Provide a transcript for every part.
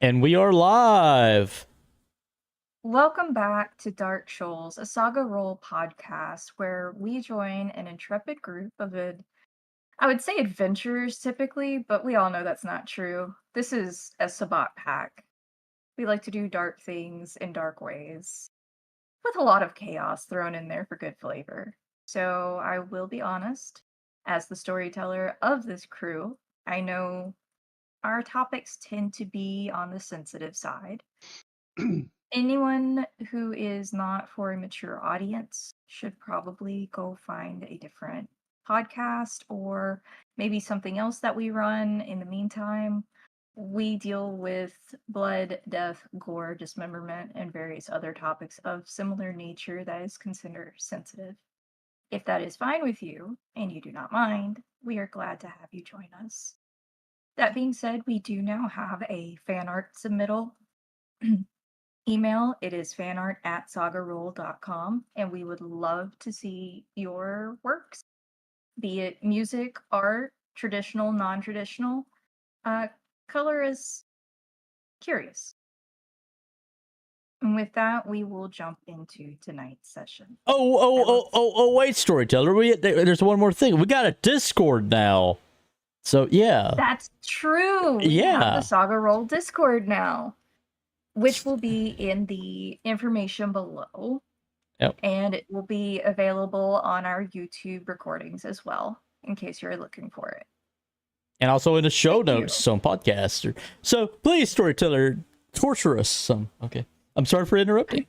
And we are live. Welcome back to Dark Shoals, a Saga Role podcast where we join an intrepid group of, I would say adventurers typically, but we all know that's not true. This is a Sabbat pack. We like to do dark things in dark ways, with a lot of chaos thrown in there for good flavor. So I will be honest, as the storyteller of this crew, I know our topics tend to be on the sensitive side. Anyone who is not for a mature audience should probably go find a different podcast or maybe something else that we run. In the meantime, we deal with blood, death, gore, dismemberment, and various other topics of similar nature that is considered sensitive. If that is fine with you and you do not mind, we are glad to have you join us. That being said, we do now have a fan art submittal. Email, it is fanart@sagarole.com, and we would love to see your works, be it music, art, traditional, non-traditional. Color is curious. And with that, we will jump into tonight's session. Wait, storyteller. There's one more thing. We got a Discord now. So yeah. That's true. We have the Saga Role Discord now, which will be in the information below. Yep. And it will be available on our YouTube recordings as well, in case you're looking for it. And also in the show notes on podcasts. So please, storyteller, torture us some. Okay. I'm sorry for interrupting.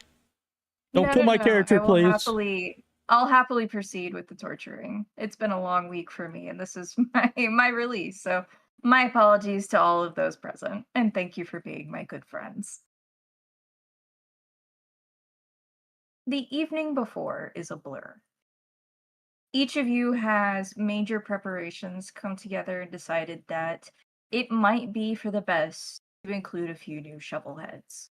Don't kill my character, please. I'll happily proceed with the torturing. It's been a long week for me, and this is my release. So my apologies to all of those present, and thank you for being my good friends. The evening before is a blur. Each of you has made your preparations, come together, and decided that it might be for the best to include a few new shovelheads.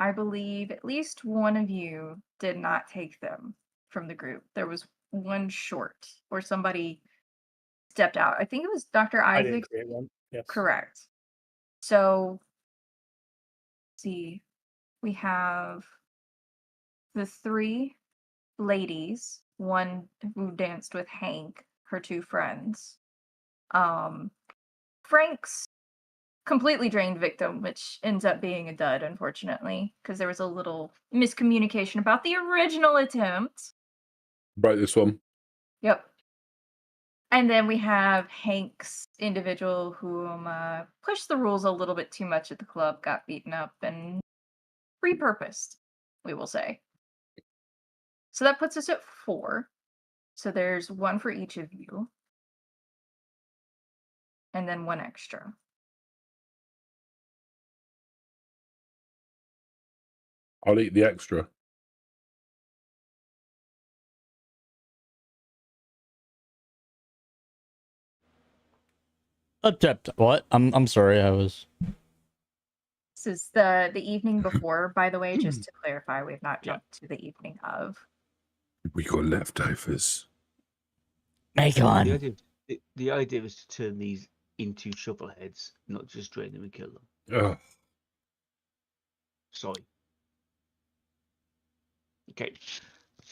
I believe at least one of you did not take them from the group. There was one short, or somebody stepped out. I think it was Dr. Isaac. I didn't create one. Yes. Correct. So, let's see. We have the three ladies, one who danced with Hank, her two friends. Frank's completely drained victim, which ends up being a dud, unfortunately, because there was a little miscommunication about the original attempt. Right, this one. Yep. And then we have Hank's individual who pushed the rules a little bit too much at the club, got beaten up, and repurposed, we will say. So that puts us at 4. So there's one for each of you. And then one extra. I'll eat the extra. What? I'm sorry, I was... This is the evening before, by the way, just to clarify, we've not jumped to the evening of. We got leftovers. Macon. The idea was to turn these into shovelheads, not just drain them and kill them. Oh. Sorry. Okay.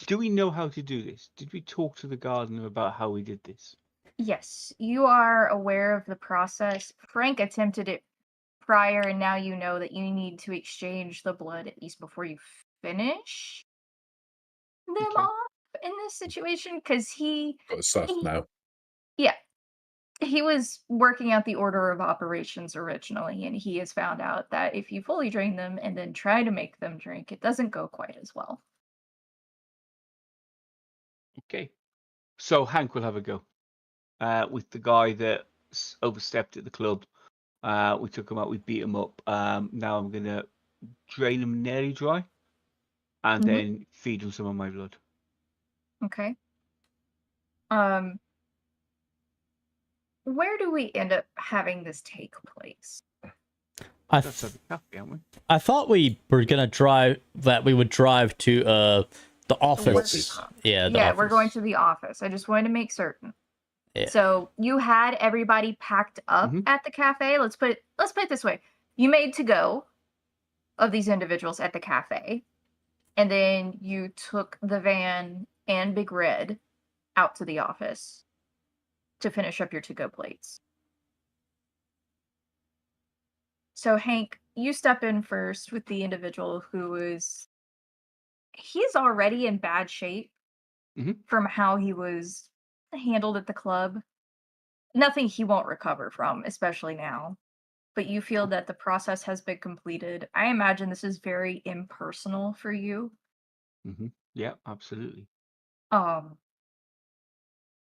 Do we know how to do this? Did we talk to the gardener about how we did this? Yes, you are aware of the process. Frank attempted it prior, and now you know that you need to exchange the blood at least before you finish them off in this situation, because he Got sus now. Yeah. He was working out the order of operations originally, and he has found out that if you fully drain them and then try to make them drink, it doesn't go quite as well. Okay. So Hank will have a go. With the guy that overstepped at the club. We took him out, we beat him up. Now I'm going to drain him nearly dry and then feed him some of my blood. Okay. Where do we end up having this take place? That's at the cafe, aren't we? I thought we were gonna drive. That we would drive to the office. office. Yeah. We're going to the office. I just wanted to make certain. Yeah. So you had everybody packed up at the cafe. Let's put it this way: you made to go of these individuals at the cafe, and then you took the van and Big Red out to the office to finish up your to-go plates. So Hank, you step in first with the individual he's already in bad shape from how he was handled at the club. Nothing he won't recover from, especially now. But you feel that the process has been completed. I imagine this is very impersonal for you. Yeah, absolutely.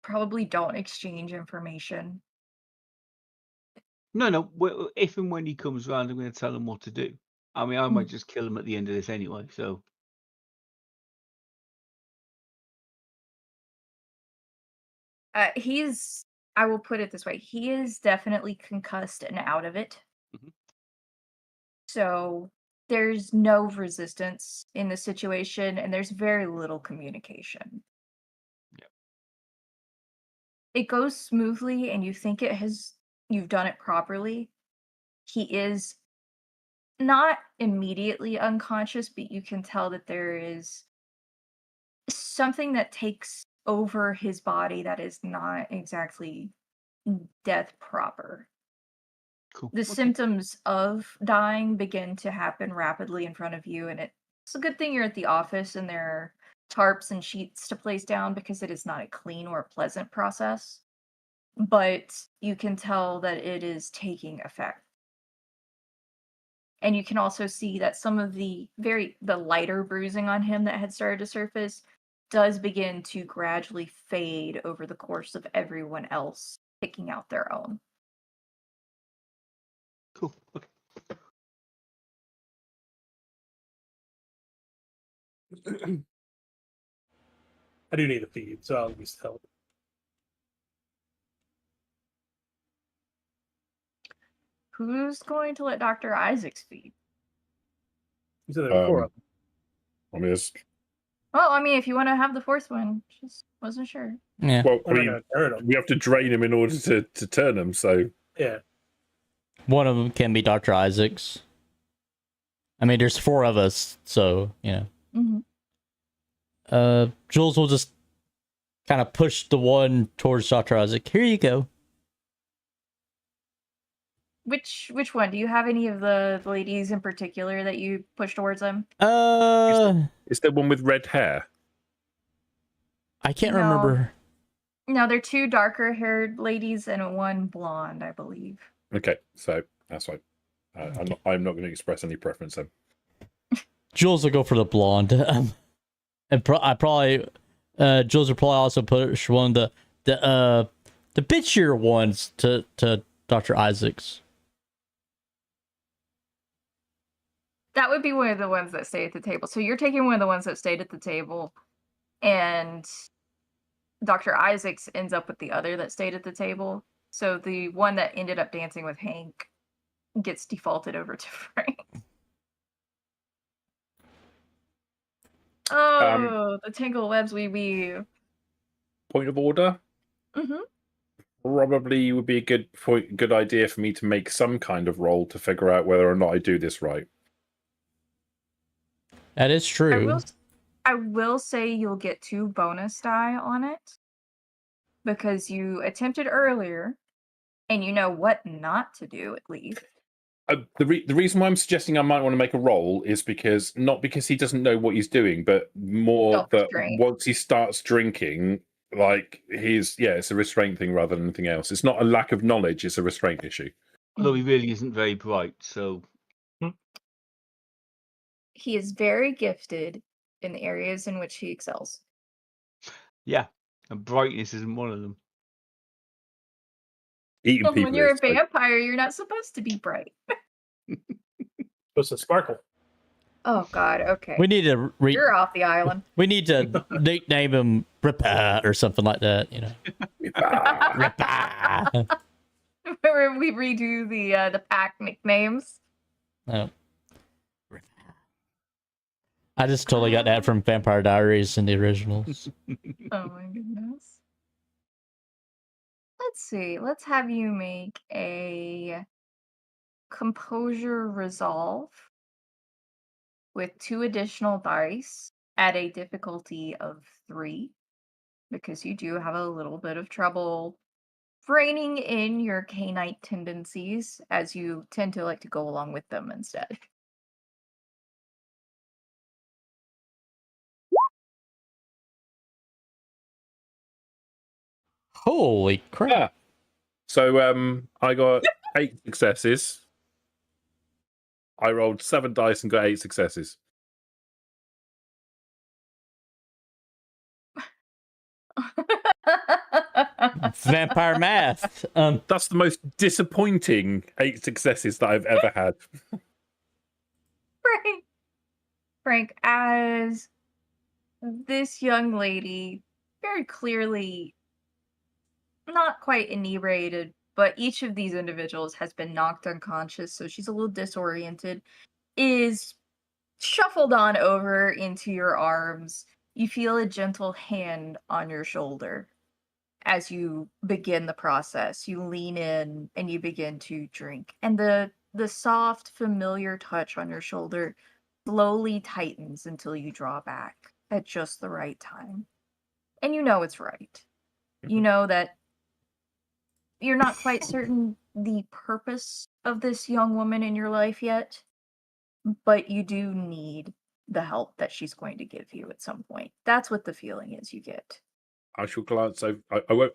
Probably don't exchange information. No. If and when he comes around, I'm going to tell him what to do. I mean, I might just kill him at the end of this anyway. So I will put it this way: he is definitely concussed and out of it. So there's no resistance in the situation, and there's very little communication. Yep. It goes smoothly, and you think you've done it properly. He is not immediately unconscious, but you can tell that there is something that takes over his body that is not exactly death proper. cool. The symptoms of dying begin to happen rapidly in front of you, and it's a good thing you're at the office and there are tarps and sheets to place down, because it is not a clean or pleasant process. But you can tell that it is taking effect. And you can also see that some of the lighter bruising on him that had started to surface does begin to gradually fade over the course of everyone else picking out their own. Cool. Okay. I do need a feed, so I'll at least help. Who's going to let Dr. Isaacs feed? You said there were 4 of them. I mean, Well, I mean, if you want to have the fourth one, just wasn't sure. Yeah. well, I I'm not mean, gonna turn them. we have to drain him in order to turn him. So Yeah. One of them can be Dr. Isaacs. I mean, there's 4 of us, so, you know. Jules will just kind of push the one towards Dr. Isaac. Here you go. Which one? Do you have any of the ladies in particular that you push towards them? is there one with red hair? I can't No. remember. No, they're 2 darker haired ladies and 1 blonde, I believe. Okay, so that's fine. I'm not going to express any preference then. Jules will go for the blonde. And I probably Jules will probably also push one of the bitchier ones to Dr. Isaacs. That would be one of the ones that stayed at the table. So you're taking one of the ones that stayed at the table, and Dr. Isaacs ends up with the other that stayed at the table. So the one that ended up dancing with Hank gets defaulted over to Frank. Oh, the tangle webs we weave. Point of order. Probably would be a good idea for me to make some kind of roll to figure out whether or not I do this right. That is true. I will say you'll get 2 bonus die on it, because you attempted earlier and you know what not to do, at least. The reason why I'm suggesting I might want to make a roll is because, not because he doesn't know what he's doing, but more that once he starts drinking, like it's a restraint thing rather than anything else. It's not a lack of knowledge, it's a restraint issue. Although he really isn't very bright, so He is very gifted in the areas in which he excels. yeah, and brightness isn't one of them. Eating Well, people when you're a is, like, vampire, you're not supposed to be bright. Supposed to sparkle. Oh God, okay. We need to You're off the island. We need to nickname him Rippa or something like that, you know. Rippa. Where we redo the pack nicknames. No. I just totally got that from Vampire Diaries in the originals. Oh my goodness. let's see. Let's have you make a composure resolve with 2 additional dice at a difficulty of 3, because you do have a little bit of trouble reining in your canine tendencies, as you tend to like to go along with them instead. Holy crap. Yeah. So I got 8 successes. I rolled 7 dice and got 8 successes. Vampire math. That's the most disappointing 8 successes that I've ever had. Frank, as this young lady, very clearly not quite inebriated, but each of these individuals has been knocked unconscious, so she's a little disoriented, is shuffled on over into your arms. You feel a gentle hand on your shoulder as you begin the process. You lean in and you begin to drink. And the soft, familiar touch on your shoulder slowly tightens until you draw back at just the right time. And you know it's right. You know that you're not quite certain the purpose of this young woman in your life yet, but you do need the help that she's going to give you at some point. That's what the feeling is you get. I shall glance over.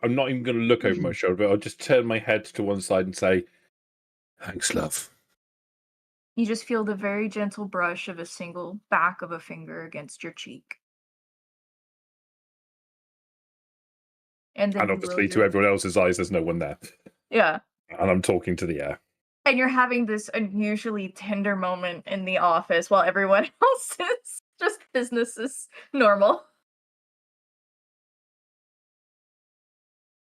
I'm not even going to look over my shoulder, but I'll just turn my head to one side and say, "Thanks, love." You just feel the very gentle brush of a single back of a finger against your cheek. And then obviously, to everyone else's eyes, there's no one there. Yeah. And I'm talking to the air. And you're having this unusually tender moment in the office while everyone else is just business as normal.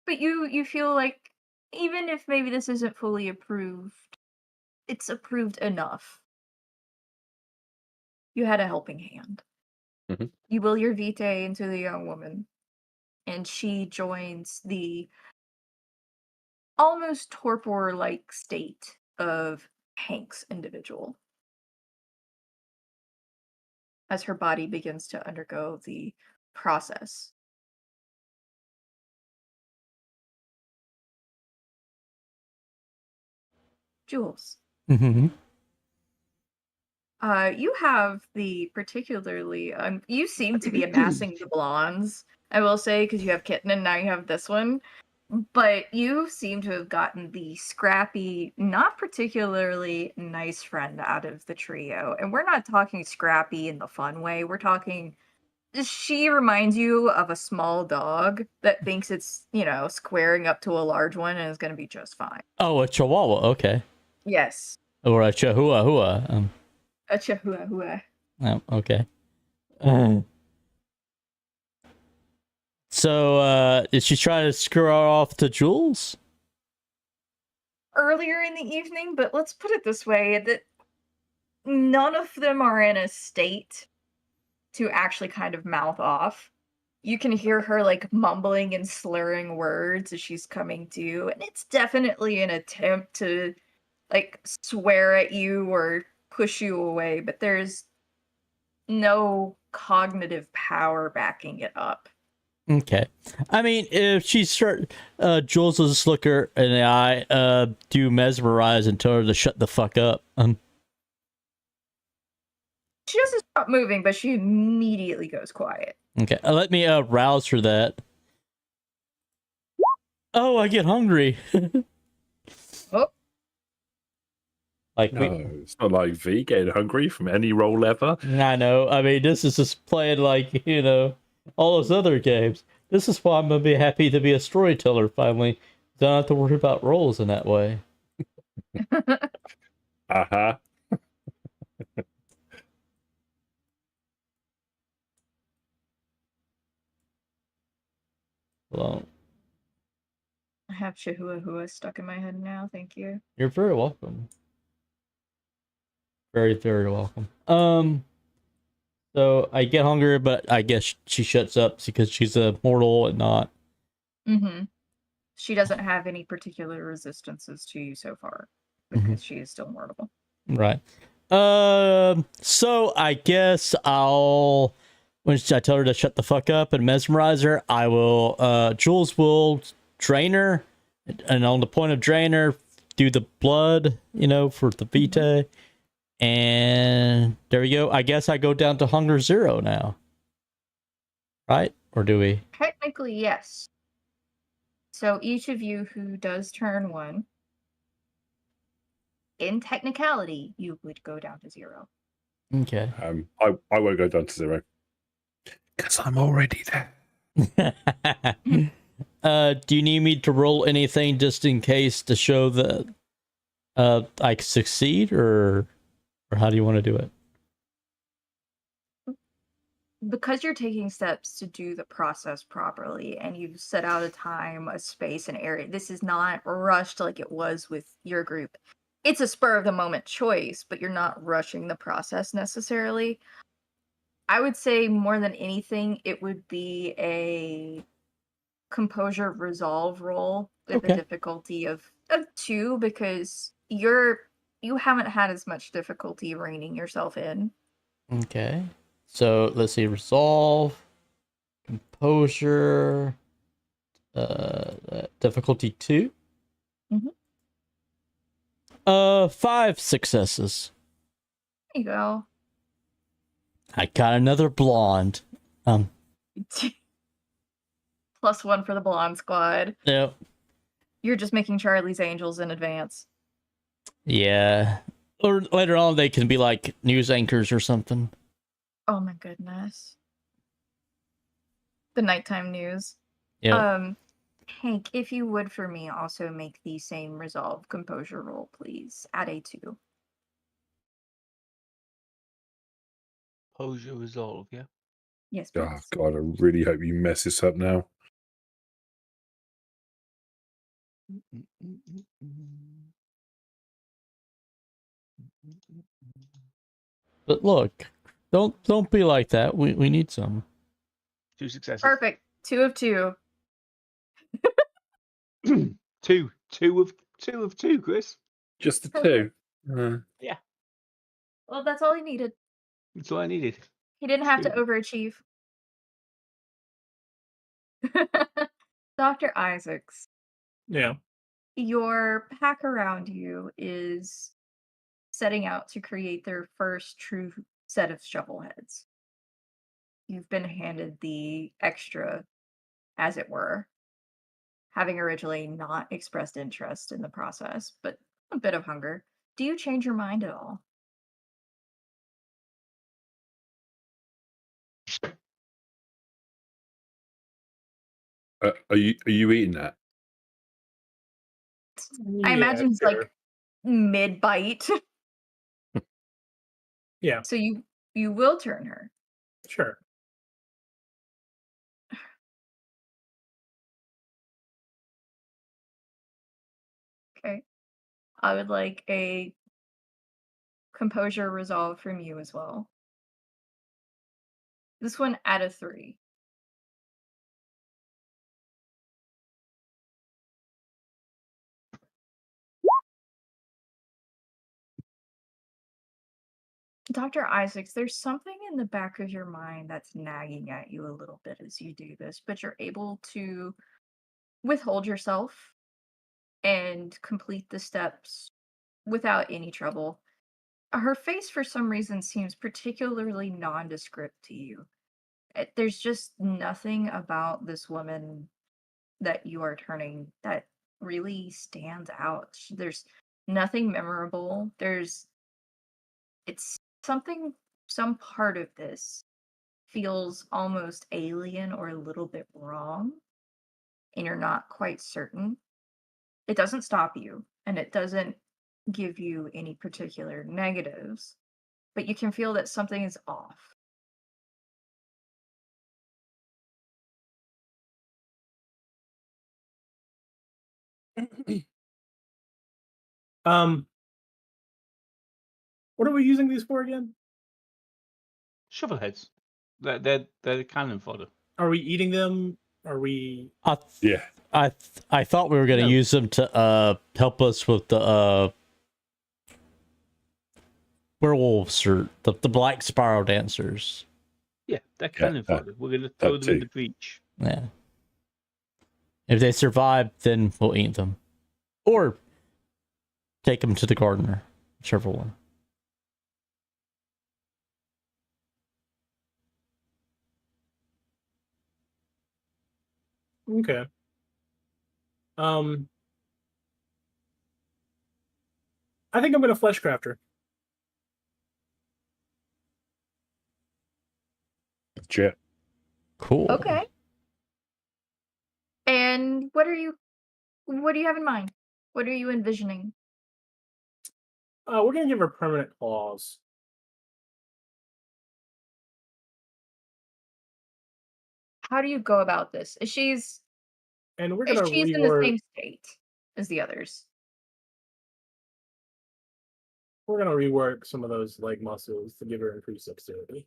But you feel like, even if maybe this isn't fully approved, it's approved enough. You had a helping hand. Mm-hmm. You will your vitae into the young woman, and she joins the almost torpor-like state of Hank's individual as her body begins to undergo the process. Jules. Mm-hmm. You have the particularly, you seem to be amassing the blondes, I will say, because you have Kitten and now you have this one. But you seem to have gotten the scrappy, not particularly nice friend out of the trio. And we're not talking scrappy in the fun way. We're talking, she reminds you of a small dog that thinks it's, squaring up to a large one and is going to be just fine. Oh, a chihuahua. Okay. Yes. Or a chihuahua. A chihuahua. Oh, okay. So, did she try to screw her off to Jules? Earlier in the evening, but let's put it this way, that none of them are in a state to actually kind of mouth off. You can hear her like mumbling and slurring words as she's coming to, and it's definitely an attempt to like swear at you or push you away, but there's no cognitive power backing it up. Okay. I mean, if she Jules will just look her in the eye, do mesmerize and tell her to shut the fuck up. She doesn't stop moving, but she immediately goes quiet. Okay. Let me rouse her that. Oh, I get hungry. Oh. Like it's not like V getting hungry from any roll ever. I know. I mean, this is just playing like, all those other games. This is why I'm going to be happy to be a storyteller finally. Don't have to worry about rolls in that way. Uh-huh. Well, I have Chihuahua stuck in my head now, thank you. you're very welcome. Very, very welcome. So I get hungry, but I guess she shuts up because she's a mortal and not. Mm-hmm. She doesn't have any particular resistances to you so far because she is still mortal. Right. So I guess when I tell her to shut the fuck up and mesmerize her, I will, Jules will drain her, and on the point of drain her, do the blood, for the Vita, and there we go. I guess I go down to hunger 0 now. Right? Or do we? Technically, yes. So each of you who does turn 1, in technicality, you would go down to 0. Okay. I won't go down to 0 because I'm already there. Do you need me to roll anything just in case to show that I succeed, or how do you want to do it? Because you're taking steps to do the process properly and you've set out a time, a space, an area, this is not rushed like it was with your group. It's a spur of the moment choice, but you're not rushing the process necessarily. I would say more than anything, it would be a composure resolve roll with a difficulty of 2, because you haven't had as much difficulty reining yourself in. Okay. So let's see, resolve, composure, difficulty 2. 5 successes. There you go. I got another blonde. +1 for the blonde squad. Yep. You're just making Charlie's Angels in advance. Yeah. Or later on they can be like news anchors or something. Oh my goodness. The nighttime news. Yeah. Hank, if you would for me also make the same resolve composure roll, please. Add a 2. Composure resolve, yeah? Yes, please. Oh God, I really hope you mess this up now. But look, don't be like that. We need some. 2 successes. Perfect. 2 of 2. 2 of 2, Chris. Just the 2. Yeah, Well, that's all he needed. that's all I needed. He didn't have to overachieve. Dr. Isaacs, Yeah. your pack around you is setting out to create their first true set of shovel heads. You've been handed the extra, as it were, having originally not expressed interest in the process, but a bit of hunger. Do you change your mind at all? Are you eating that? I imagine it's sure. like mid-bite. Yeah, So you will turn her. sure. Okay. I would like a composure resolve from you as well. This one out of 3. Dr. Isaacs, there's something in the back of your mind that's nagging at you a little bit as you do this, but you're able to withhold yourself and complete the steps without any trouble. Her face, for some reason, seems particularly nondescript to you. There's just nothing about this woman that you are turning that really stands out. There's nothing memorable. It's some part of this feels almost alien or a little bit wrong, and you're not quite certain. It doesn't stop you, and it doesn't give you any particular negatives, but you can feel that something is off. What are we using these for again? Shovel heads. They're cannon fodder. Are we eating them? Are we? Yeah. I thought we were gonna use them to help us with the werewolves or the black spiral dancers. Yeah, they're cannon fodder. We're gonna throw them in the breach. Yeah. If they survive, then we'll eat them, or take them to the gardener, whichever one. Okay. I think I'm gonna fleshcrafter. Jet. Cool. Okay. And what do you have in mind? What are you envisioning? We're gonna give her permanent claws. How do you go about this? Is she's And we're gonna in the same state as the others? We're gonna rework some of those leg muscles to give her increased dexterity.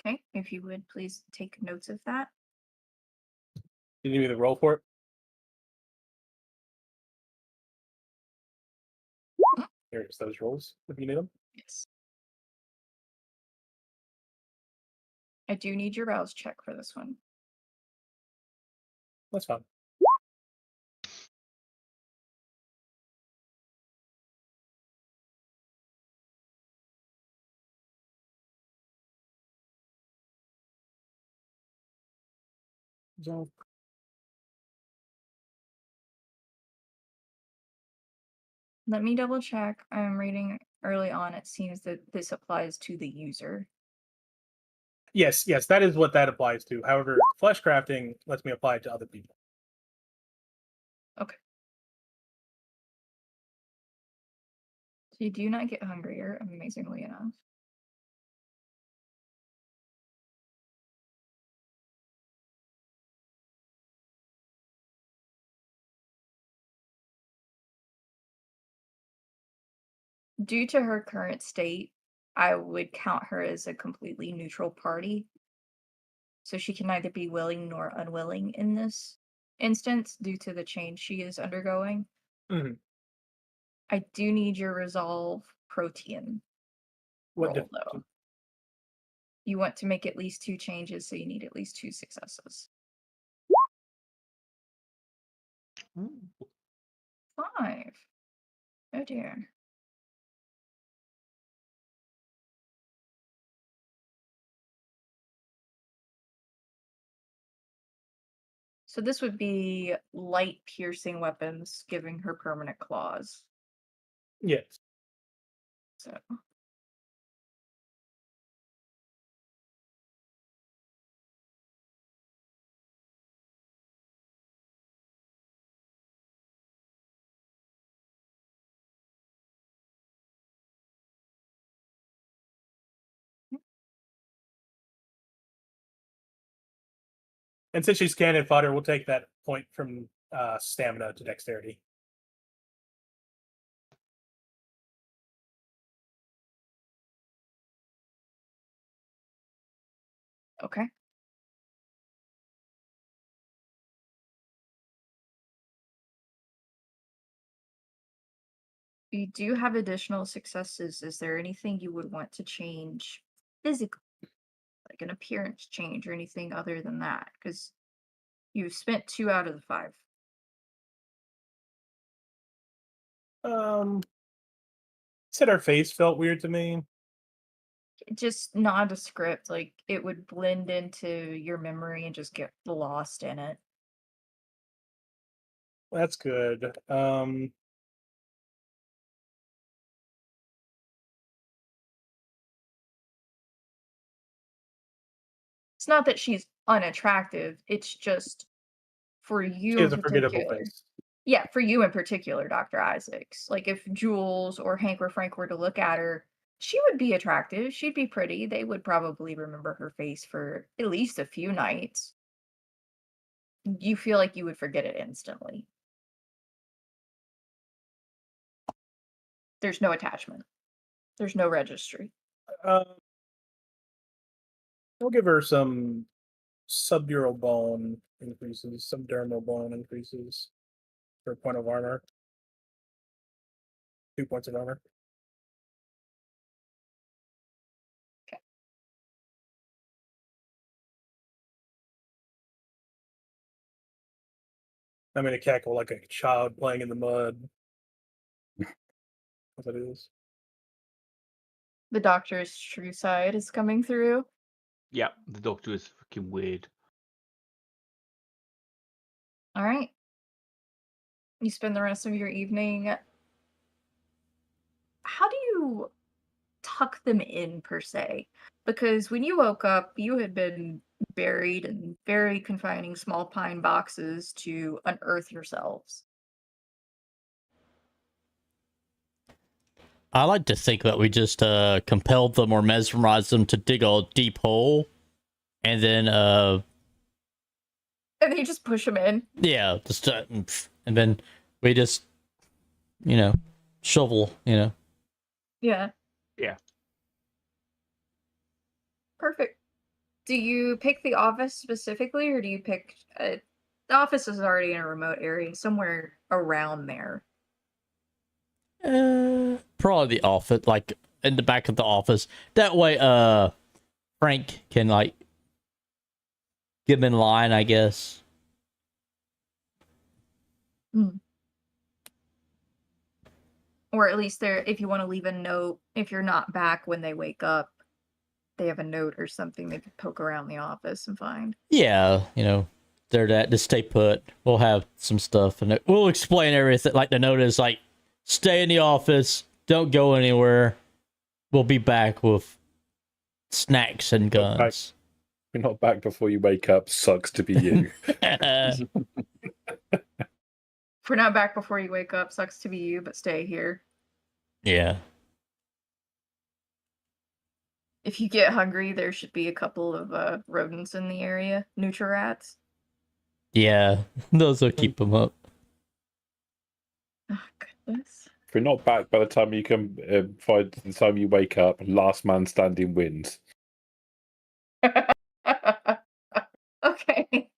Okay, if you would please take notes of that. You need me to roll for it? Here's those rolls if you need them. Yes. I do need your rouse check for this one. That's fine. So, Let me double check. I'm reading early on. It seems that this applies to the user. yes, that is what that applies to. However, fleshcrafting lets me apply it to other people. Okay. So you do not get hungrier, amazingly enough. Due to her current state, I would count her as a completely neutral party. So she can neither be willing nor unwilling in this instance due to the change she is undergoing. Mhm. I do need your resolve protean What roll, though. You want to make at least 2 changes, so you need at least 2 successes. Ooh. 5. Oh dear. So this would be light piercing weapons giving her permanent claws. Yes. So And since she's cannon fodder, we'll take that point from stamina to dexterity. okay. You do have additional successes. Is there anything you would want to change physically? Like an appearance change or anything other than that? Because you've spent 2 out of the 5. Said her face felt weird to me. Just nondescript, like it would blend into your memory and just get lost in it. That's good. It's not that she's unattractive, it's just for She you in has a forgettable particular. face. Yeah, for you in particular, Dr. Isaacs. Like if Jules or Hank or Frank were to look at her, she would be attractive. She'd be pretty. They would probably remember her face for at least a few nights. You feel like you would forget it instantly. There's no attachment. There's no registry. We'll give her some subdural bone increases, subdermal bone increases for a point of armor. 2 points of armor. Okay. I'm gonna cackle like a child playing in the mud. What that is. The doctor's true side is coming through. Yeah, the doctor is fucking weird. All right. You spend the rest of your evening. How do you tuck them in, per se? Because when you woke up, you had been buried in very confining small pine boxes to unearth yourselves. I like to think that we just compelled them or mesmerized them to dig a deep hole, and then And then you just push them in. yeah, just and then we just shovel, Yeah. Yeah. Perfect. Do you pick the office specifically, or do you pick... the office is already in a remote area, somewhere around there. probably the office, like in the back of the office. That way, Frank can like get him in line, I guess. Or at least if you want to leave a note, if you're not back when they wake up, they have a note or something they could poke around the office and find. Yeah, they're that. Just stay put. We'll have some stuff, and we'll explain everything. Like the note is like, stay in the office, don't go anywhere. We'll be back with snacks and guns. You're not back before you wake up. Sucks to be you. If we're not back before you wake up, sucks to be you, but stay here. Yeah. If you get hungry, there should be a couple of rodents in the area. Nutri-rats. Yeah, those will keep them up. Oh, goodness. If you're not back by the time you come, by the time you wake up, last man standing wins. Okay.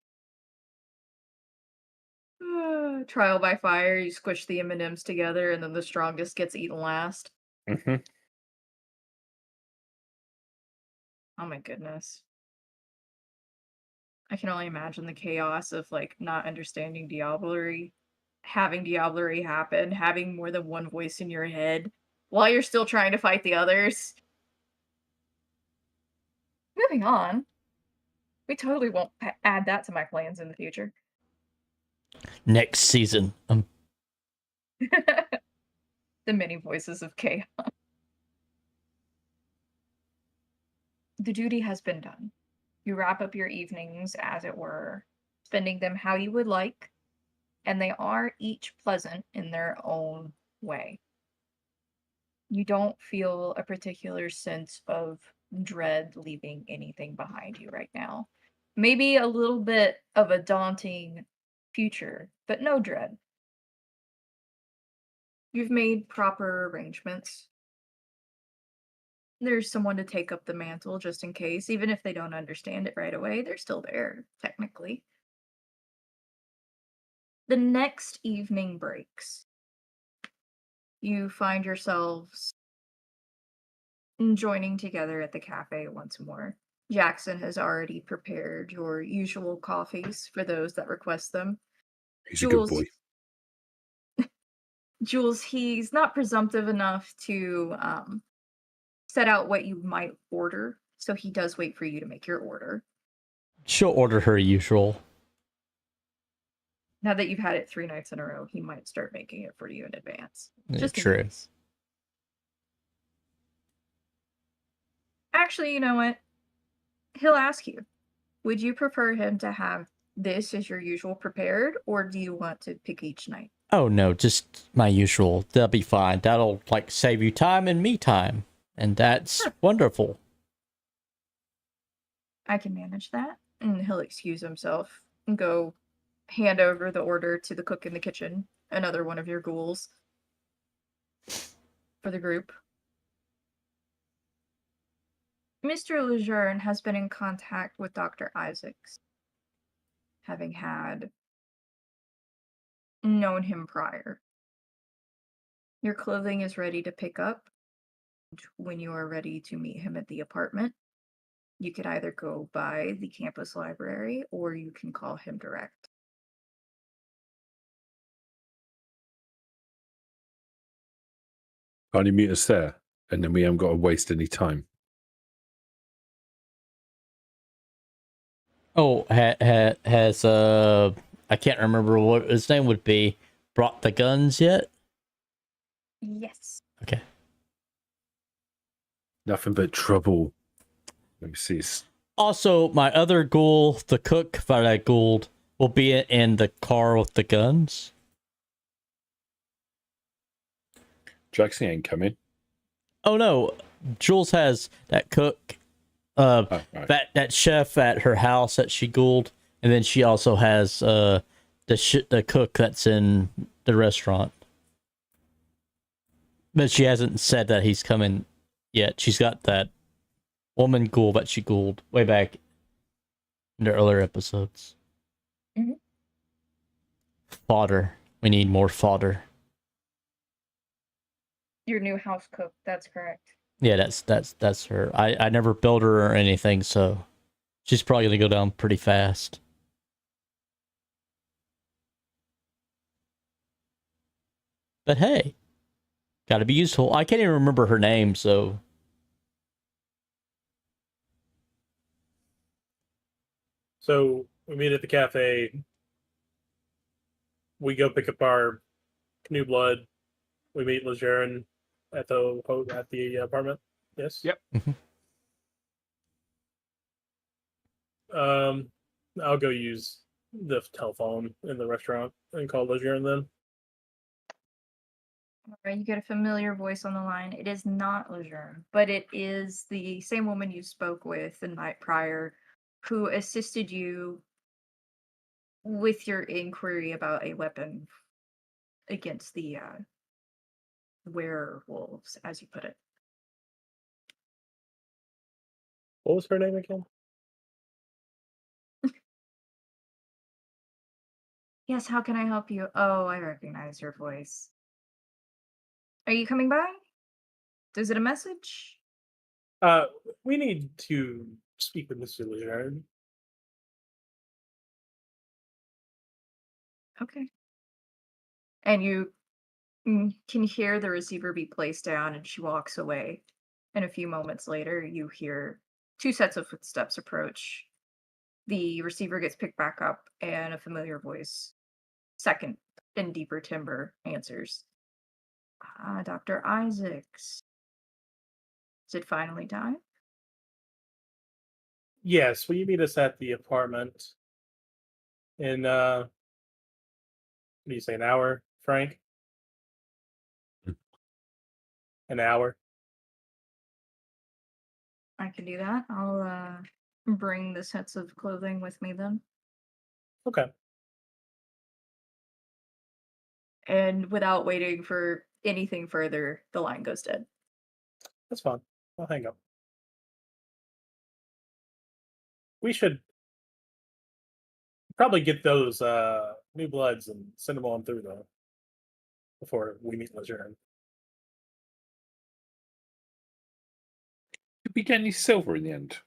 Trial by fire. You squish the M&Ms together, and then the strongest gets eaten last. Mm-hmm. Oh my goodness. I can only imagine the chaos of like not understanding diablerie, having diablerie happen, having more than one voice in your head while you're still trying to fight the others. Moving on. We totally won't add that to my plans in the future. Next season. The many voices of chaos. The duty has been done. You wrap up your evenings, as it were, spending them how you would like, and they are each pleasant in their own way. You don't feel a particular sense of dread leaving anything behind you right now. Maybe a little bit of a daunting future, but no dread. You've made proper arrangements. There's someone to take up the mantle just in case, even if they don't understand it right away, they're still there, technically. The next evening breaks. You find yourselves joining together at the cafe once more. Jackson has already prepared your usual coffees for those that request them. He's a good boy. Jules, he's not presumptive enough to set out what you might order, so he does wait for you to make your order. She'll order her usual. Now that you've had it 3 nights in a row, he might start making it for you in advance. Just in true. case. Actually, you know what? He'll ask you, would you prefer him to have this as your usual prepared, or do you want to pick each night? Oh no, just my usual. That'll be fine. That'll like save you time and me time. And that's wonderful. I can manage that. And he'll excuse himself and go hand over the order to the cook in the kitchen, another one of your ghouls for the group. Mr. Lejeune has been in contact with Dr. Isaacs, having known him prior. Your clothing is ready to pick up when you are ready to meet him at the apartment. You could either go by the campus library or you can call him direct. Can't you meet us there? And then we haven't got to waste any time. Oh, has I can't remember what his name would be. Brought the guns yet? Yes. Okay. Nothing but trouble. Let me see. Also, my other ghoul, the cook that I ghouled, will be in the car with the guns. Jackson ain't coming. Oh no, Jules has that cook, Right. that chef at her house that she ghouled, and then she also has the cook that's in the restaurant. But she hasn't said that he's coming yet. She's got that woman ghoul that she ghouled way back in the earlier episodes. Mm-hmm. Fodder. We need more fodder. Your new house cook, that's correct. Yeah, that's her. I never built her or anything, so she's probably gonna go down pretty fast. But hey, gotta be useful. I can't even remember her name, so. So we meet at the cafe. We go pick up our new blood. We meet Lejeune at the apartment. Yes. Yep. I'll go use the telephone in the restaurant and call Lejeune then. Alright, you get a familiar voice on the line. It is not Lejeune, but it is the same woman you spoke with the night prior who assisted you with your inquiry about a weapon against the werewolves, as you put it. What was her name again? Yes, how can I help you? Oh, I recognize your voice. Are you coming by? Is it a message? We need to speak with Mr. Lejeune. Okay. And you can hear the receiver be placed down, and she walks away. And a few moments later, you hear two sets of footsteps approach. The receiver gets picked back up, and a familiar voice, second in deeper timbre, answers. Dr. Isaacs. Is it finally time? Yes, will you meet us at the apartment in what do you say, an hour, Frank? An hour. I can do that. I'll bring the sets of clothing with me then. Okay. And without waiting for anything further, the line goes dead. That's fine. I'll hang up. We should probably get those new bloods and send them on through though before we meet Lejeune. Did we get any silver in the end?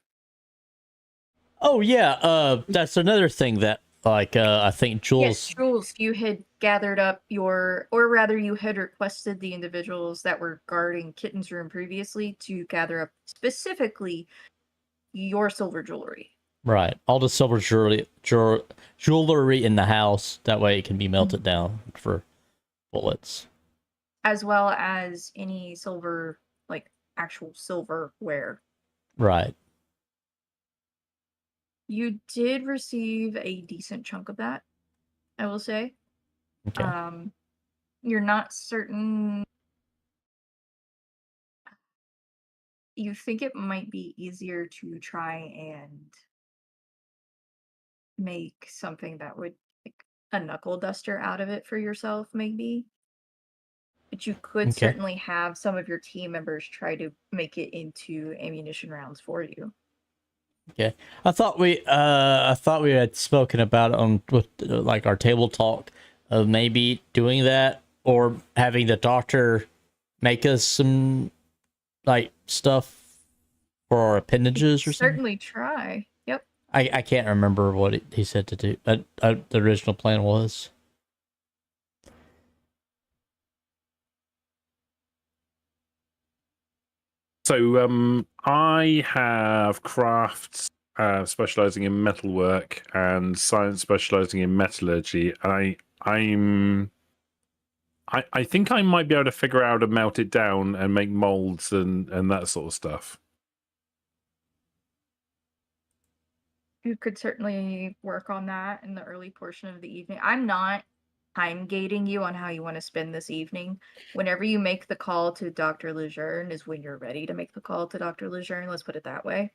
Oh yeah, that's another thing that I think Jules. Yes, Jules, you had gathered up or rather, you had requested the individuals that were guarding Kitten's room previously to gather up specifically your silver jewelry. Right, all the silver jewelry in the house. That way, it can be melted down for bullets, as well as any silver, like actual silverware. Right. You did receive a decent chunk of that, I will say. Okay. You're not certain. You think it might be easier to try and make something that would, like, a knuckle duster out of it for yourself, maybe? but you could Okay. certainly have some of your team members try to make it into ammunition rounds for you. Okay, I thought we had spoken about it on with like our table talk of maybe doing that or having the doctor make us some like stuff for our appendages or something. Certainly try. Yep. I can't remember what he said to do. The original plan was. So I have crafts specializing in metalwork and science specializing in metallurgy. And I think I might be able to figure out how to melt it down and make molds and that sort of stuff. You could certainly work on that in the early portion of the evening. I'm not time gating you on how you want to spend this evening. Whenever you make the call to Dr. Lejeune is when you're ready to make the call to Dr. Lejeune, let's put it that way.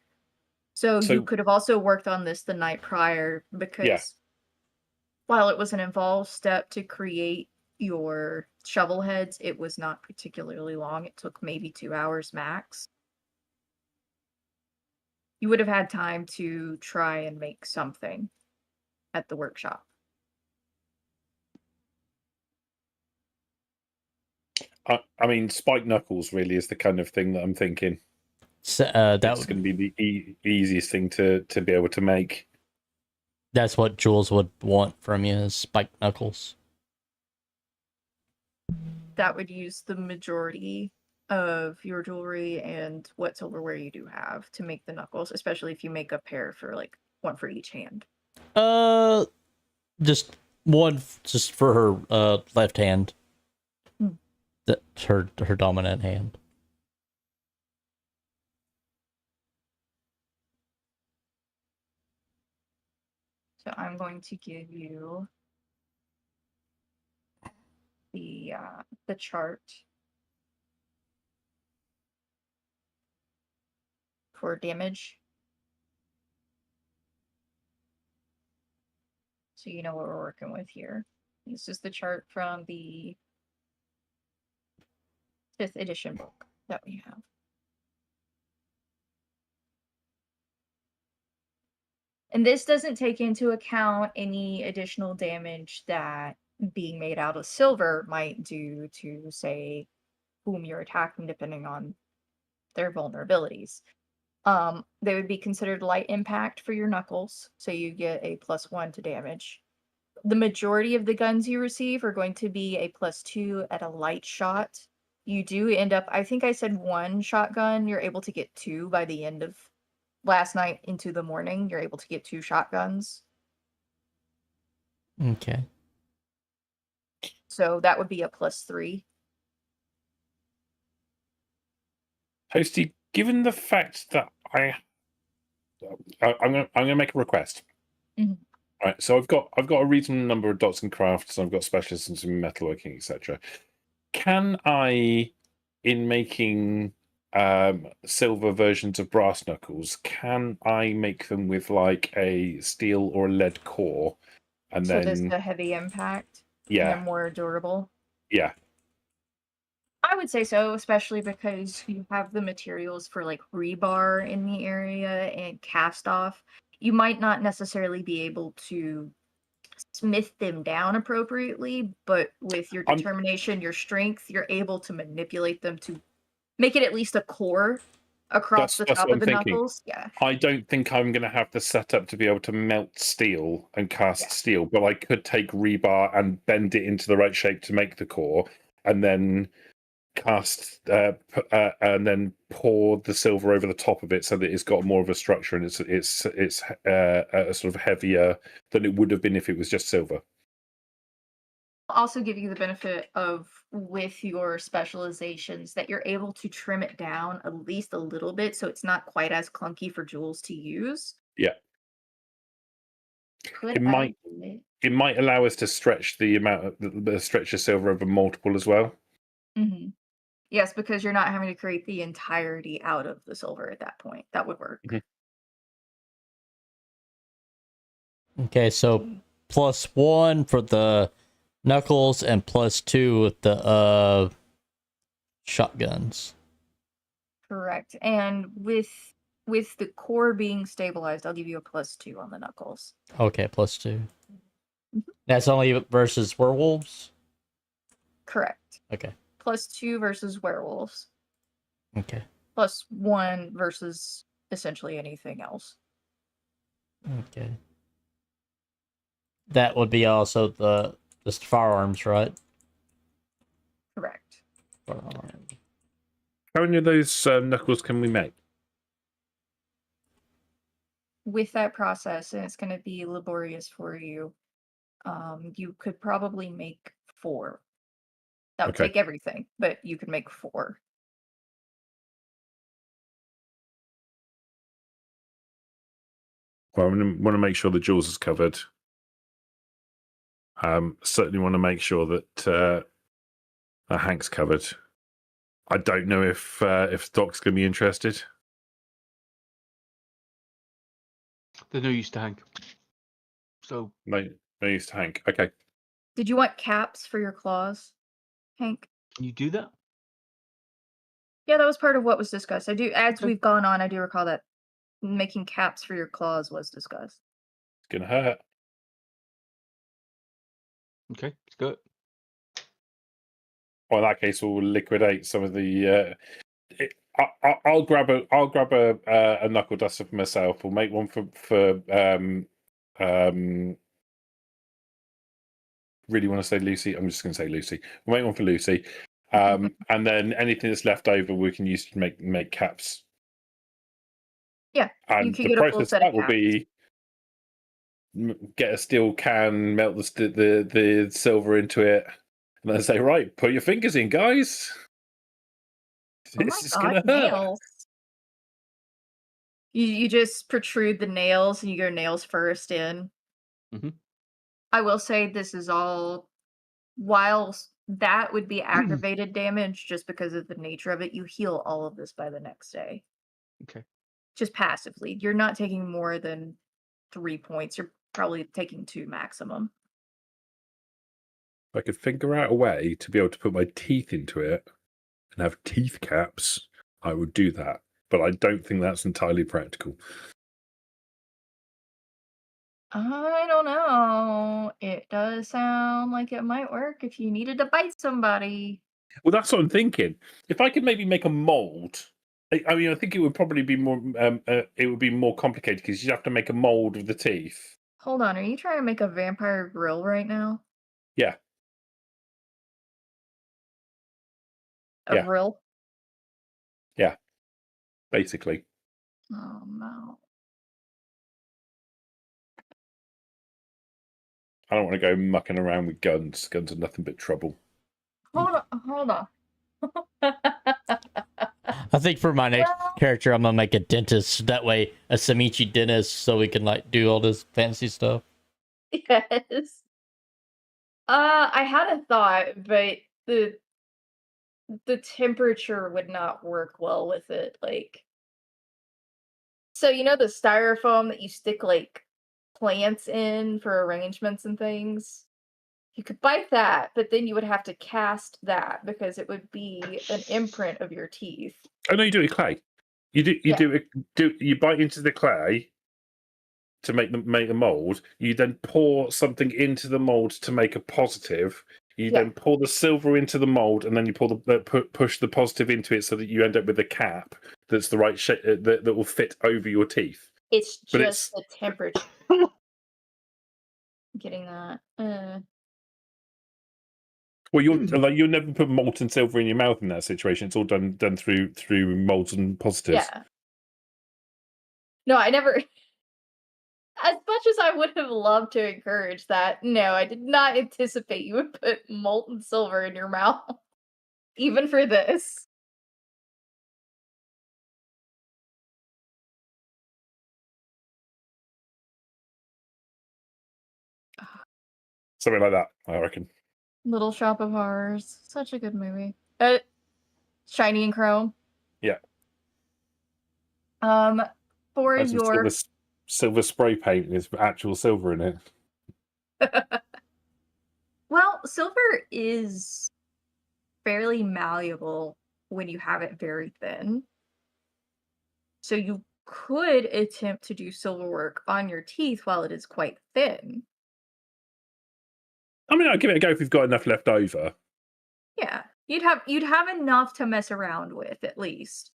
So you could have also worked on this the night prior because while it was an involved step to create your shovel heads, it was not particularly long. It took maybe 2 hours max. You would have had time to try and make something at the workshop. I mean, spiked knuckles really is the kind of thing that I'm thinking. So, That's going to be the easiest thing to be able to make. That's what Jules would want from you, is spiked knuckles. That would use the majority of your jewelry and what silverware you do have to make the knuckles, especially if you make a pair for like one for each hand. Just one, just for her left hand. That's her dominant hand. So I'm going to give you the chart for damage. So you know what we're working with here. This is the chart from the 5th edition book that we have. And this doesn't take into account any additional damage that being made out of silver might do to, say, whom you're attacking, depending on their vulnerabilities. They would be considered light impact for your knuckles, so you get a +1 to damage. The majority of the guns you receive are going to be a +2 at a light shot. You do end up, I think I said 1 shotgun, you're able to get 2 by the end of last night into the morning. You're able to get 2 shotguns. Okay. So that would be a +3. Hosty, given the fact that I'm gonna make a request. Mhm. All right, so I've got a reasonable number of dots and crafts. I've got specialisms in metalworking, etc. Can I, in making silver versions of brass knuckles, can I make them with like a steel or a lead core, and So then there's the heavy impact. And yeah, they're more durable. yeah, I would say so, especially because you have the materials for like rebar in the area and cast off. You might not necessarily be able to smith them down appropriately, but with your determination, your strength, you're able to manipulate them to make it at least a core across the top of the knuckles. Yeah. I don't think I'm going to have the setup to be able to melt steel and cast steel, but I could take rebar and bend it into the right shape to make the core, and then cast and then pour the silver over the top of it so that it's got more of a structure and it's sort of heavier than it would have been if it was just silver. Also give you the benefit of, with your specializations, that you're able to trim it down at least a little bit so it's not quite as clunky for Jules to use. Yeah. It might allow us to stretch the amount of the stretch of silver over multiple as well. Mm-hmm. Yes, because you're not having to create the entirety out of the silver at that point. That would work. Mm-hmm. Okay, so +1 for the knuckles and +2 with the shotguns. Correct. And with the core being stabilized, I'll give you a +2 on the knuckles. Okay, +2. That's only versus werewolves? Correct. Okay. +2 versus werewolves. Okay. +1 versus essentially anything else. Okay. That would be also the firearms, right? Correct. Firearms. How many of those knuckles can we make? With that process, and it's going to be laborious for you, you could probably make 4. That would Okay. take everything, but you could make 4. Well, I want to make sure the Jules is covered. Certainly want to make sure that Hank's covered. I don't know if Doc's going to be interested. They're no use to Hank. So No use to Hank. Okay. Did you want caps for your claws, Hank? can you do that? Yeah, that was part of what was discussed. As Okay. we've gone on, I do recall that making caps for your claws was discussed. It's going to hurt. Okay, let's go. Well, in that case, we'll liquidate some of the. I'll grab a knuckle duster for myself. We'll make one for really want to say Lucy. I'm just going to say Lucy. We'll make one for Lucy, and then anything that's left over we can use to make caps. Yeah, and you could the get a full process set that of will caps. be get a steel can, melt the silver into it, and then say, right, put your fingers in, guys. Oh my This is god, gonna hurt. nails. You just protrude the nails and you go nails first in. Mhm. I will say this is all, while that would be aggravated damage just because of the nature of it, you heal all of this by the next day. Okay. Just passively. You're not taking more than 3 points. You're probably taking 2 maximum. If I could figure out a way to be able to put my teeth into it and have teeth caps, I would do that. But I don't think that's entirely practical. I don't know. It does sound like it might work if you needed to bite somebody. Well, that's what I'm thinking. If I could maybe make a mold, I mean, I think it would probably be more. It would be more complicated because you'd have to make a mold of the teeth. Hold on, are you trying to make a vampire grill right now? Yeah. A Yeah. grill? Yeah. Basically. Oh no. I don't want to go mucking around with guns. Guns are nothing but trouble. Hold on. I think for my next character, I'm gonna make a dentist. That way, a Samichi dentist, so we can like do all this fancy stuff. Yes. I had a thought, but the temperature would not work well with it. Like, so you know the styrofoam that you stick like plants in for arrangements and things? You could bite that, but then you would have to cast that because it would be an imprint of your teeth. Oh no, you do it with clay. You bite into the clay to make the mold. You then pour something into the mold to make a positive. You then pour the silver into the mold, and then you push the positive into it so that you end up with a cap that's the right shape that will fit over your teeth. It's just the temperature. Getting that. Well, you'll never put molten silver in your mouth in that situation. It's all done through molds and positives. Yeah. No, I never. As much as I would have loved to encourage that, no, I did not anticipate you would put molten silver in your mouth, even for this. Something like that, I reckon. Little Shop of Horrors, such a good movie. Shiny and Chrome. Yeah. For your silver spray paint with actual silver in it. Well, silver is fairly malleable when you have it very thin. So you could attempt to do silverwork on your teeth while it is quite thin. I mean, I'll give it a go if we've got enough left over. Yeah, you'd have enough to mess around with at least.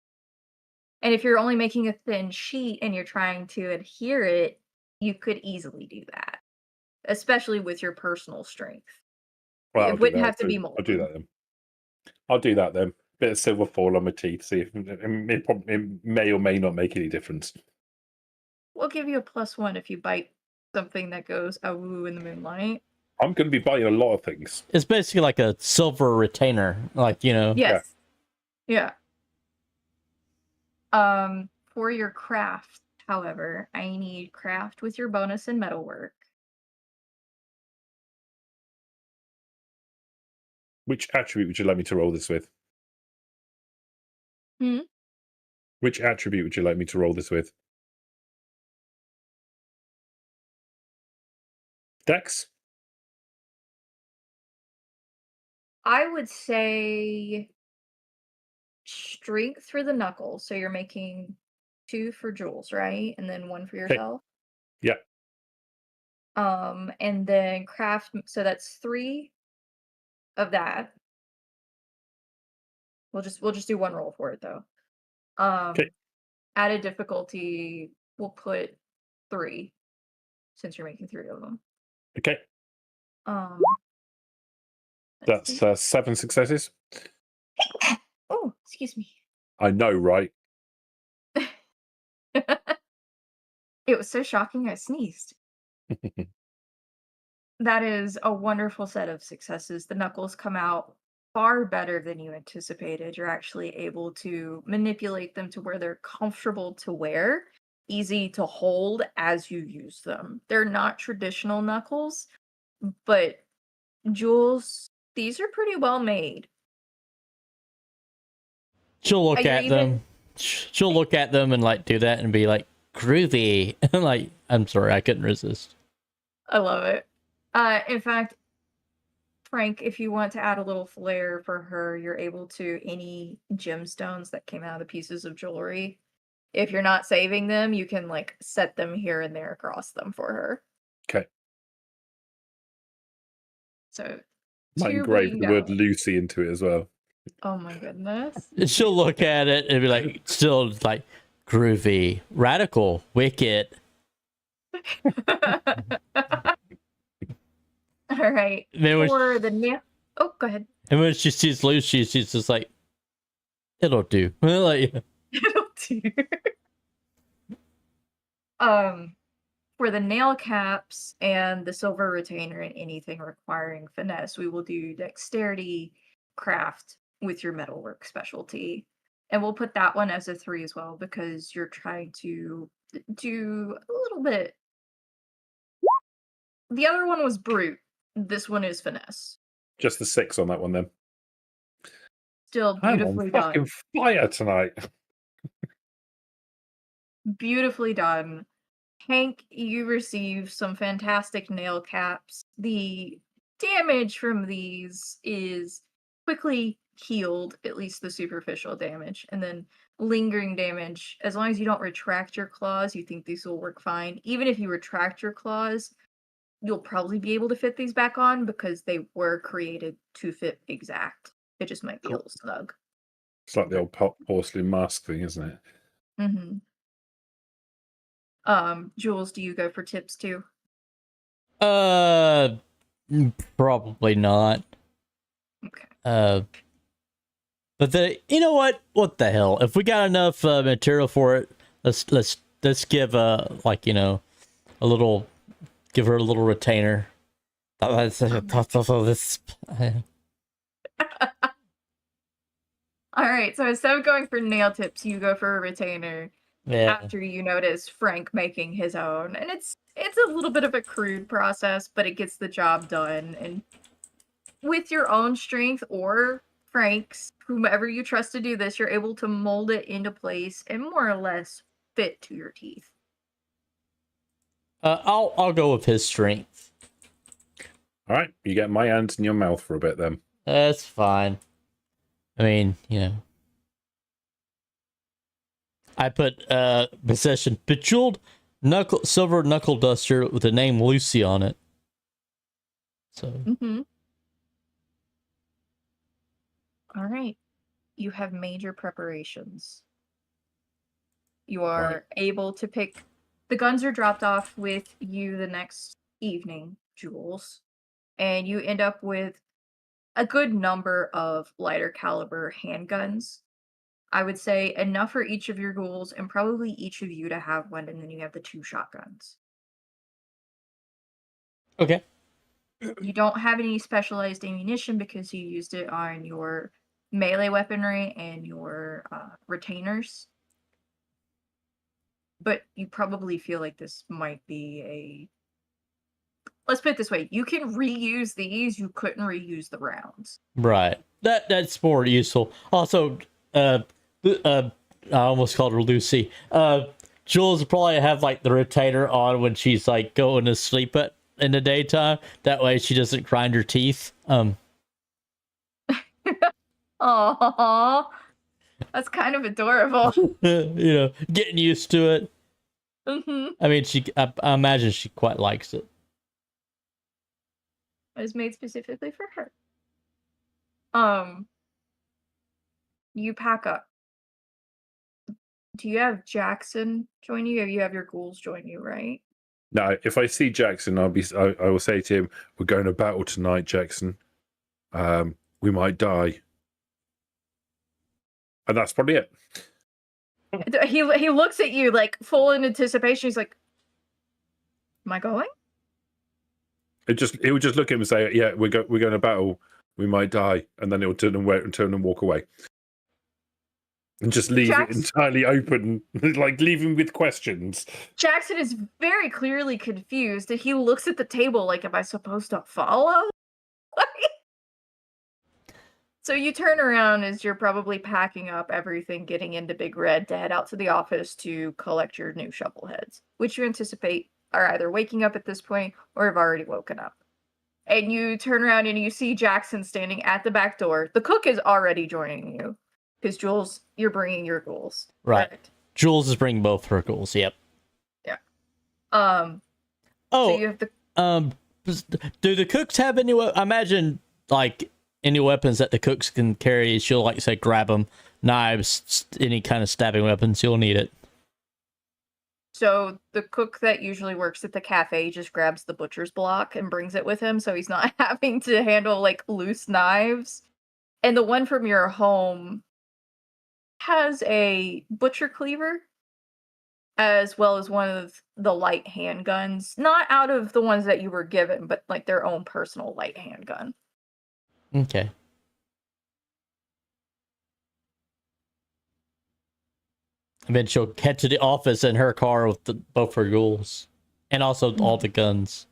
And if you're only making a thin sheet and you're trying to adhere it, you could easily do that, especially with your personal strength. Well, It wouldn't have to be molded. I'll do that then. I'll do that then. Bit of silver fall on my teeth. See if it may or may not make any difference. We'll give you a +1 if you bite something that goes awoo in the moonlight. I'm going to be biting a lot of things. It's basically like a silver retainer, like, you know. Yes. Yeah. For your craft, however, I need craft with your bonus in metalwork. Which attribute would you like me to roll this with? Hmm? Which attribute would you like me to roll this with? Dex? I would say strength for the knuckles. So you're making 2 for Jules, right? And then 1 for yourself. Yeah. And then craft. So that's 3 of that. We'll just do 1 roll for it though. Okay. Added difficulty, we'll put 3 since you're making 3 of them. Okay. Let's see. That's 7 successes. Oh, excuse me. I know, right? It was so shocking I sneezed. That is a wonderful set of successes. The knuckles come out far better than you anticipated. You're actually able to manipulate them to where they're comfortable to wear, easy to hold as you use them. They're not traditional knuckles, but Jules, these are pretty well made. She'll look at them. She'll look at them and like do that and be like, groovy. Like, I'm sorry, I couldn't resist. I love it. In fact, Frank, if you want to add a little flair for her, you're able to any gemstones that came out of the pieces of jewelry. If you're not saving them, you can like set them here and there across them for her. Okay. So Might 2 engrave being the word down. Lucy into it as well. Oh my goodness. And she'll look at it and be like, still like, groovy, radical, wicked. All right. Maybe For the nail. Oh, go ahead. And when she sees Lucy, she's just like, it'll do. Like, It'll do. For the nail caps and the silver retainer and anything requiring finesse, we will do dexterity craft with your metalwork specialty. And we'll put that one as a 3 as well because you're trying to do a little bit. The other one was brute. This one is finesse. Just the 6 on that one then. Still I'm beautifully on done. fucking fire tonight. Beautifully done. Hank, you receive some fantastic nail caps. The damage from these is quickly healed, at least the superficial damage, and then lingering damage. As long as you don't retract your claws, you think these will work fine. Even if you retract your claws, you'll probably be able to fit these back on because they were created to fit exact. It just might be a little snug. It's like the old porcelain mask thing, isn't it? Mm-hmm. Jules, do you go for tips too? probably not. Okay. But you know what? What the hell? If we got enough material for it, let's give like, you know, give her a little retainer. This. All right, so instead of going for nail tips, you go for a retainer. Yeah. After you notice Frank making his own, and it's a little bit of a crude process, but it gets the job done. And with your own strength or Frank's, whomever you trust to do this, you're able to mold it into place and more or less fit to your teeth. I'll go with his strength. All right, you get my hands in your mouth for a bit then. That's fine. I mean, you know, I put possession bejeweled silver knuckle duster with the name Lucy on it. So. Mm-hmm. All right. You have major preparations. You are able to pick. The guns are dropped off with you the next evening, Jules, and you end up with a good number of lighter caliber handguns. I would say enough for each of your ghouls and probably each of you to have one, and then you have the 2 shotguns. Okay. You don't have any specialized ammunition because you used it on your melee weaponry and your retainers. But you probably feel like this might be a... Let's put it this way. You can reuse these. You couldn't reuse the rounds. Right. That's more useful. Also, I almost called her Lucy. Jules will probably have like the retainer on when she's like going to sleep in the daytime. That way she doesn't grind her teeth. Aww. That's kind of adorable. Getting used to it. Mm-hmm. I mean, I imagine she quite likes it. It was made specifically for her. You pack up. Do you have Jackson join you? Or you have your ghouls join you, right? No, if I see Jackson, I will say to him, "We're going to battle tonight, Jackson. We might die." And that's probably it. He looks at you like full in anticipation. He's like, "Am I going?" He would just look at him and say, "Yeah, we're going to battle. We might die," and then he'll turn and walk away, and just leave it entirely open, like leave him with questions. Jackson is very clearly confused, and he looks at the table like, "Am I supposed to follow?" So you turn around as you're probably packing up everything, getting into Big Red to head out to the office to collect your new shovel heads, which you anticipate are either waking up at this point or have already woken up. And you turn around and you see Jackson standing at the back door. The cook is already joining you because Jules, you're bringing your ghouls. Right. Correct? Jules is bringing both her ghouls. Yep. Yeah. Oh. So you have do the cooks have any? I imagine like any weapons that the cooks can carry. She'll like say grab them, knives, any kind of stabbing weapons. You'll need it. So the cook that usually works at the cafe just grabs the butcher's block and brings it with him, so he's not having to handle like loose knives. And the one from your home has a butcher cleaver, as well as one of the light handguns. Not out of the ones that you were given, but like their own personal light handgun. Okay. And then she'll head to the office in her car with both her ghouls. And also all the guns.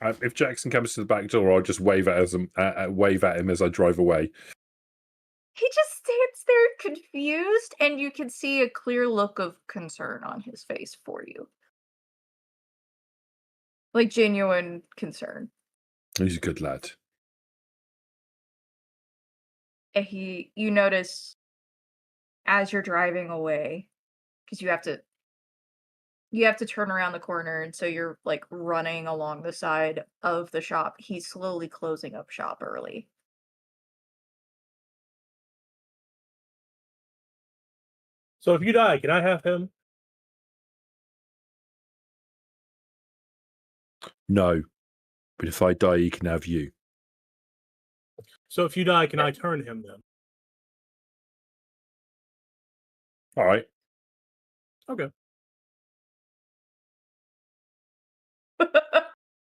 If Jackson comes to the back door, I'll just wave at him as I drive away. He just stands there confused, and you can see a clear look of concern on his face for you. Like genuine concern. He's a good lad. And you notice as you're driving away, because you have to turn around the corner, and so you're like running along the side of the shop. He's slowly closing up shop early. So if you die, can I have him? No, but if I die, he can have you. So if you die, can I turn him then? All right. Okay.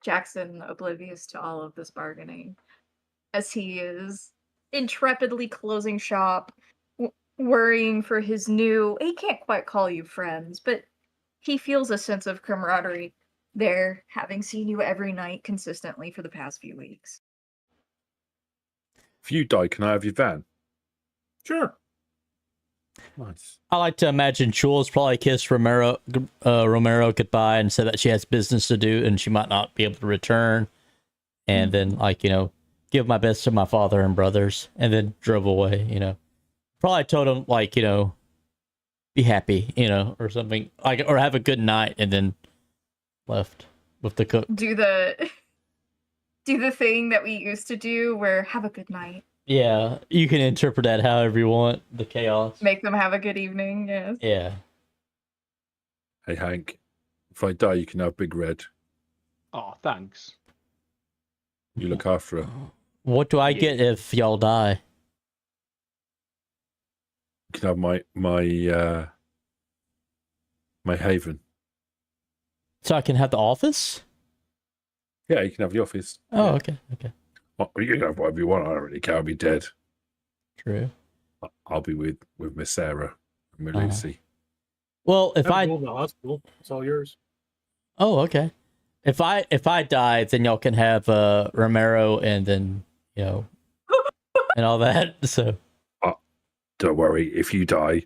Jackson, oblivious to all of this bargaining, as he is intrepidly closing shop, worrying for his new... He can't quite call you friends, but he feels a sense of camaraderie there, having seen you every night consistently for the past few weeks. If you die, can I have your van? Sure. Nice. I like to imagine Jules probably kissed Romero goodbye and said that she has business to do and she might not be able to return. And then, give my best to my father and brothers, and then drove away, probably told him like, be happy, or something, like, or have a good night, and then left with the cook. Do the thing that we used to do where have a good night. Yeah, you can interpret that however you want. The chaos. Make them have a good evening. Yes. Yeah. Hey Hank, if I die, you can have Big Red. Oh, thanks. You look after her. What do I get if y'all die? You can have my haven. So I can have the office? Yeah, you can have the office. Oh, Yeah. okay. Well, you can have whatever you want. I don't really care. I'll be dead. True. I'll be with Miss Sarah and with Lucy. Well, if Have I a goal in the hospital, it's all yours. Oh, okay. If I die, then y'all can have Romero and then, and all that. So Don't worry. If you die,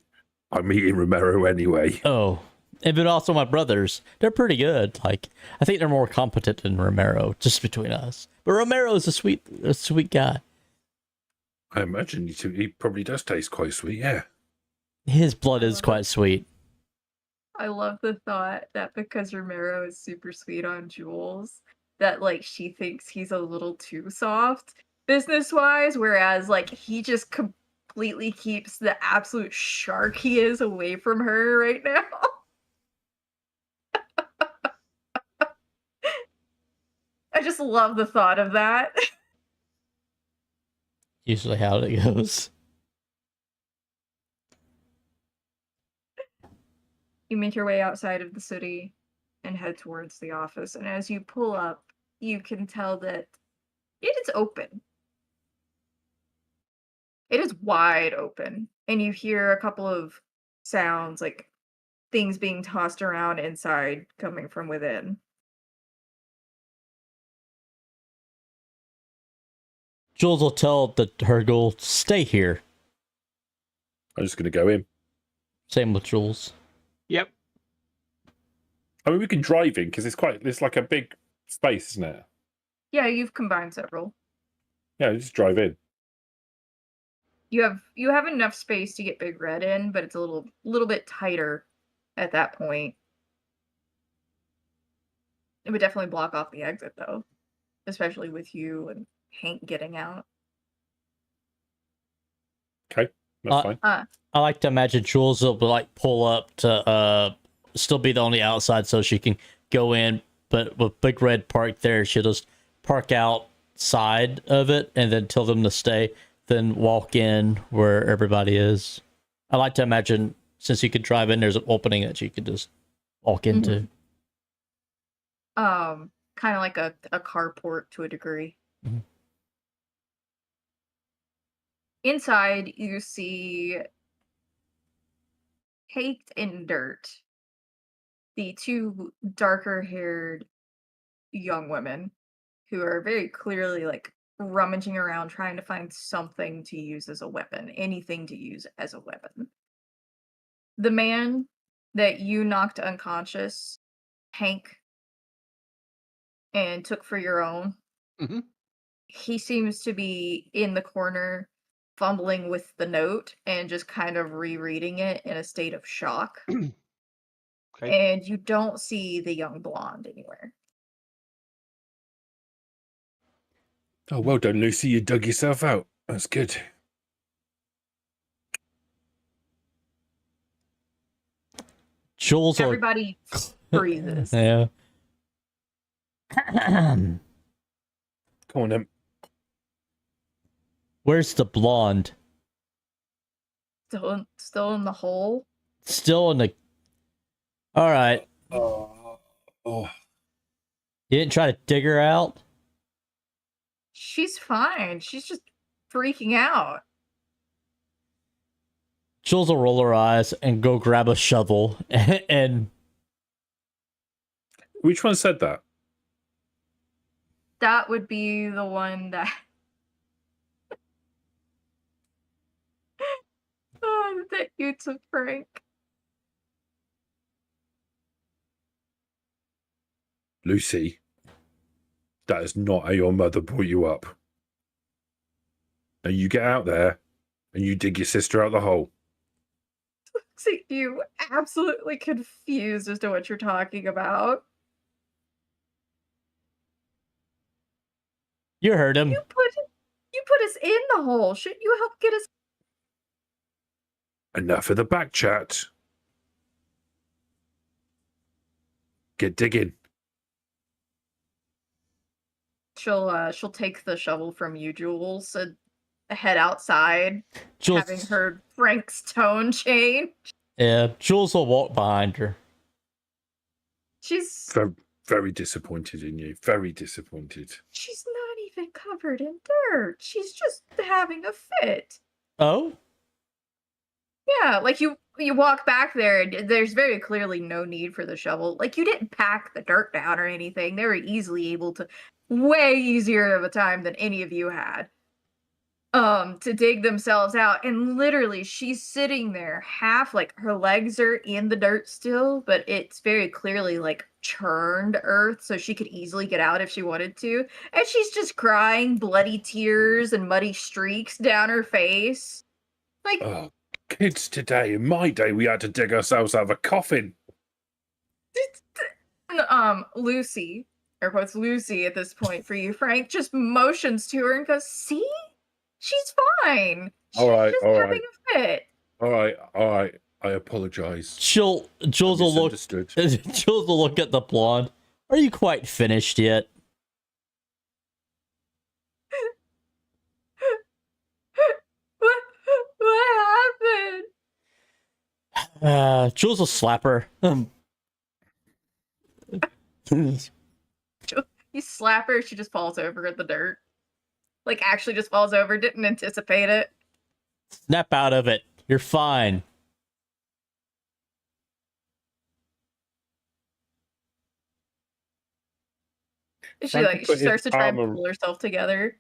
I'm eating Romero anyway. oh. And but also my brothers. They're pretty good. Like, I think they're more competent than Romero, just between us. But Romero is a sweet guy. I imagine he probably does taste quite sweet, yeah. His blood is quite sweet. I love the thought that because Romero is super sweet on Jules, that like she thinks he's a little too soft business-wise, whereas like he just completely keeps the absolute shark he is away from her right now. I just love the thought of that. Usually how it goes. You make your way outside of the city and head towards the office, and as you pull up, you can tell that it is open. It is wide open, and you hear a couple of sounds, like things being tossed around inside coming from within. Jules will tell her girl, stay here. I'm just going to go in. Same with Jules. Yep. I mean, we can drive in because it's like a big space, isn't it? Yeah, you've combined several. Yeah, just drive in. You have enough space to get Big Red in, but it's a little bit tighter at that point. It would definitely block off the exit though, especially with you and Hank getting out. Okay, that's fine. I like to imagine Jules will like pull up to still be the only outside so she can go in, but with Big Red parked there, she'll just park outside of it and then tell them to stay, then walk in where everybody is. I like to imagine since you could drive in, there's an opening that you could just walk into. Kind of like a carport to a degree. Mm-hmm. Inside, you see caked in dirt the two darker-haired young women who are very clearly like rummaging around trying to find something to use as a weapon, anything to use as a weapon. The man that you knocked unconscious, Hank, and took for your own, he seems to be in the corner fumbling with the note and just kind of rereading it in a state of shock. Okay. And you don't see the young blonde anywhere. Oh, well done, Lucy. You dug yourself out. That's good. Jules Everybody freezes. Yeah. Come on, then. Where's the blonde? Still in the hole. Still in the... Alright. Oh. You didn't try to dig her out? She's fine. She's just freaking out. Jules will roll her eyes and go grab a shovel and Which one said that? That would be the one that that you took, Frank. Lucy, that is not how your mother brought you up. Now you get out there And you dig your sister out the hole. See, you absolutely confused as to what you're talking about. You heard him. You put us in the hole. Shouldn't you help get us? Enough of the back chat. Get digging. She'll take the shovel from you, Jules, and head outside, Jules, having heard Frank's tone change. yeah, Jules will walk behind her. She's Very, very disappointed in you. Very disappointed. she's not even covered in dirt. She's just having a fit. Oh? Yeah, like you walk back there and there's very clearly no need for the shovel. Like you didn't pack the dirt down or anything. They were easily able to, way easier of a time than any of you had. To dig themselves out, and literally she's sitting there half like her legs are in the dirt still, but it's very clearly like churned earth, so she could easily get out if she wanted to, and she's just crying bloody tears and muddy streaks down her face. Like, Oh, kids today. In my day, we had to dig ourselves out of a coffin. Lucy, air quotes Lucy at this point for you, Frank, just motions to her and goes, "See? She's fine. She's just having a fit." All right. I apologize. Jules will look. Jules will look at the blonde. Are you quite finished yet? What happened? Jules will slap her. You slap her, she just falls over in the dirt. Like, actually just falls over, didn't anticipate it. Snap out of it. You're fine. She starts to try and pull herself together.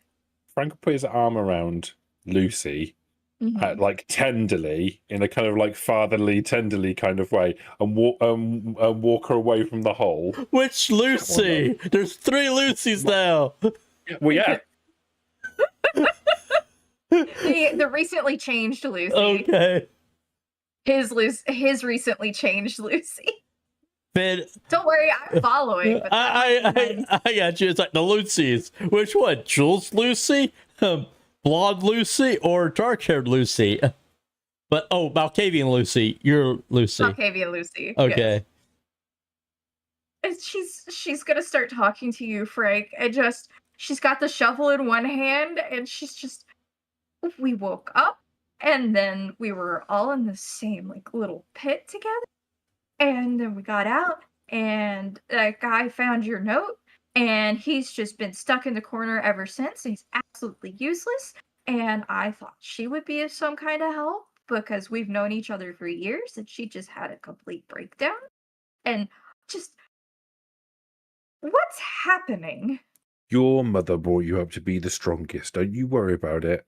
Frank put his arm around Lucy, like tenderly, in a kind of like fatherly, tenderly kind of way, and walk her away from the hole. Which Lucy? There's 3 Lucys now. Well, yeah. The recently changed Lucy. Okay. His recently changed Lucy. Finn, don't worry, I'm following. But I got you. It's like the Lucys. Which one? Jules Lucy? Blonde Lucy or dark-haired Lucy? But Malkavian Lucy. You're Lucy. Malkavian Lucy. Okay. Yes. And she's gonna start talking to you, Frank, and she's got the shovel in one hand, and she's just, we woke up, and then we were all in the same like little pit together, and then we got out, and that guy found your note, and he's just been stuck in the corner ever since. He's absolutely useless, and I thought she would be of some kind of help because we've known each other for years, and she just had a complete breakdown. And just, what's happening? Your mother brought you up to be the strongest. Don't you worry about it.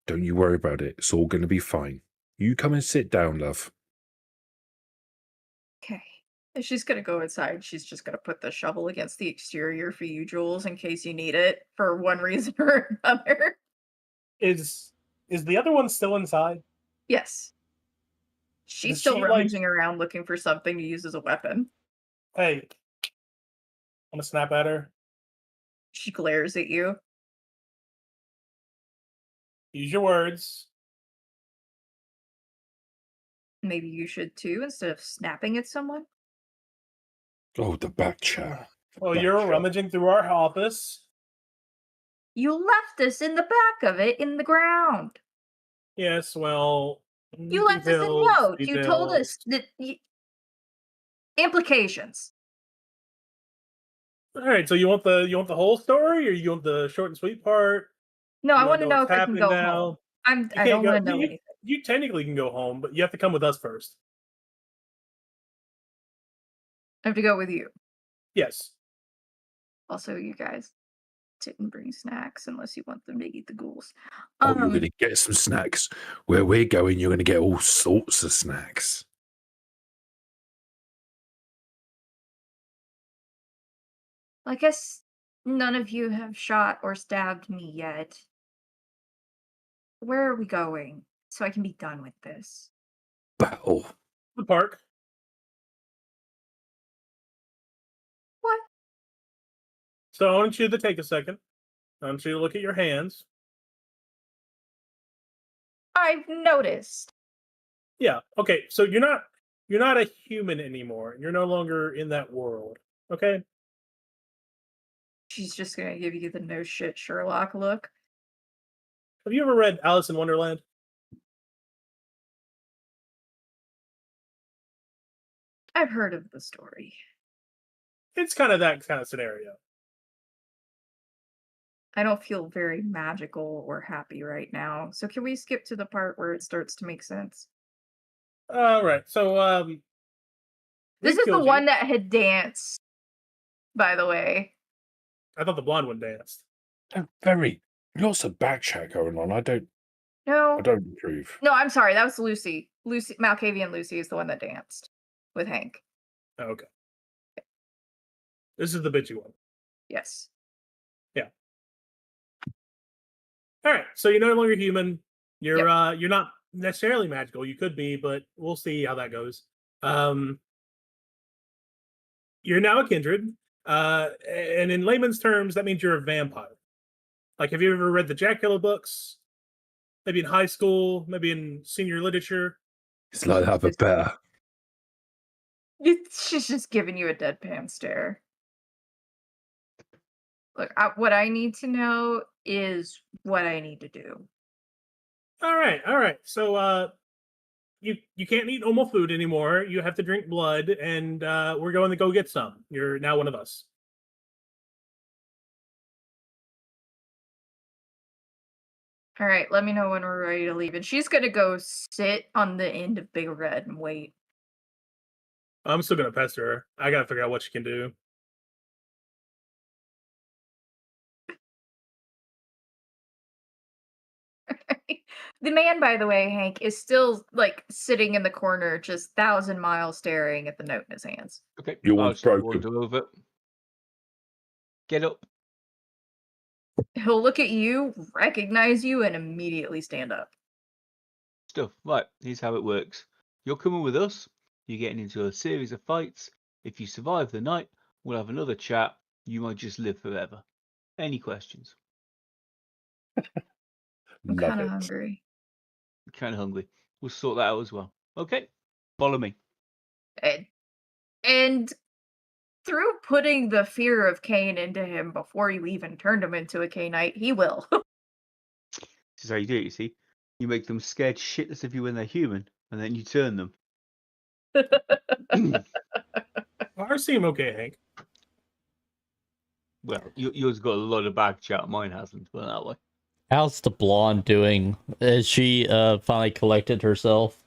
Don't you worry about it. It's all going to be fine. You come and sit down, love. Okay. She's going to go inside. She's just going to put the shovel against the exterior for you, Jules, in case you need it for one reason or another. Is the other one still inside? Yes. She's still rummaging around looking for something to use as a weapon. Hey. I'm going to snap at her. She glares at you. Use your words. Maybe you should too, instead of snapping at someone. Oh, the back chat. Well, you're rummaging through our office. You left us in the back of it in the ground. Yes, well... You left us a note. You told us that... Implications. All right, so you want the whole story, or you want the short and sweet part? No, I want to know if I can go home. I don't want to know anything. You technically can go home, but you have to come with us first. I have to go with you. Yes. Also, you guys didn't bring snacks unless you want them to eat the ghouls. You're going to get some snacks. Where we're going, you're going to get all sorts of snacks. I guess none of you have shot or stabbed me yet. where are we going so I can be done with this? Battle. The park. What? So I want you to take a second. I want you to look at your hands. I've noticed. Yeah. Okay. So you're not a human anymore. You're no longer in that world. Okay. She's just gonna give you the no shit Sherlock look. Have you ever read Alice in Wonderland? I've heard of the story. It's kind of that kind of scenario. I don't feel very magical or happy right now. So can we skip to the part where it starts to make sense? All right. So This we is the killed you. one that had danced, by the way. I thought the blonde one danced. Very lots of back chat going on. I don't No. approve. No, I'm sorry. That was Lucy. Malkavian Lucy is the one that danced with Hank. Oh, okay. This is the bitchy one. Yes. All right. So you're no longer human. You're you're not necessarily magical. You could be, but we'll see how that goes. You're now a kindred. And in layman's terms, that means you're a vampire. Like, have you ever read the Dracula books? Maybe in high school, maybe in senior literature. It's like that, but better. She's just giving you a deadpan stare. Look, what I need to know is what I need to do. All right. So you can't eat normal food anymore. You have to drink blood, and we're going to go get some. You're now one of us. All right, let me know when we're ready to leave. And she's gonna go sit on the end of Big Red and wait. I'm still gonna pester her. I gotta figure out what she can do. The man, by the way, Hank, is still like sitting in the corner, just 1,000 miles staring at the note in his hands. Okay. Your I'll one's just broken. wander over. Get up. He'll look at you, recognize you, and immediately stand up. Stuff. Right, here's how it works. You're coming with us. You're getting into a series of fights. If you survive the night, we'll have another chat. You might just live forever. Any questions? I'm Love kind of it. hungry. Kind of hungry. We'll sort that out as well. Okay, follow me. And through putting the fear of Cain into him before you even turned him into a Cainite, he will. This is how you do it, you see. You make them scared shitless of you when they're human, and then you turn them. Ours seem okay, Hank. Well, yours got a lot of back chat. Mine hasn't, put it that way. How's the blonde doing? Is she finally collected herself?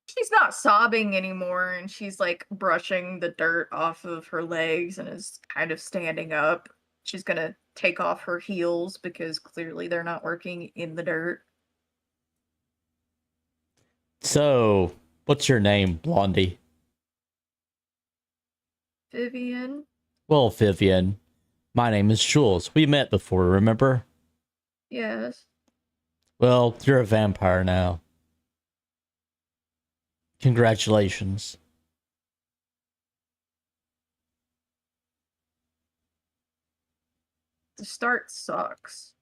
She's not sobbing anymore, and she's like brushing the dirt off of her legs and is kind of standing up. She's gonna take off her heels because clearly they're not working in the dirt. So, what's your name, Blondie? Vivian? Well, Vivian, my name is Jules. We met before, remember? Yes. Well, you're a vampire now. Congratulations. The start sucks.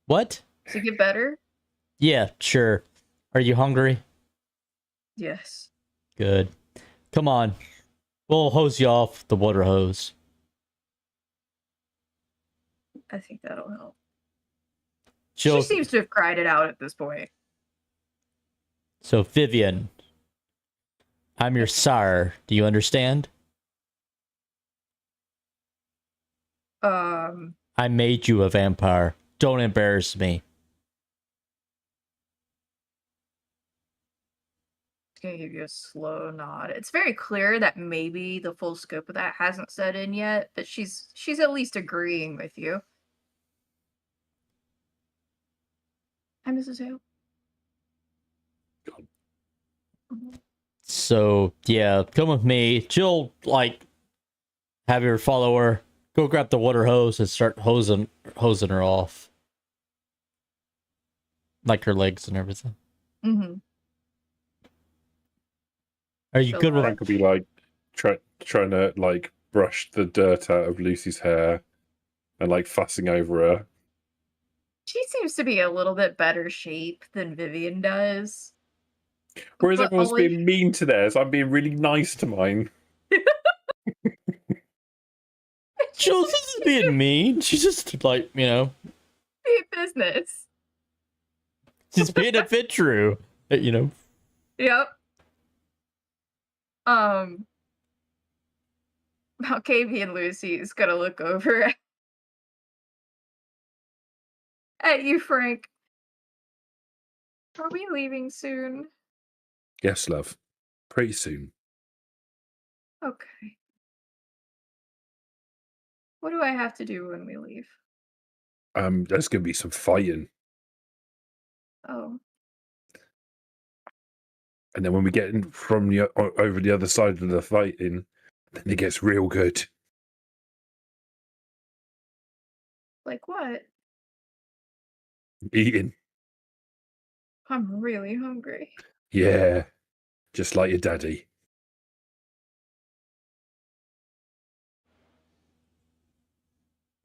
What? Does it get better? Yeah, sure. Are you hungry? Yes. Good. Come on. We'll hose you off the water hose. I think that'll help. She'll... She seems to have cried it out at this point. So, Vivian, I'm your sire. Do you understand? I made you a vampire. Don't embarrass me. Gonna give you a slow nod. It's very clear that maybe the full scope of that hasn't set in yet, but she's at least agreeing with you. Hi, Mrs. Hale. So, yeah, come with me. She'll, like, have your follower go grab the water hose and start hosing her off. like her legs and everything. Mm-hmm. Are you good with? Frank could be like trying to like brush the dirt out of Lucy's hair and like fussing over her. She seems to be a little bit better shape than Vivian does. Whereas But everyone's only- being mean to theirs, I'm being really nice to mine. Jules isn't being mean. She's just like, Be business. she's being a bit true. Yep. Malkavi and Lucy is gonna look over at you, Frank. Are we leaving soon? Yes, love. Pretty soon. Okay. What do I have to do when we leave? There's gonna be some fighting. Oh. And then when we get in from the over the other side of the fighting, then it gets real good. Like what? Eating. I'm really hungry. Yeah. Just like your daddy.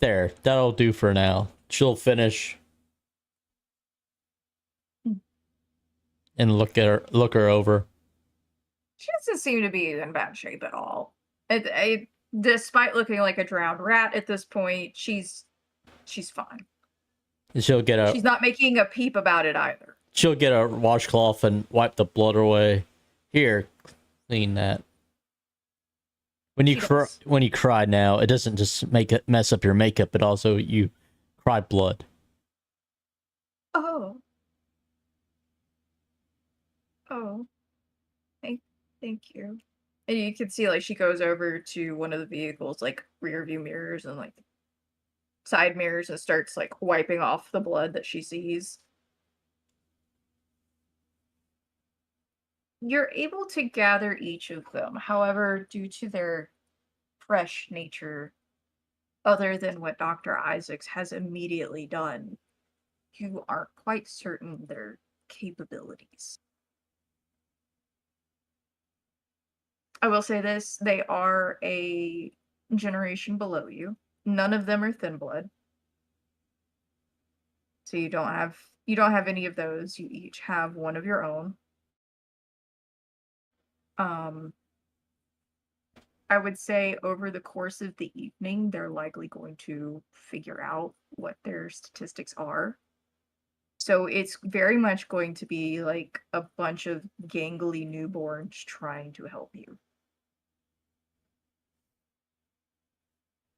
There, that'll do for now. She'll finish and look her over. She doesn't seem to be in bad shape at all. Despite looking like a drowned rat at this point, she's fine. She'll get a. She's not making a peep about it either. She'll get a washcloth and wipe the blood away. Here, clean that. When you cry now, it doesn't just mess up your makeup, but also you cry blood. Oh. Thank you. And you can see like she goes over to one of the vehicles, like rear view mirrors and like side mirrors, and starts like wiping off the blood that she sees. You're able to gather each of them. However, due to their fresh nature, other than what Dr. Isaacs has immediately done, you aren't quite certain their capabilities. I will say this, they are a generation below you. None of them are thin blood. So you don't have any of those. You each have one of your own. I would say over the course of the evening, they're likely going to figure out what their statistics are. So it's very much going to be like a bunch of gangly newborns trying to help you.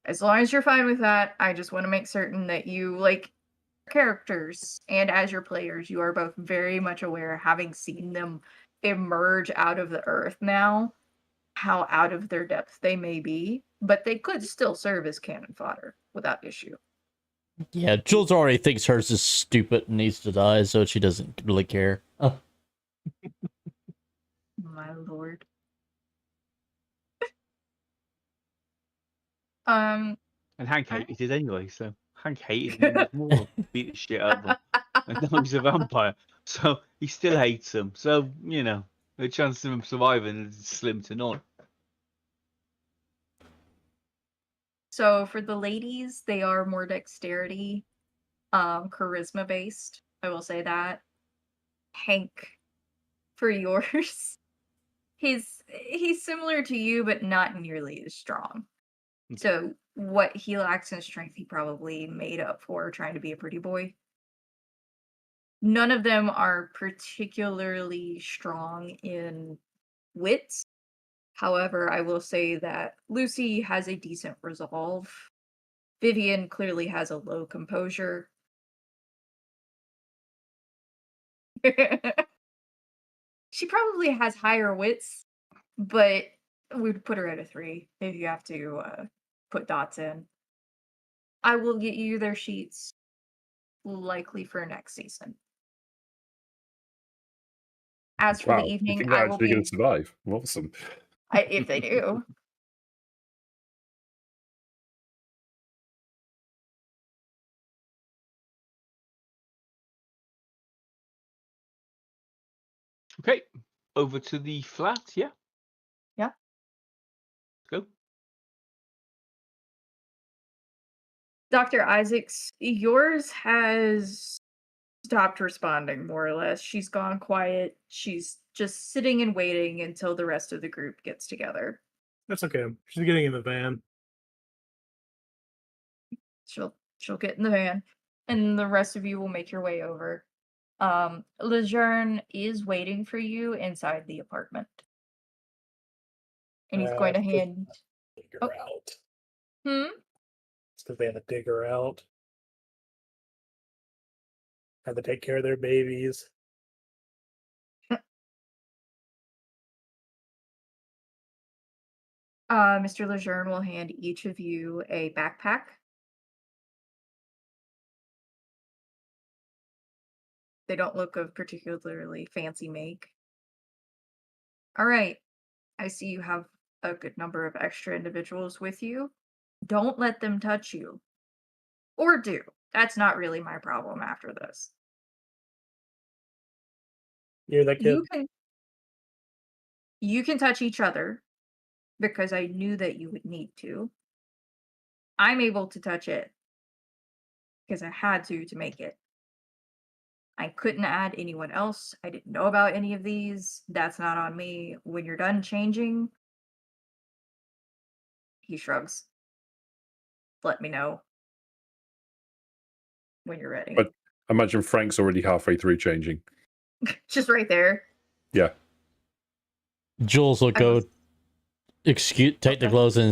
As long as you're fine with that, I just want to make certain that you, like, characters and as your players, you are both very much aware, having seen them emerge out of the earth now, how out of their depth they may be, but they could still serve as cannon fodder without issue. Yeah, Jules already thinks hers is stupid and needs to die, so she doesn't really care. My lord. And Hank hated it anyway, so Hank hated him more. Beat the shit out of him. And now he's a vampire, so he still hates him. So, the chance of him surviving is slim to none. So for the ladies, they are more dexterity, charisma based. I will say that. Hank, for yours, he's similar to you, but not nearly as strong. So what he lacks in strength, he probably made up for trying to be a pretty boy. None of them are particularly strong in wits. However, I will say that Lucy has a decent resolve. Vivian clearly has a low composure. She probably has higher wits, but we'd put her at a 3 if you have to put dots in. I will get you their sheets likely for next season. As for Wow, the you evening, think I they're will actually be going to survive? Awesome. if they do. Okay, over to the flat, yeah? Yeah. Go. Dr. Isaacs, yours has stopped responding, more or less. She's gone quiet. She's just sitting and waiting until the rest of the group gets together. That's okay. She's getting in the van. She'll get in the van, and the rest of you will make your way over. Lejeune is waiting for you inside the apartment. And he's going to hand... Dig her Oh. out. It's because they had to dig her out. Had to take care of their babies. Mr. Lejeune will hand each of you a backpack. They don't look of particularly fancy make. All right. I see you have a good number of extra individuals with you. Don't let them touch you. Or do. That's not really my problem after this. You're that kid. You can touch each other because I knew that you would need to. I'm able to touch it because I had to make it. I couldn't add anyone else. I didn't know about any of these. That's not on me. When you're done changing, he shrugs. Let me know when you're ready. But I imagine Frank's already halfway through changing. Just right there. Yeah. Jules will go take the clothes and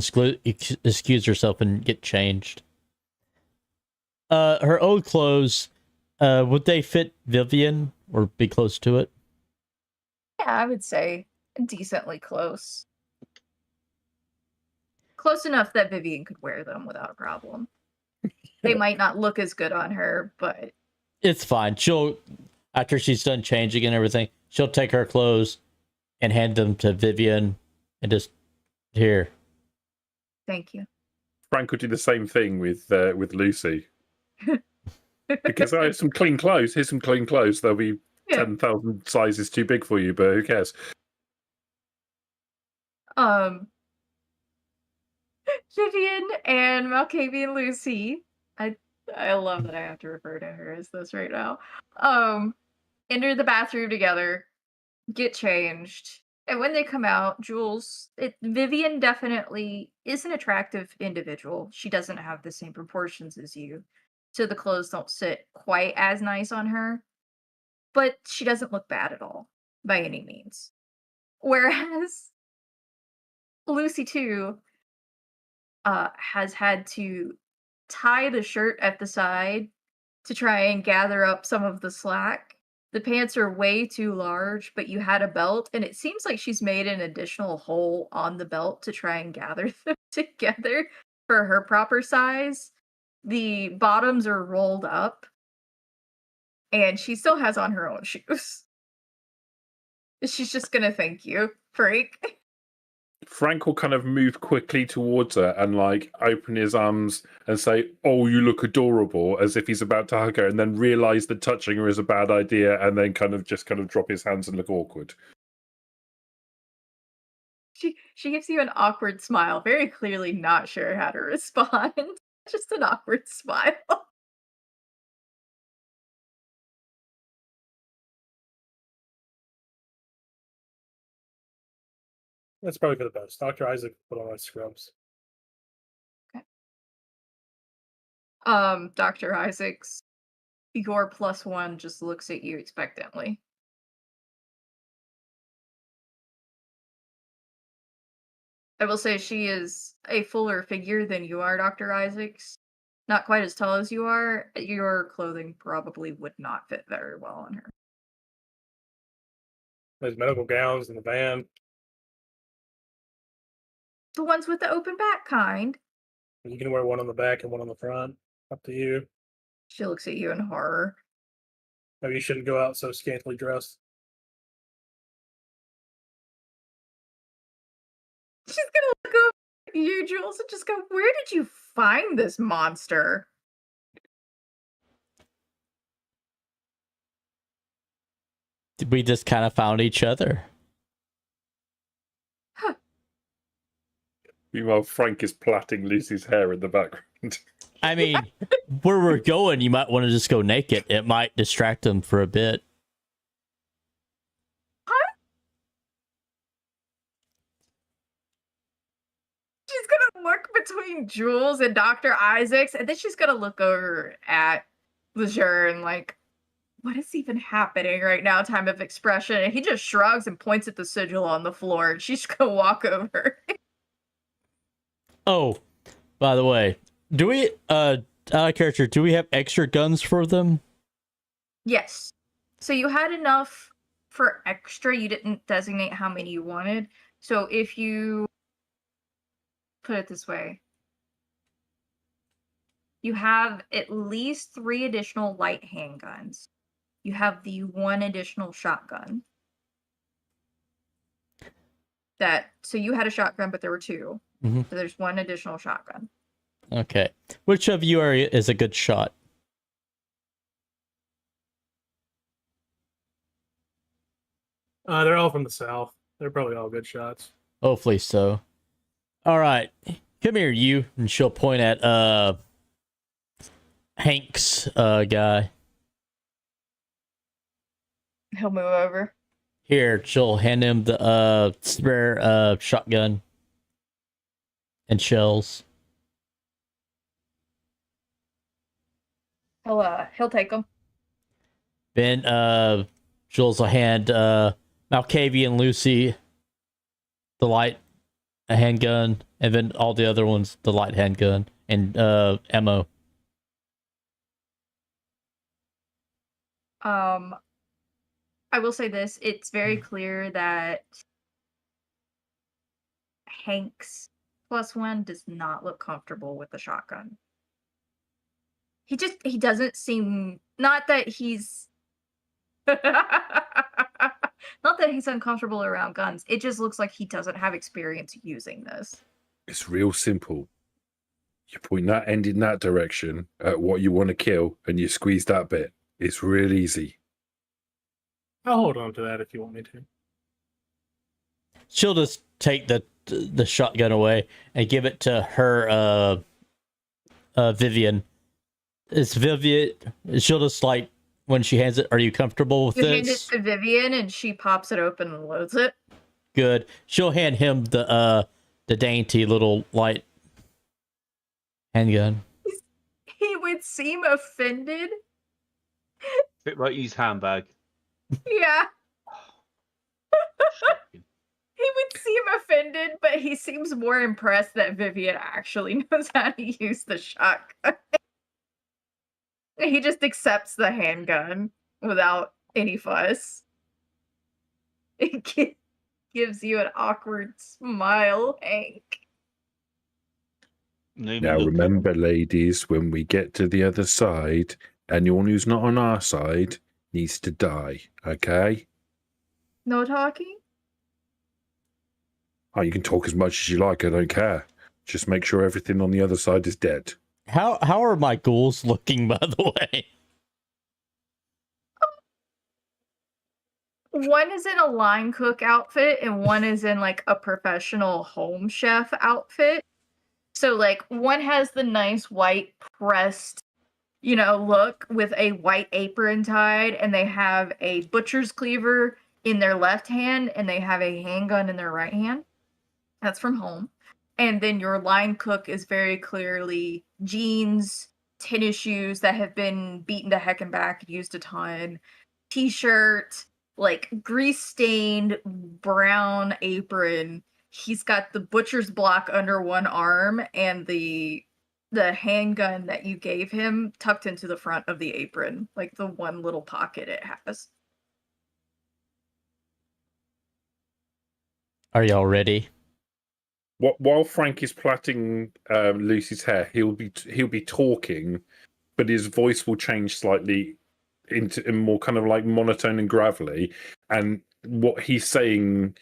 excuse herself and get changed. Her old clothes, would they fit Vivian or be close to it? Yeah, I would say decently close. Close enough that Vivian could wear them without a problem. They might not look as good on her, but... It's fine. After she's done changing and everything, she'll take her clothes and hand them to Vivian and just, here. Thank you. Frank would do the same thing with Lucy. Because I have some clean clothes. Here's some clean clothes. They'll be 10,000 sizes too big for you, but who cares? Vivian and Malkavian Lucy. I love that I have to refer to her as this right now. Enter the bathroom together, get changed, and when they come out, Vivian definitely is an attractive individual. She doesn't have the same proportions as you, so the clothes don't sit quite as nice on her, but she doesn't look bad at all, by any means. Whereas Lucy, too, has had to tie the shirt at the side to try and gather up some of the slack. The pants are way too large, but you had a belt, and it seems like she's made an additional hole on the belt to try and gather them together for her proper size. The bottoms are rolled up, and she still has on her own shoes. She's just gonna thank you, Frank. Frank will kind of move quickly towards her and like open his arms and say, "Oh, you look adorable," as if he's about to hug her, and then realize that touching her is a bad idea, and then kind of drop his hands and look awkward. She gives you an awkward smile, very clearly not sure how to respond. Just an awkward smile. That's probably for the best. Dr. Isaac put on my scrubs. Okay. Dr. Isaacs, your +1 just looks at you expectantly. I will say she is a fuller figure than you are, Dr. Isaacs. Not quite as tall as you are. Your clothing probably would not fit very well on her. There's medical gowns in the van. The ones with the open back kind. You can wear one on the back and one on the front. Up to you. She looks at you in horror. Maybe you shouldn't go out so scantily dressed. She's gonna look up at you, Jules, and just go, "Where did you find this monster?" We just kind of found each other. Meanwhile, Frank is plaiting Lucy's hair in the background. I mean, where we're going, you might want to just go naked. It might distract them for a bit. She's gonna look between Jules and Dr. Isaacs, and then she's gonna look over at Leisure and like, what is even happening right now? Time of expression. And he just shrugs and points at the sigil on the floor, and she's gonna walk over. Oh, by the way, do we out of character, do we have extra guns for them? Yes. So you had enough for extra. You didn't designate how many you wanted. So if you put it this way, you have at least 3 additional light handguns. You have the 1 additional shotgun. So you had a shotgun, but there were 2. Mm-hmm. So there's 1 additional shotgun. Okay. Which of you is a good shot? They're all from the south. They're probably all good shots. Hopefully so. All right. Come here, you. And she'll point at Hank's guy. He'll move over. Here, she'll hand him the spare shotgun and shells. He'll take them. Then Jules will hand Malkavi and Lucy the a handgun, and then all the other ones the light handgun and ammo. I will say this, it's very clear that Hank's +1 does not look comfortable with the shotgun. He doesn't seem, not that he's uncomfortable around guns. It just looks like he doesn't have experience using this. It's real simple. You point that end in that direction at what you want to kill, and you squeeze that bit. It's real easy. I'll hold on to that if you want me to. She'll just take the shotgun away and give it to her Vivian. It's Vivian. She'll just like, when she hands it, are you comfortable with You this? hand it to Vivian and she pops it open and loads it. Good. She'll hand him the dainty little light handgun. He would seem offended. Bit like his handbag. Yeah. He would seem offended, but he seems more impressed that Vivian actually knows how to use the shotgun. He just accepts the handgun without any fuss. It gives you an awkward smile, Hank. Now remember, ladies, when we get to the other side, anyone who's not on our side needs to die, okay? No talking? Oh, you can talk as much as you like, I don't care. Just make sure everything on the other side is dead. How are my ghouls looking, by the way? One is in a line cook outfit and one is in like a professional home chef outfit. So like one has the nice white pressed, look with a white apron tied, and they have a butcher's cleaver in their left hand and they have a handgun in their right hand. That's from home. And then your line cook is very clearly jeans, tennis shoes that have been beaten to heck and back, used a ton, t-shirt, like grease-stained brown apron. He's got the butcher's block under one arm and the handgun that you gave him tucked into the front of the apron, like the one little pocket it has. Are y'all ready? While Frank is plaiting Lucy's hair, he'll be talking, but his voice will change slightly into more kind of like monotone and gravelly. And what he's saying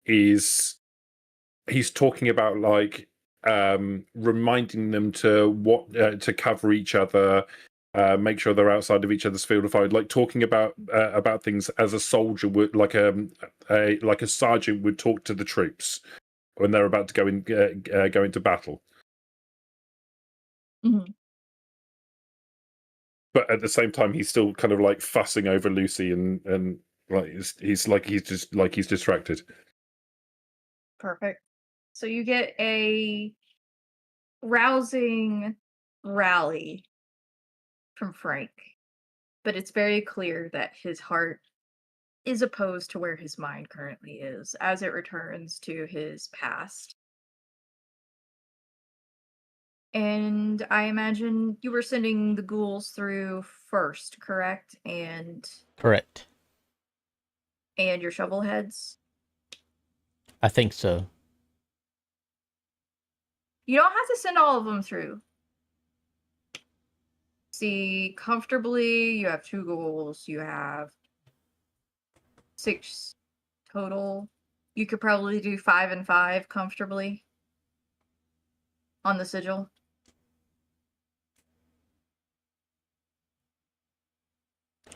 is he's talking about like reminding them to cover each other, make sure they're outside of each other's field of fire, like talking about things as a soldier would, like a sergeant would talk to the troops when they're about to go into battle. Mhm. But at the same time, he's still kind of like fussing over Lucy and like he's distracted. Perfect. So you get a rousing rally from Frank, but it's very clear that his heart is opposed to where his mind currently is as it returns to his past. And I imagine you were sending the ghouls through first, correct? Correct. And your shovel heads? I think so. You don't have to send all of them through. See, comfortably, you have 2 ghouls. You have 6 total. You could probably do 5 and 5 comfortably on the sigil.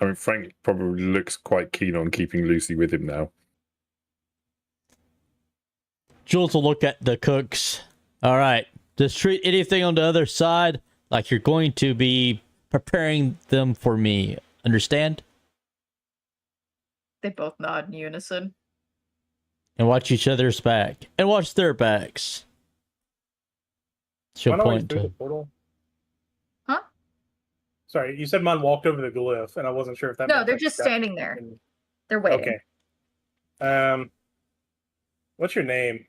I mean, Frank probably looks quite keen on keeping Lucy with him now. Jules will look at the cooks. All right. Just treat anything on the other side like you're going to be preparing them for me. Understand? They both nod in unison. And watch each other's back. And watch their backs. She'll Why don't we point through the to... portal? Huh? Sorry, you said Mon walked over the glyph, and I wasn't sure if that. No, meant they're that just got- standing there. They're waiting. Okay. What's your name?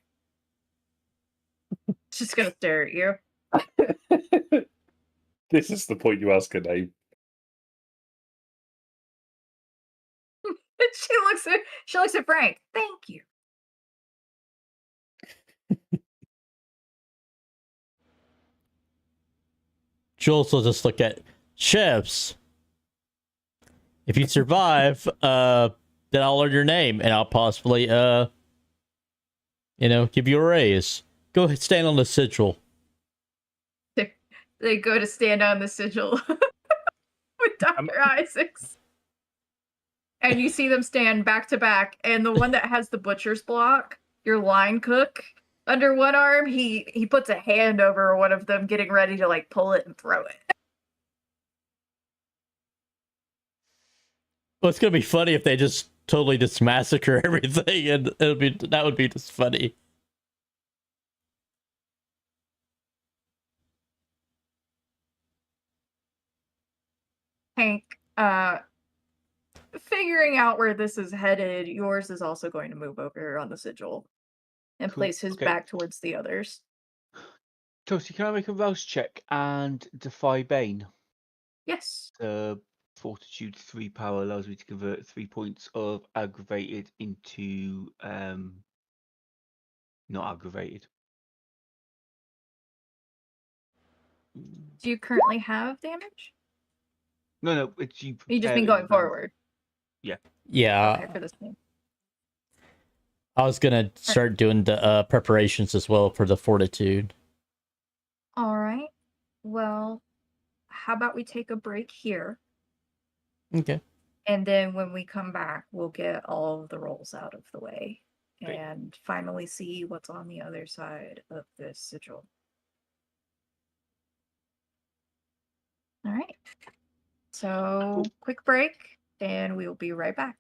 Just gonna stare at you. This is the point you ask her name. She looks at Frank. Thank you. Jules will just look at chefs. If you survive, then I'll learn your name and I'll possibly, give you a raise. Go ahead, stand on the sigil. They go to stand on the sigil with Dr. Isaacs. And you see them stand back to back. And the one that has the butcher's block, your line cook, under one arm, he puts a hand over one of them, getting ready to like pull it and throw it. Well, it's gonna be funny if they just totally just massacre everything, and that would be just funny. Hank, figuring out where this is headed, yours is also going to move over on the sigil and Cool. place his Okay. back towards the others. Toasty, can I make a rouse check and defy Bane? Yes. Fortitude 3 power allows me to convert 3 points of aggravated into not aggravated. Do you currently have damage? No, it's you. You just prepare mean in going advance. forward? Yeah, Okay, for this game. I was gonna start doing the preparations as well for the fortitude. All right. Well, how about we take a break here? Okay. And then when we come back, we'll get all of the rolls out of the way Okay. and finally see what's on the other side of this sigil. All right. So, Cool. quick break, and we will be right back.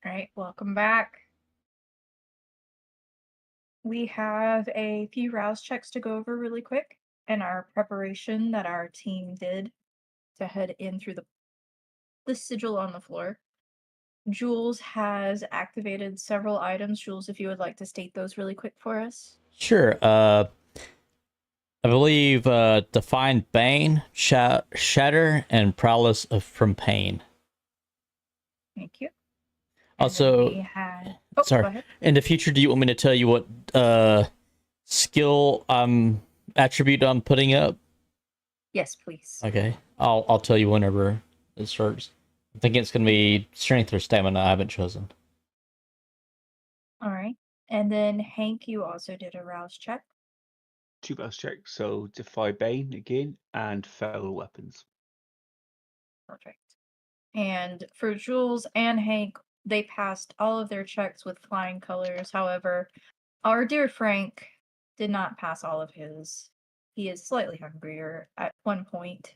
right, welcome back. We have a few rouse checks to go over really quick, and our preparation that our team did to head in through the sigil on the floor. Jules has activated several items. Jules, if you would like to state those really quick for us. Sure. I believe Define Bane, Shatter, and Prowess from Pain. Thank you. Also, we had... sorry. Go ahead. In the future, do you want me to tell you what skill attribute I'm putting up? Yes, please. Okay, I'll tell you whenever it starts. I think it's gonna be strength or stamina. I haven't chosen. All right, and then Hank, you also did a rouse check. 2 rouse checks, so Defy Bane again, and Feral Weapons. Perfect. And for Jules and Hank, they passed all of their checks with flying colors. However, our dear Frank did not pass all of his. He is slightly hungrier at one point.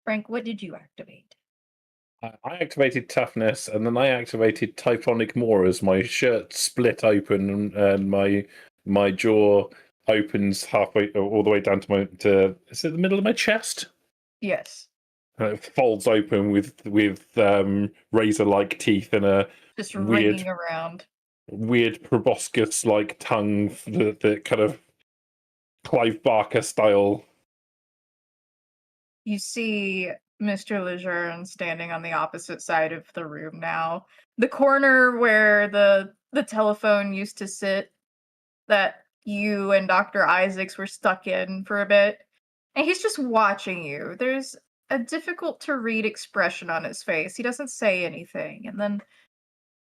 Frank, what did you activate? I activated toughness, and then I activated typhonic maw as my shirt split open and my jaw opens halfway all the way down to is it the middle of my chest? Yes. It folds open with razor-like teeth and a Just weird, ringing around. Weird proboscis-like tongue that kind of Clive Barker style. You see Mr. Lejeune standing on the opposite side of the room now. The corner where the telephone used to sit that you and Dr. Isaacs were stuck in for a bit. And he's just watching you. There's a difficult to read expression on his face. He doesn't say anything. And then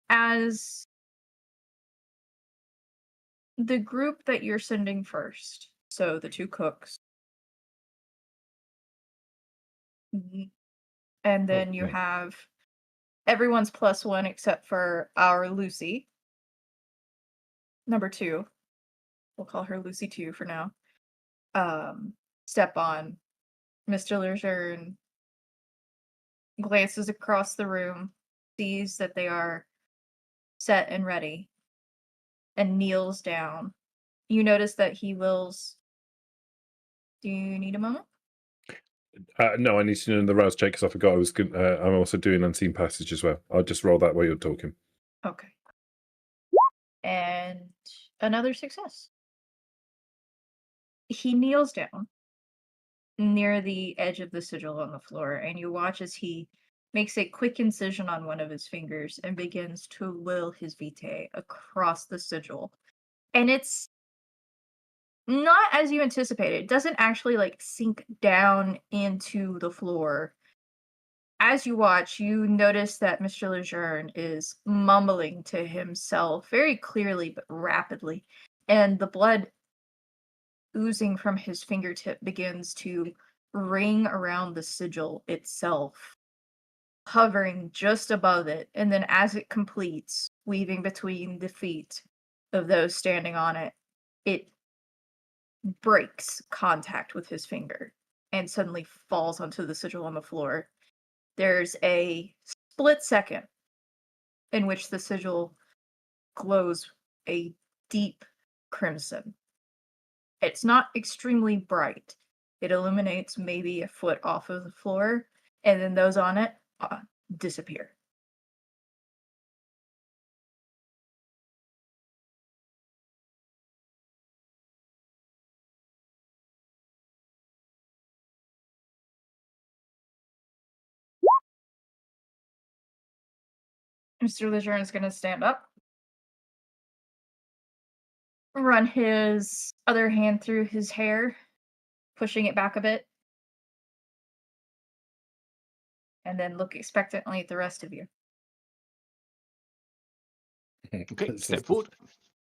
as the group that you're sending first, so the 2 cooks, and then you have everyone's +1 except for our Lucy, number 2. We'll call her Lucy 2 for now. Step on. Mr. Lejeune glances across the room, sees that they are set and ready, and kneels down. You notice that he wills. Do you need a moment? No, I need to know the rouse check because I forgot I was. I'm also doing Unseen Passage as well. I'll just roll that while you're talking. Okay. And another success. He kneels down near the edge of the sigil on the floor, and you watch as he makes a quick incision on one of his fingers and begins to will his vitae across the sigil. And it's not as you anticipated. It doesn't actually sink down into the floor. As you watch, you notice that Mr. Lejeune is mumbling to himself very clearly but rapidly, and the blood oozing from his fingertip begins to ring around the sigil itself, hovering just above it, and then as it completes, weaving between the feet of those standing on it, it breaks contact with his finger and suddenly falls onto the sigil on the floor. There's a split second in which the sigil glows a deep crimson. It's not extremely bright. It illuminates maybe a foot off of the floor, and then those on it disappear. Mr. Lejeune is going to stand up, run his other hand through his hair, pushing it back a bit, and then look expectantly at the rest of you. Okay, step forward.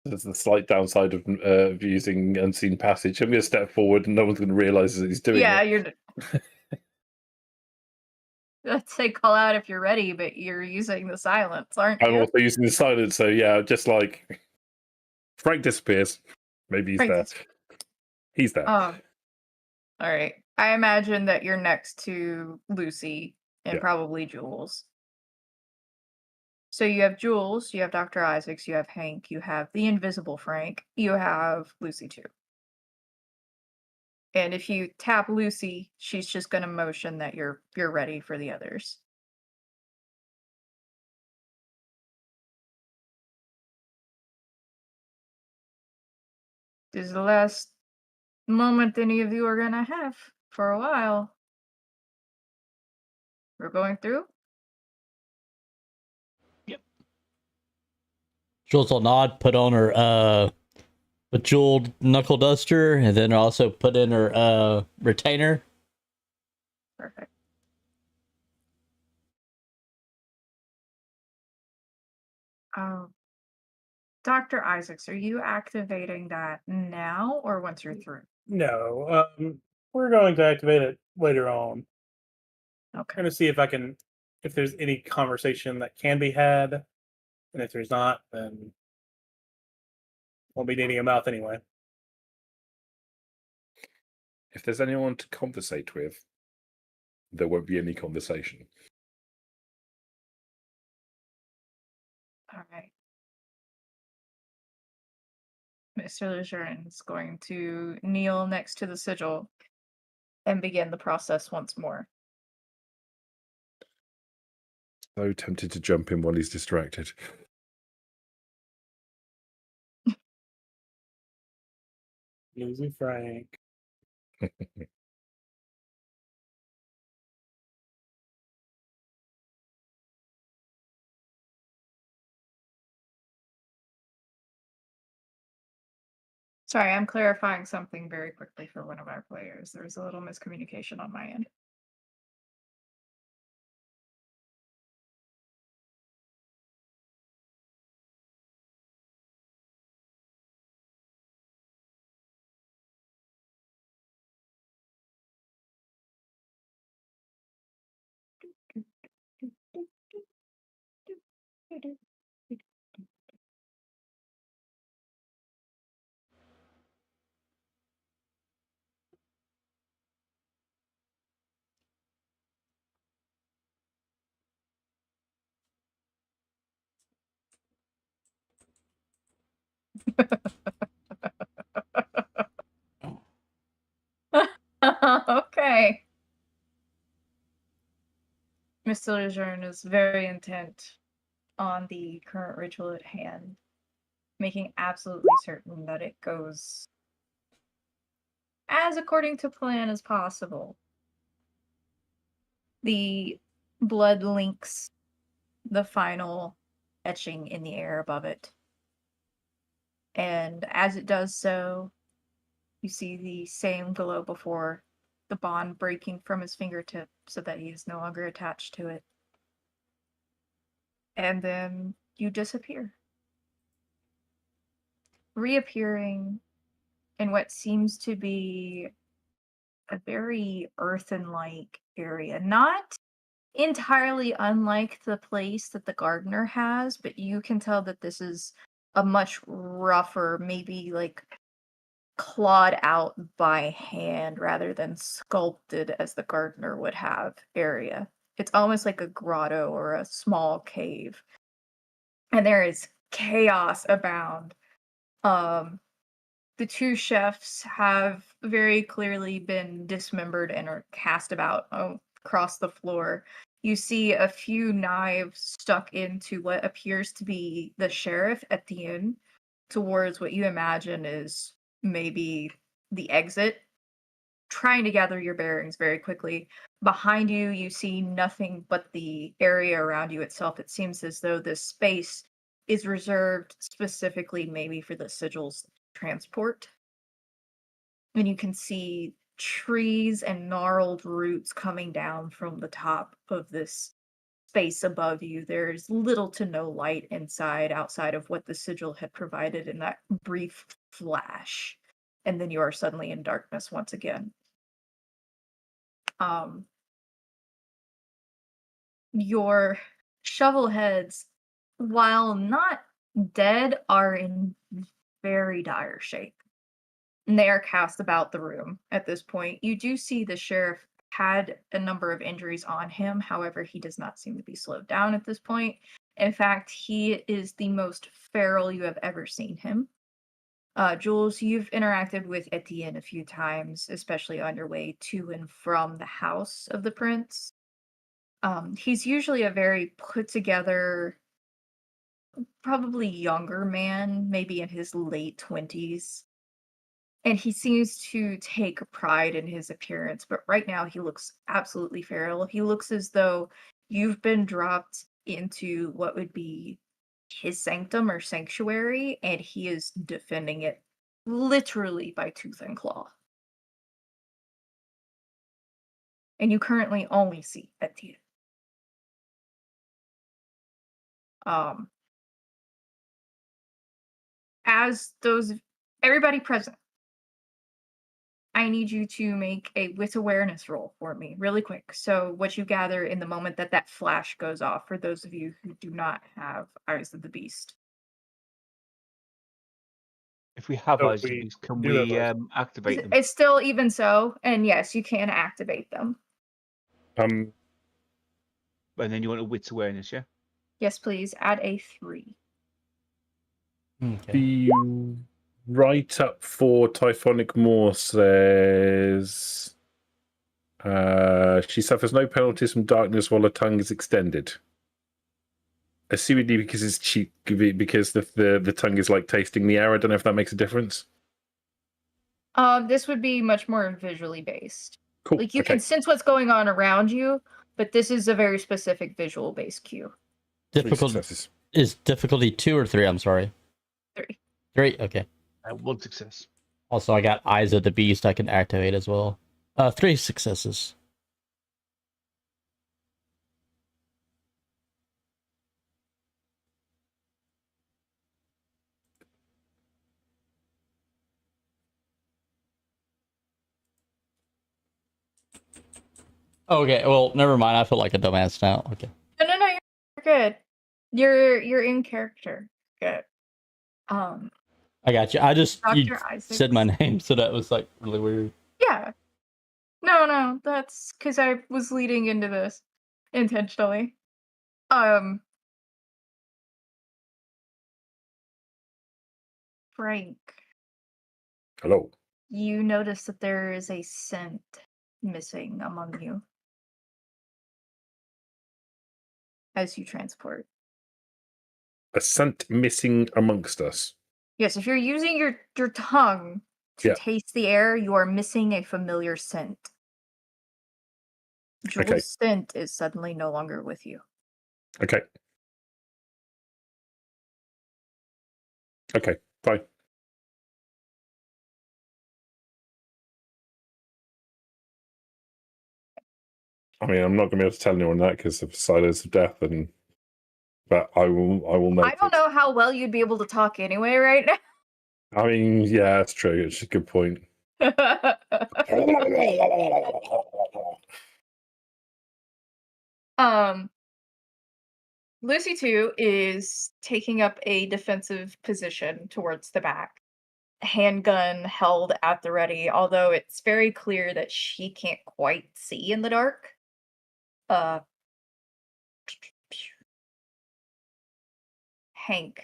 There's the slight downside of using Unseen Passage. I'm going to step forward and no one's going to realise that he's doing it. You're... Let's say call out if you're ready, but you're using the silence, aren't you? I'm also using the silence, so yeah, just like Frank disappears. Maybe he's there. He's there. All right. I imagine that you're next to Lucy and probably Jules. So you have Jules, you have Dr. Isaacs, you have Hank, you have the invisible Frank, you have Lucy too. And if you tap Lucy, she's just going to motion that you're ready for the others. This is the last moment any of you are going to have for a while. We're going through. Yep. Jules will nod, put on her bejeweled knuckle duster, and then also put in her retainer. Perfect. Dr. Isaacs, are you activating that now or once you're through? No, we're going to activate it later on. I'm Okay. going to see if there's any conversation that can be had, and if there's not, then won't be needing a mouth anyway. If there's anyone to conversate with, there won't be any conversation. All right. Mr. Lejeune is going to kneel next to the sigil and begin the process once more. So tempted to jump in while he's distracted. Easy, Frank. Sorry, I'm clarifying something very quickly for one of our players. There's a little miscommunication on my end. Okay. Mr. Lejeune is very intent on the current ritual at hand, making absolutely certain that it goes as according to plan as possible. The blood links the final etching in the air above it. And as it does so, you see the same glow before, the bond breaking from his fingertip so that he is no longer attached to it. And then you disappear. Reappearing in what seems to be a very earthen-like area. Not entirely unlike the place that the gardener has, but you can tell that this is a much rougher, maybe like clawed out by hand rather than sculpted as the gardener would have area. It's almost like a grotto or a small cave. And there is chaos abound. The two chefs have very clearly been dismembered and are cast about across the floor. You see a few knives stuck into what appears to be the sheriff at the end, towards what you imagine is maybe the exit. Trying to gather your bearings very quickly. Behind you, you see nothing but the area around you itself. It seems as though this space is reserved specifically maybe for the sigil's transport. And you can see trees and gnarled roots coming down from the top of this space above you. There's little to no light inside outside of what the sigil had provided in that brief flash. And then you are suddenly in darkness once again. Your shovel heads, while not dead, are in very dire shape. And they are cast about the room at this point. You do see the sheriff had a number of injuries on him. However, he does not seem to be slowed down at this point. In fact, he is the most feral you have ever seen him. Jules, you've interacted with Etienne a few times, especially on your way to and from the house of the prince. He's usually a very put-together, probably younger man, maybe in his late 20s. And he seems to take pride in his appearance, but right now he looks absolutely feral. He looks as though you've been dropped into what would be his sanctum or sanctuary, and he is defending it literally by tooth and claw. And you currently only see Etienne. As everybody present, I need you to make a wit awareness roll for me really quick. So what you gather in the moment that flash goes off, for those of you who do not have Eyes of the Beast. If we have So eyes of we these, can do have we eyes. activate them? It's still even so, and yes, you can activate them. Um, And then you want a wits awareness, yeah? Yes, please. Add a 3. Okay. the write-up for Typhonic Moor says she suffers no penalties from darkness while her tongue is extended. Assumedly because it's cheap, because the tongue is like tasting the air. I don't know if that makes a difference. This would be much more visually based. Cool. Like you can sense what's going on around you, but this is a very specific visual based cue. Is difficulty 2 or 3? I'm sorry. 3. 3. Okay. 1 success. Also, I got Eyes of the Beast. I can activate as well. 3 successes. Okay, well, never mind. I feel like a dumbass now. Okay. No, you're good. You're in character. Good. I got you. I just you Isaacs. said my name, so that was like really weird. Yeah. No, that's because I was leading into this intentionally. Frank. Hello. You notice that there is a scent missing among you as you transport. A scent missing amongst us. Yes, if you're using your tongue to taste the air, you are missing a familiar scent. Jules' scent is suddenly no longer with you. Okay. Okay, fine. I mean, I'm not going to be able to tell anyone that because of silence of death, but I will know. I don't know how well you'd be able to talk anyway right now. I mean, yeah, that's true. It's a good point. Lucy 2 is taking up a defensive position towards the back. Handgun held at the ready, although it's very clear that she can't quite see in the dark. Hank,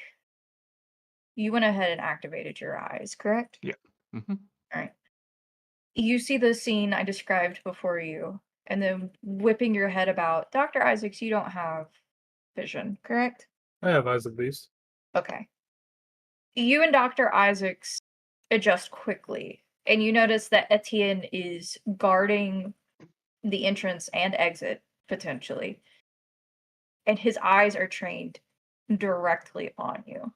you went ahead and activated your eyes, correct? Yeah. Mm-hmm. All right. You see the scene I described before you, and then whipping your head about. Dr. Isaacs, you don't have vision, correct? I have Eyes of the Beast. Okay. You and Dr. Isaacs adjust quickly, and you notice that Etienne is guarding the entrance and exit, potentially. And his eyes are trained directly on you.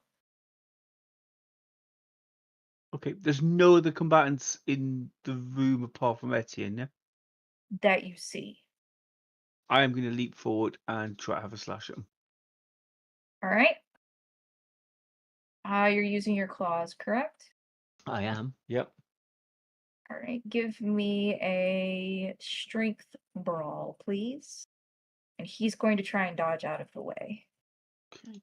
Okay, there's no other combatants in the room apart from Etienne, yeah? That you see. I am going to leap forward and try to have a slash at him. All right. You're using your claws, correct? I am, yep. All right. Give me a strength brawl, please. And he's going to try and dodge out of the way. Okay.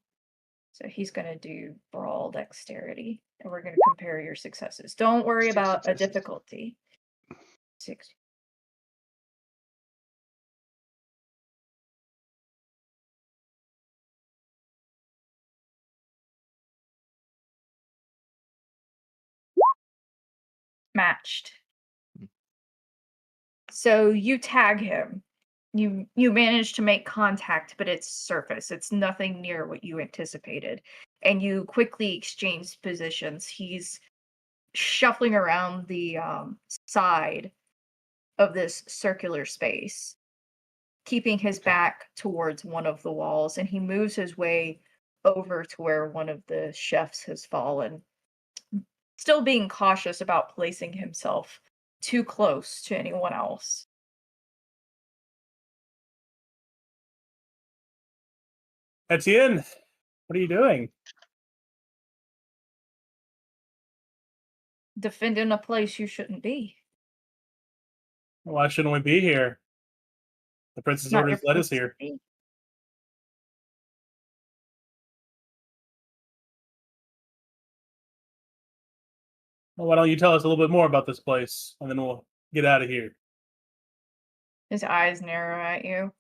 So he's going to do brawl dexterity. And we're going to compare your successes. Don't worry about a difficulty. 6. matched. So you tag him. You manage to make contact, but it's surface. It's nothing near what you anticipated. And you quickly exchange positions. He's shuffling around the side of this circular space, keeping his back towards one of the walls, and he moves his way over to where one of the chefs has fallen, still being cautious about placing himself too close to anyone else. Etienne, what are you doing? Defending a place you shouldn't be. Why shouldn't we be here? The prince's Not orders your led us place to here. be. Well, why don't you tell us a little bit more about this place, and then we'll get out of here. His eyes narrow at you.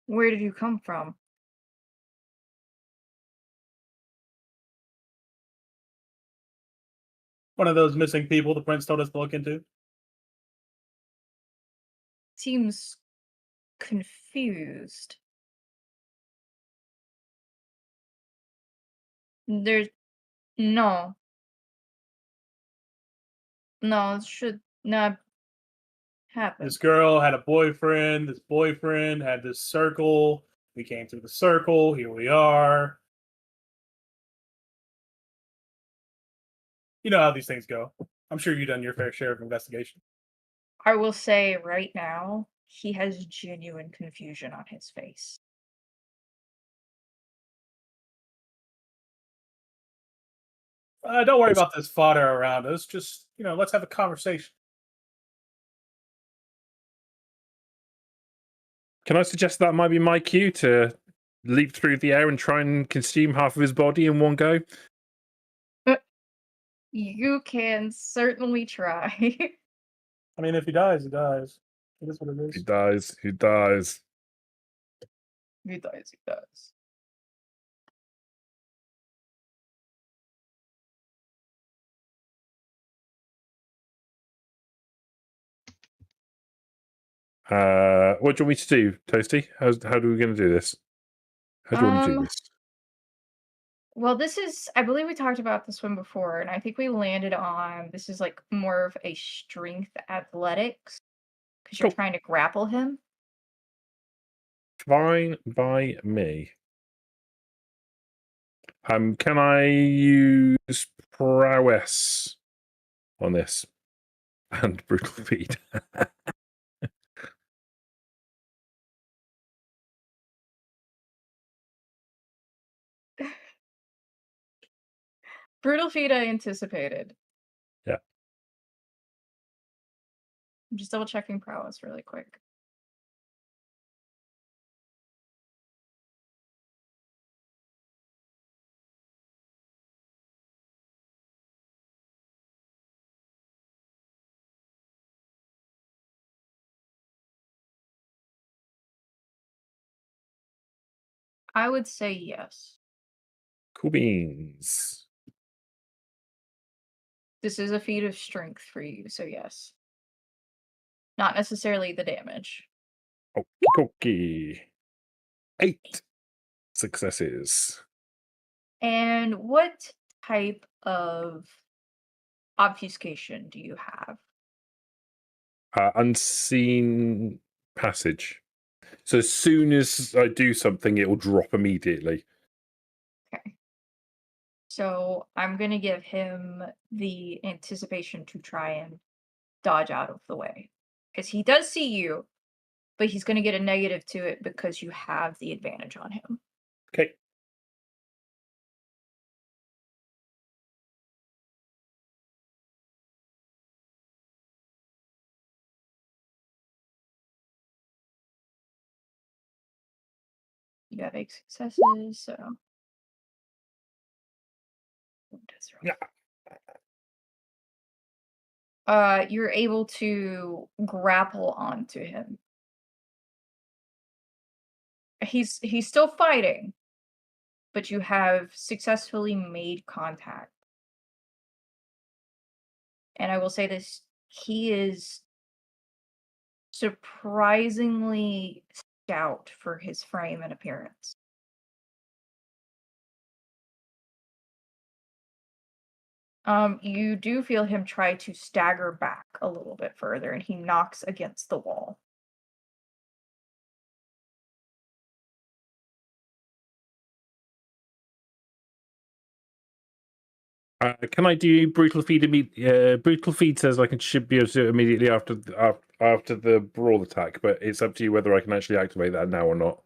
Where did you come from? One of those missing people the prince told us to look into. Seems confused. There's no. No, it should not happen. This girl had a boyfriend. This boyfriend had this circle. We came through the circle. Here we are. You know how these things go. I'm sure you've done your fair share of investigation. I will say right now, he has genuine confusion on his face. Don't worry about this fodder around us. Just, let's have a conversation. Can I suggest that might be my cue to leap through the air and try and consume half of his body in one go? You can certainly try. I mean, if he dies, he dies. It is what it is. He dies. He dies. He dies, he dies. What do you want me to do, Toasty? How are we going to do this? How do you want to do this? Well, this is, I believe we talked about this one before, and I think we landed on this is like more of a strength athletics because you're trying to grapple him. Fine by me. Can I use prowess on this and brutal feed? Brutal feat I anticipated. Yeah. I'm just double checking prowess really quick. I would say yes. Cool beans. This is a feat of strength for you, so yes. Not necessarily the damage. Okie 8 successes. And what type of obfuscation do you have? Unseen passage. So as soon as I do something, it will drop immediately. Okay. So I'm going to give him the anticipation to try and dodge out of the way. Because he does see you, but he's going to get a negative to it because you have the advantage on him. Okay. You got 8 successes, so... Yeah. You're able to grapple onto him. He's still fighting, but you have successfully made contact. And I will say this, he is surprisingly stout for his frame and appearance. You do feel him try to stagger back a little bit further, and he knocks against the wall. Can I do brutal feed? Brutal feed says I should be able to do it immediately after the brawl attack, but it's up to you whether I can actually activate that now or not.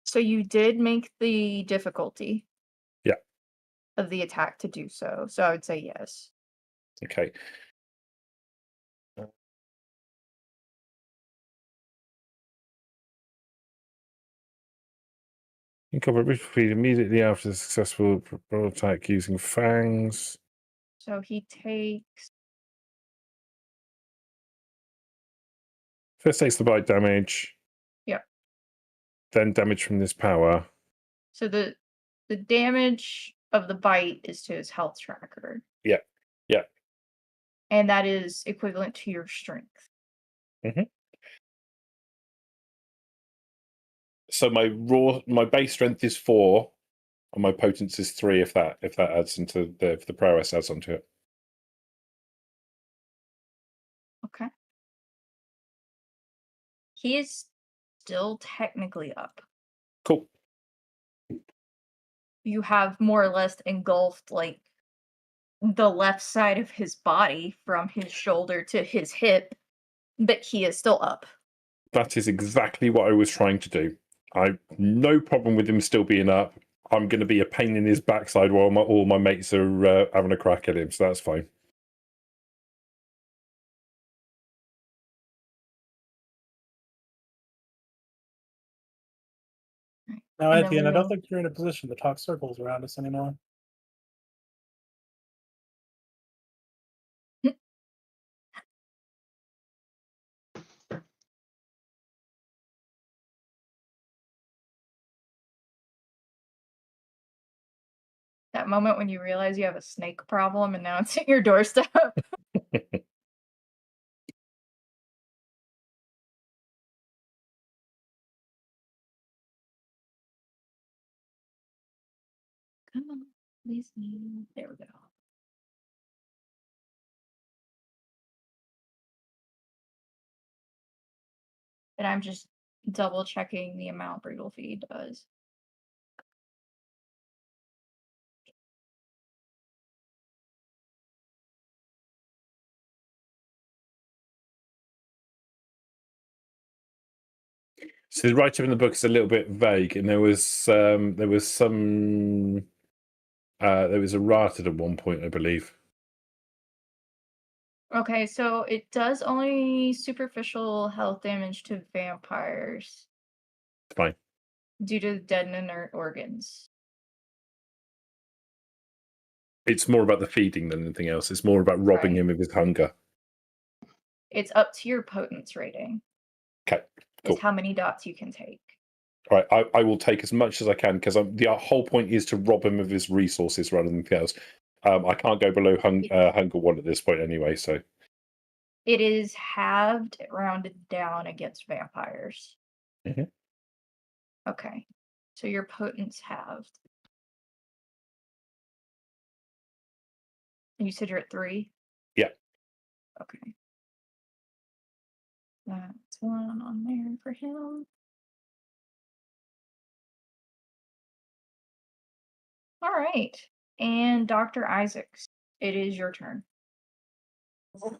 So you did make the difficulty. Yeah. Of the attack to do so. So I would say yes. Okay. Incorporate brutal feed immediately after the successful brawl attack using fangs. So he takes. First takes the bite damage. Yep. Then damage from this power. So the damage of the bite is to his health tracker. Yeah. Yeah. And that is equivalent to your strength. Mm-hmm. So my base strength is 4, and my potence is 3. If that adds into if the prowess adds onto it. Okay. He is still technically up. Cool. You have more or less engulfed like the left side of his body from his shoulder to his hip, but he is still up. That is exactly what I was trying to do. I've no problem with him still being up. I'm going to be a pain in his backside while all my mates are having a crack at him, so that's fine. Now, And then Etienne, we I don't will- think you're in a position to talk circles around us anymore. That moment when you realize you have a snake problem and now it's at your doorstep. Come on, please. There we go. And I'm just double checking the amount brutal feed does. So the write-up in the book is a little bit vague, and there was a rated at one point, I believe. Okay, so it does only superficial health damage to vampires. Fine. Due to dead and inert organs. It's more about the feeding than anything else. It's more about robbing him of his hunger. It's up to your potence rating. Okay, cool. Is how many dots you can take. All right, I will take as much as I can because the whole point is to rob him of his resources rather than anything else. I can't go below hunger 1 at this point anyway, so. It is halved, rounded down against vampires. Mm-hmm. Okay, so your potence halved. And you said you're at 3? Yeah. Okay. That's 1 on there for him. All right. And Dr. Isaacs, it is your turn. Does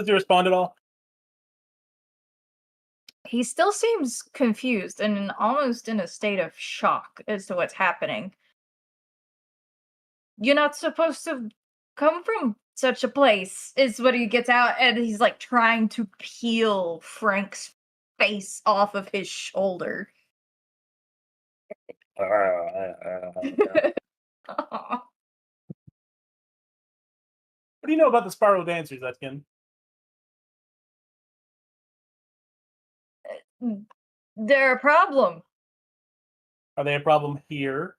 he respond at all? He still seems confused and almost in a state of shock as to what's happening. You're not supposed to come from such a place, is what he gets out, and he's like trying to peel Frank's face off of his shoulder. What do you know about the spiral dancers, Etkin? They're a problem. Are they a problem here?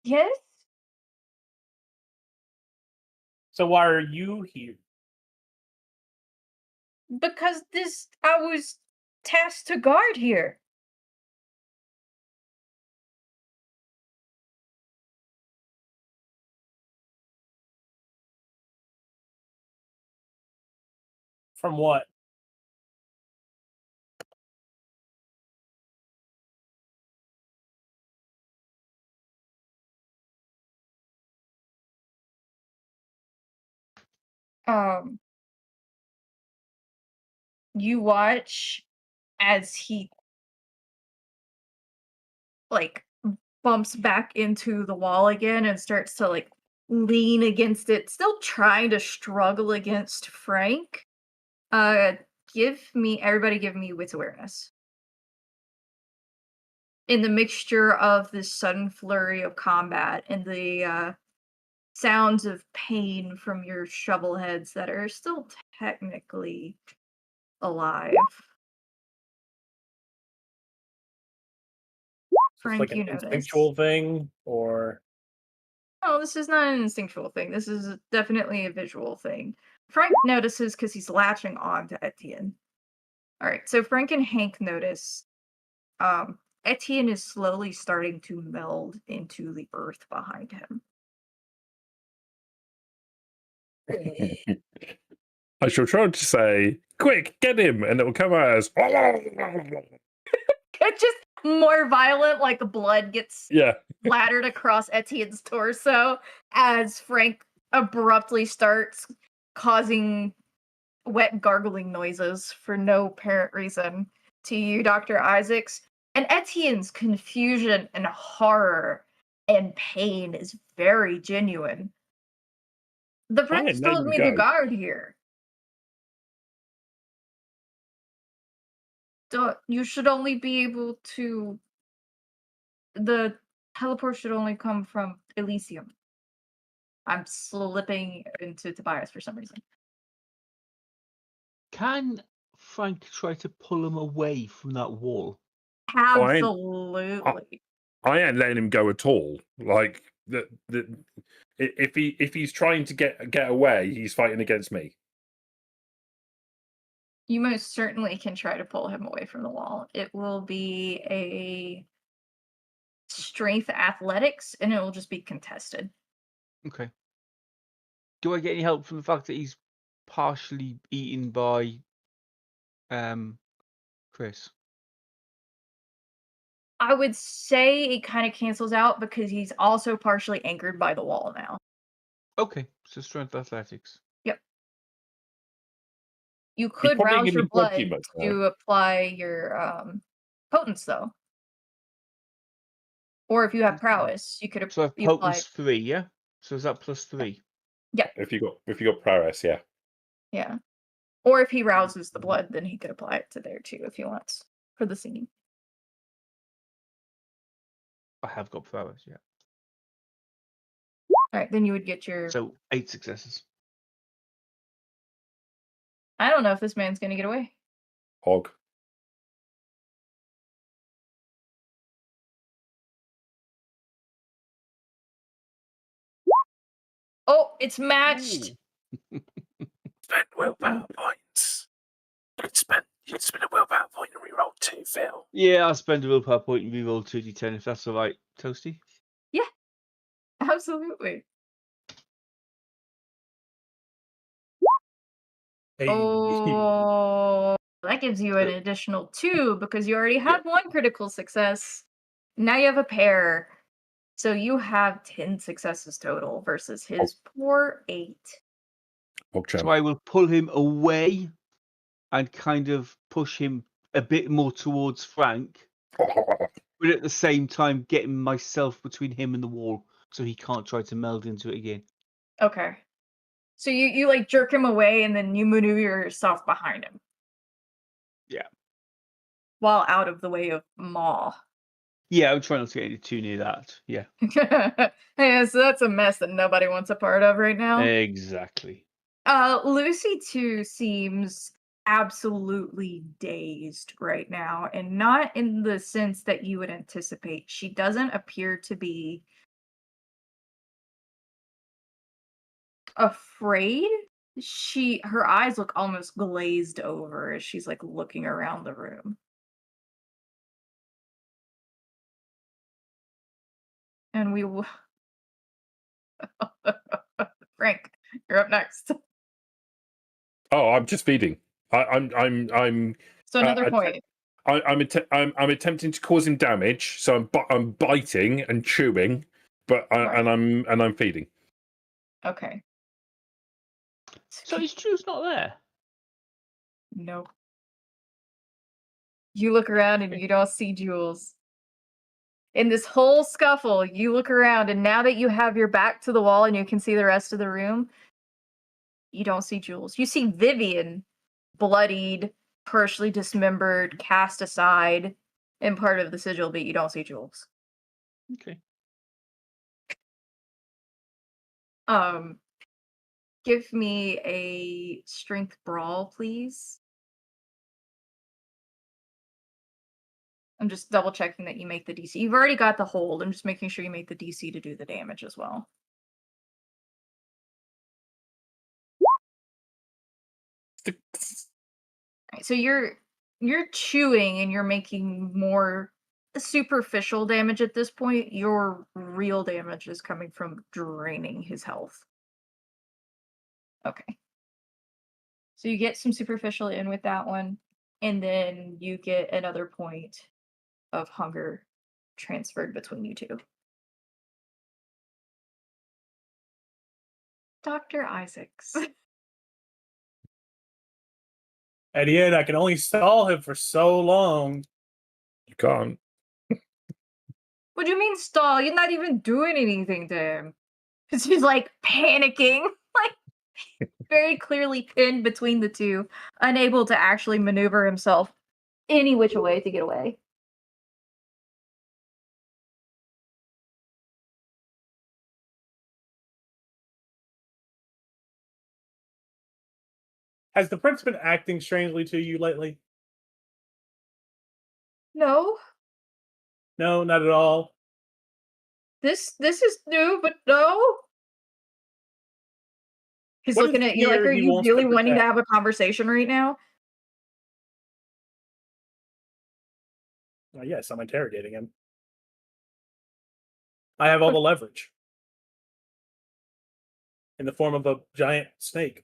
Yes? So why are you here? Because I was tasked to guard here. From what? You watch as he like bumps back into the wall again and starts to like lean against it, still trying to struggle against Frank. Everybody give me wits awareness. In the mixture of this sudden flurry of combat and the sounds of pain from your shovel heads that are still technically alive. Frank, Like an you notice. instinctual thing, or Oh, this is not an instinctual thing. This is definitely a visual thing. Frank notices because he's latching on to Etienne. All right, so Frank and Hank notice Etienne is slowly starting to meld into the earth behind him. I shall try to say, quick, get him, and it will come out as It's just more violent, like the blood gets splattered across Etienne's torso as Frank abruptly starts causing wet gargling noises for no apparent reason to you, Dr. Isaacs. And Etienne's confusion and horror and pain is very genuine. The prince told me to guard here. You should only be able to... The teleport should only come from Elysium. I'm slipping into Tobias for some reason. Can Frank try to pull him away from that wall? Absolutely. I ain't letting him go at all. Like if he's trying to get away, he's fighting against me. You most certainly can try to pull him away from the wall. It will be a strength athletics, and it will just be contested. Okay. Do I get any help from the fact that he's partially eaten by Chris? I would say it kind of cancels out because he's also partially anchored by the wall now. Okay, so strength athletics. Yep. You could rouse your blood to apply your potence, though. Or if you have prowess, you could So I have potence 3, yeah? So is that +3? Yeah. If you got prowess, yeah. Yeah. Or if he rouses the blood, then he could apply it to there too if he wants for the scene. I have got prowess, yeah. Alright, then you would get your... So 8 successes. I don't know if this man's gonna get away. Hog. Oh, it's matched. Spend willpower points. You can spend a willpower point and reroll 2, Phil. Yeah, I'll spend a willpower point and reroll 2d10 if that's all right, Toasty. Yeah, absolutely. Hey. Oh, that gives you an additional 2 because you already had 1 critical success. Now you have a pair. So you have 10 successes total versus his poor 8. So I will pull him away and kind of push him a bit more towards Frank, but at the same time getting myself between him and the wall so he can't try to meld into it again. Okay. So you like jerk him away and then you maneuver yourself behind him. Yeah. While out of the way of Maw. Yeah, I'm trying not to get too near that. Yeah. Yeah, so that's a mess that nobody wants a part of right now. Exactly. Lucy too seems absolutely dazed right now, and not in the sense that you would anticipate. She doesn't appear to be afraid. Her eyes look almost glazed over as she's like looking around the room. And we will Frank, you're up next. Oh, I'm just feeding. I'm So another point. I'm attempting to cause him damage, so I'm biting and chewing, but Right. and I'm feeding. Okay. So his chew's not there. No. You look around and you don't see Jules. In this whole scuffle, you look around, and now that you have your back to the wall and you can see the rest of the room, you don't see Jules. You see Vivian, bloodied, partially dismembered, cast aside, and part of the sigil, but you don't see Jules. Okay. Give me a strength brawl, please. I'm just double checking that you make the DC. You've already got the hold. I'm just making sure you make the DC to do the damage as well. Right, so you're chewing and you're making more superficial damage at this point. Your real damage is coming from draining his health. Okay. So you get some superficial in with that one, and then you get another point of hunger transferred between you two. Dr. Isaacs. At the end, I can only stall him for so long. You can't. What do you mean stall? You're not even doing anything to him. Because he's like panicking, like very clearly pinned between the two, unable to actually maneuver himself any which way to get away. Has the prince been acting strangely to you lately? No, No, not at all. this is new, but no. He's What looking is at you like, here are he you wants to really wanting to protect? have a conversation right now? Yes, I'm interrogating him. I have all the leverage. In the form of a giant snake.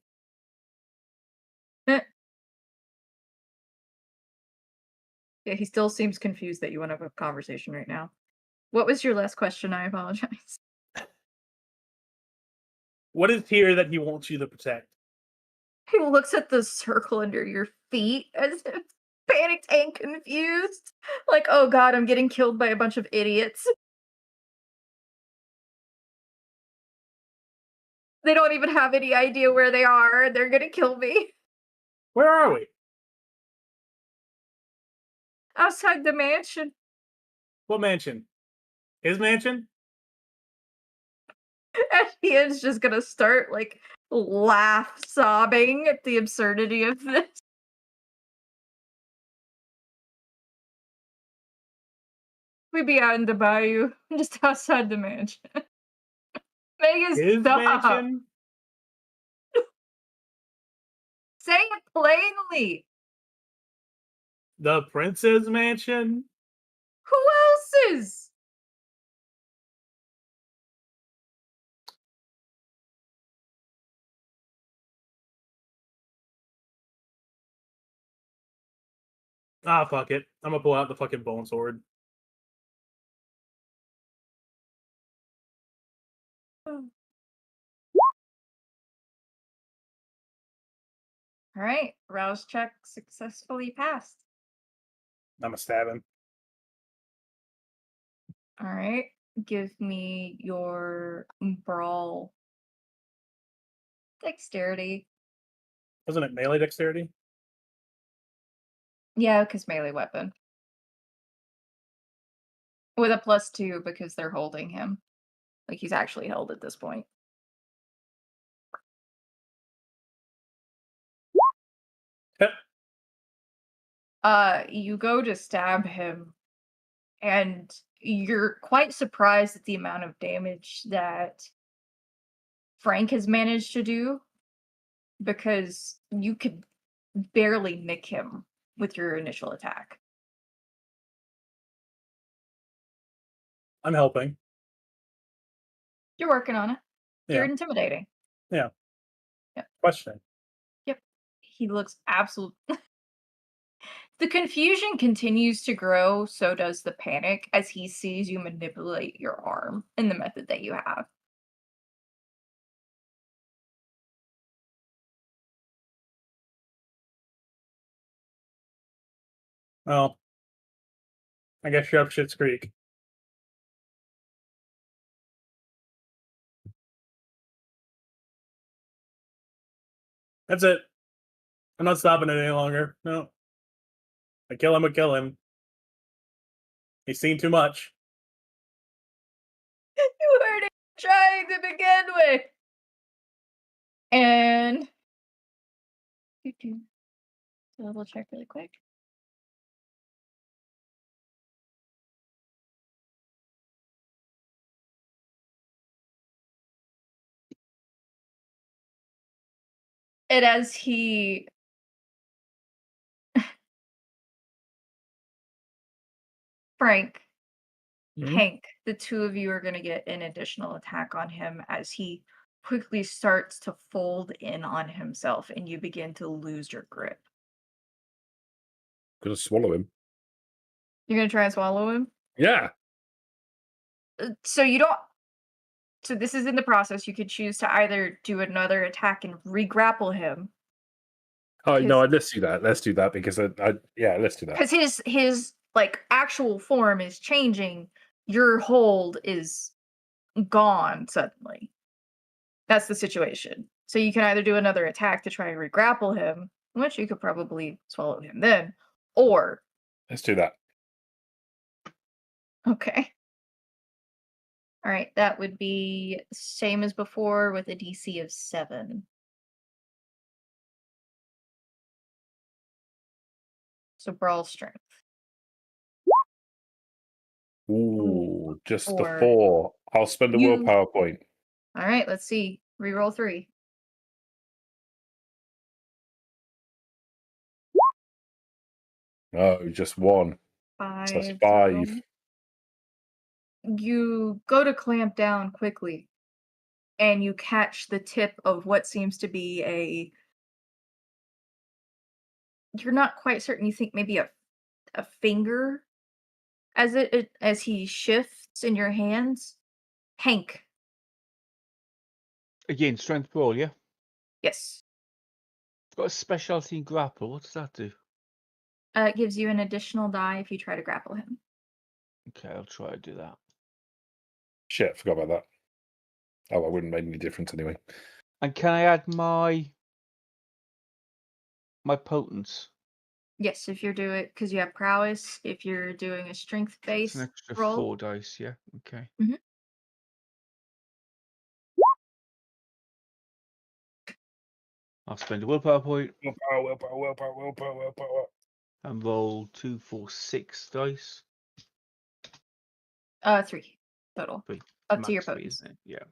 Yeah, he still seems confused that you want to have a conversation right now. What was your last question? I apologize. What is here that he wants you to protect? He looks at the circle under your feet as if panicked and confused. Like, oh god, I'm getting killed by a bunch of idiots. They don't even have any idea where they are. They're gonna kill me. Where are we? Outside the mansion. What mansion? His mansion? And he is just gonna start, like, sobbing at the absurdity of this. We'd be out in the bayou, just outside the mansion. Megan, His stop! mansion? Say it plainly! The prince's mansion? Who else's? Ah, fuck it. I'm gonna pull out the fucking bone sword. Alright, rouse check successfully passed. I'm gonna stab him. Alright. give me your brawl dexterity. Wasn't it melee dexterity? Yeah, because melee weapon. With a +2 because they're holding him. Like, he's actually held at this point. You go to stab him, and you're quite surprised at the amount of damage that Frank has managed to do, because you could barely nick him with your initial attack. I'm helping. You're working on it. You're Yeah. intimidating. Yeah. Yep. Questioning. Yep. He looks absolute. The confusion continues to grow, so does the panic as he sees you manipulate your arm in the method that you have. Well, I guess you're up Schitt's Creek. That's it. I'm not stopping it any longer. No. I kill him, I kill him. He's seen too much. You heard it trying to begin with. And double check really quick. And as he Frank, Mhm. Hank, the two of you are going to get an additional attack on him as he quickly starts to fold in on himself and you begin to lose your grip. Gonna swallow him. You're going to try and swallow him? Yeah. So you don't. So this is in the process. You could choose to either do another attack and re-grapple him. Oh no, let's do that. Let's do that because yeah, let's do that. Because his like actual form is changing. Your hold is gone suddenly. That's the situation. So you can either do another attack to try and re-grapple him, which you could probably swallow him then, or Let's do that. okay. All right, that would be same as before with a DC of 7. So brawl strength. Ooh, just the 4. 4. I'll spend a willpower point. All right, let's see. Reroll 3. Oh, just 1. 5. So that's 5. You go to clamp down quickly, and you catch the tip of what seems to be a. You're not quite certain. You think maybe a finger, as he shifts in your hands. Hank. Again, strength brawl, yeah? Yes. It's got a specialty in grapple. What does that do? It gives you an additional die if you try to grapple him. Okay, I'll try to do that. Shit, forgot about that. Oh, it wouldn't make any difference anyway. And can I add my potence? Yes, if you're doing because you have prowess. If you're doing a strength-based It's an extra roll. 4 dice, yeah? Okay. Mhm. I'll spend a willpower point Willpower. and roll 2, 4, 6 dice. 3 total. 3. Up to your Max 3, potence. isn't it? Yeah.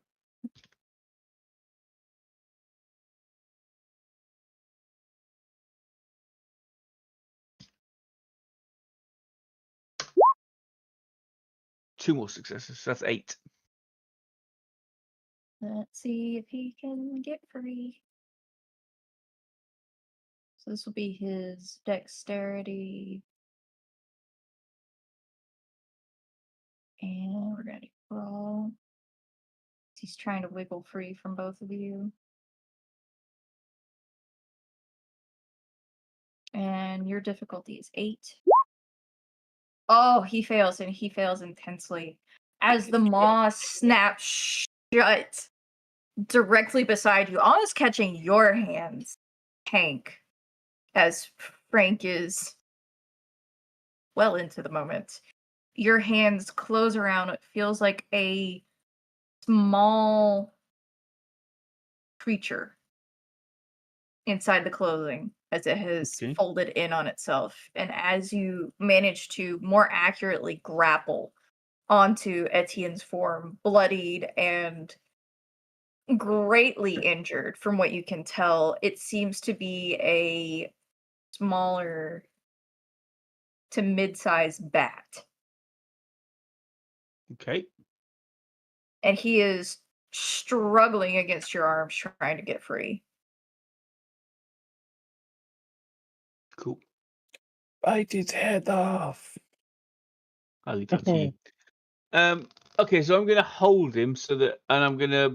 Two more successes. That's 8. Let's see if he can get free. So this will be his dexterity. And we're going to roll. He's trying to wiggle free from both of you. And your difficulty is 8. Oh, he fails, and he fails intensely. as the maw snaps shut directly beside you, almost catching your hands, Hank, as Frank is well into the moment. Your hands close around what feels like a small creature inside the clothing as it has folded in on itself. And as you manage to more accurately grapple onto Etienne's form, bloodied and greatly injured from what you can tell, it seems to be a smaller to mid-sized bat. Okay. And he is struggling against your arms, trying to get free. Cool. Bite its head off. I'll leave that to you. Okay, so I'm gonna hold him so that, and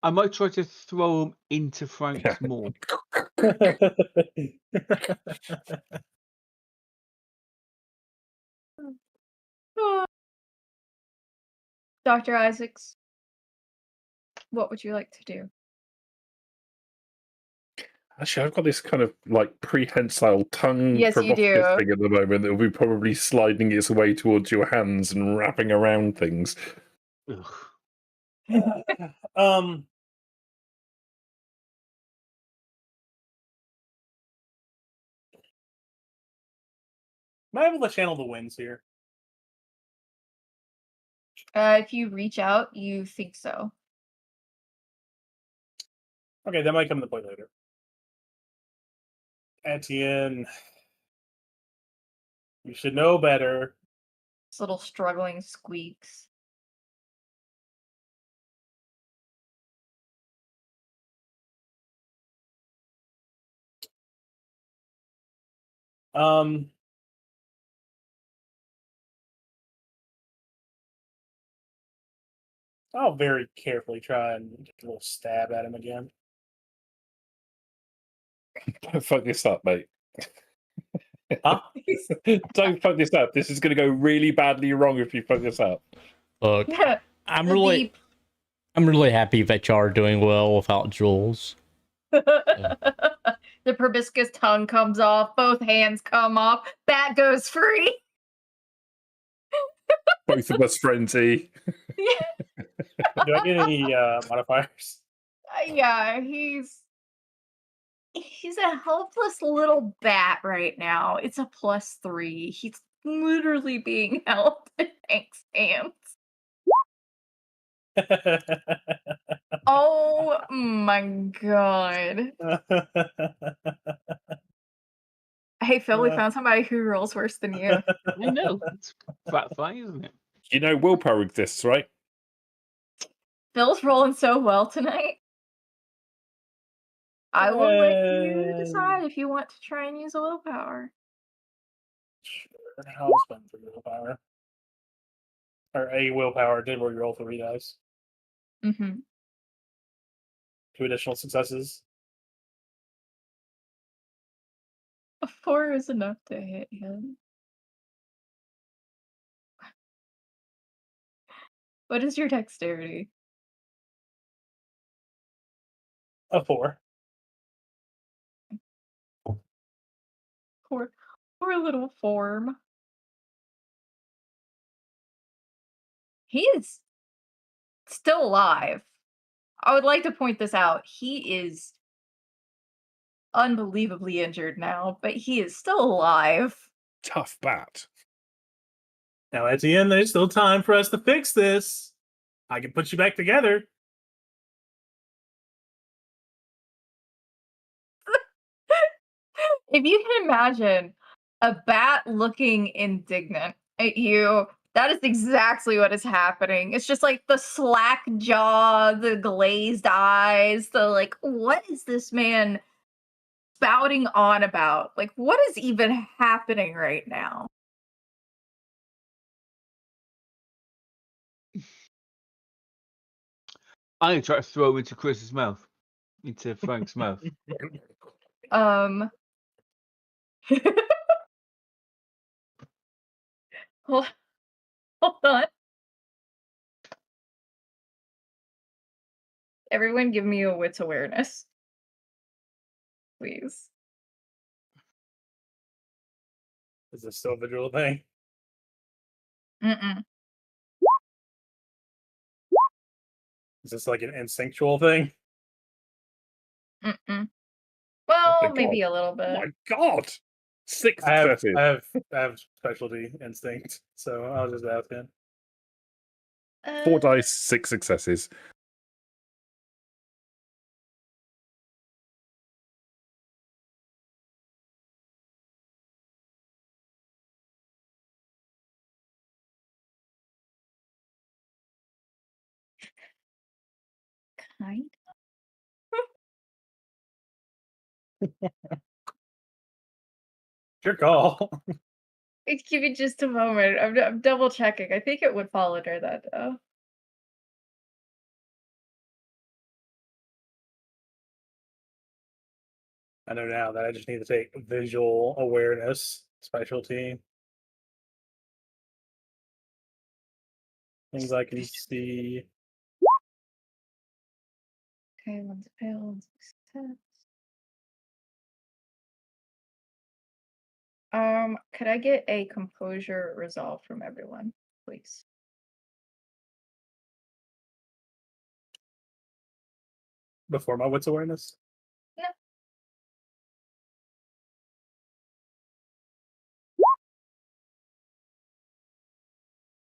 I might try to throw him into Frank's maw. Dr. Isaacs, what would you like to do? Actually, I've got this kind of like prehensile tongue Yes, you do. thing at the moment that will be probably sliding its way towards your hands and wrapping around things. Am I able to channel the winds here? If you reach out, you think so. Okay, that might come into play later. Etienne, you should know better. This little struggling squeaks. I'll very carefully try and get a little stab at him again. Don't fuck this up, mate. Huh? Don't fuck this up. This is going to go really badly wrong if you fuck this up. Look, I'm really happy that y'all are doing well without Jules. The proboscis tongue comes off, both hands come off, bat goes free. Both of us frenzy. Do I get any modifiers? Yeah, he's a helpless little bat right now. It's a +3. He's literally being held in Hank's hands. Oh my god. Hey Phil, we found somebody who rolls worse than you. I know. It's fat funny, isn't it? You know willpower exists, right? Phil's rolling so well tonight. I will let you decide if you want to try and use a willpower. Sure, I'll spend 3 willpower. Or a willpower, did we roll 3 dice? Mm-hmm. 2 additional successes. A 4 is enough to hit him. What is your dexterity? A 4. Poor little form. He is still alive. I would like to point this out. He is unbelievably injured now, but he is still alive. Tough bat. Now, at the end, there's still time for us to fix this. I can put you back together. If you can imagine a bat looking indignant at you, that is exactly what is happening. It's just like the slack jaw, the glazed eyes, the like, what is this man spouting on about? Like, what is even happening right now? I'm going to try to throw him into Chris's mouth. Into Frank's mouth. Hold on. Everyone give me a wits awareness. Please. Is this still a visual thing? Mm-mm. Is this like an instinctual thing? Mm-mm. Oh Well, my maybe God. a little Oh bit. my God! 6 I have, successes. I have specialty instinct, so I'll just ask him. 4 dice, 6 successes. Kind. Your call. Give me just a moment. I'm double checking. I think it would fall under that though. I know now that I just need to take visual awareness specialty. Things I can see. Okay, one's a fail, one's a success. Could I get a composure resolve from everyone, please? Before my wits awareness? No.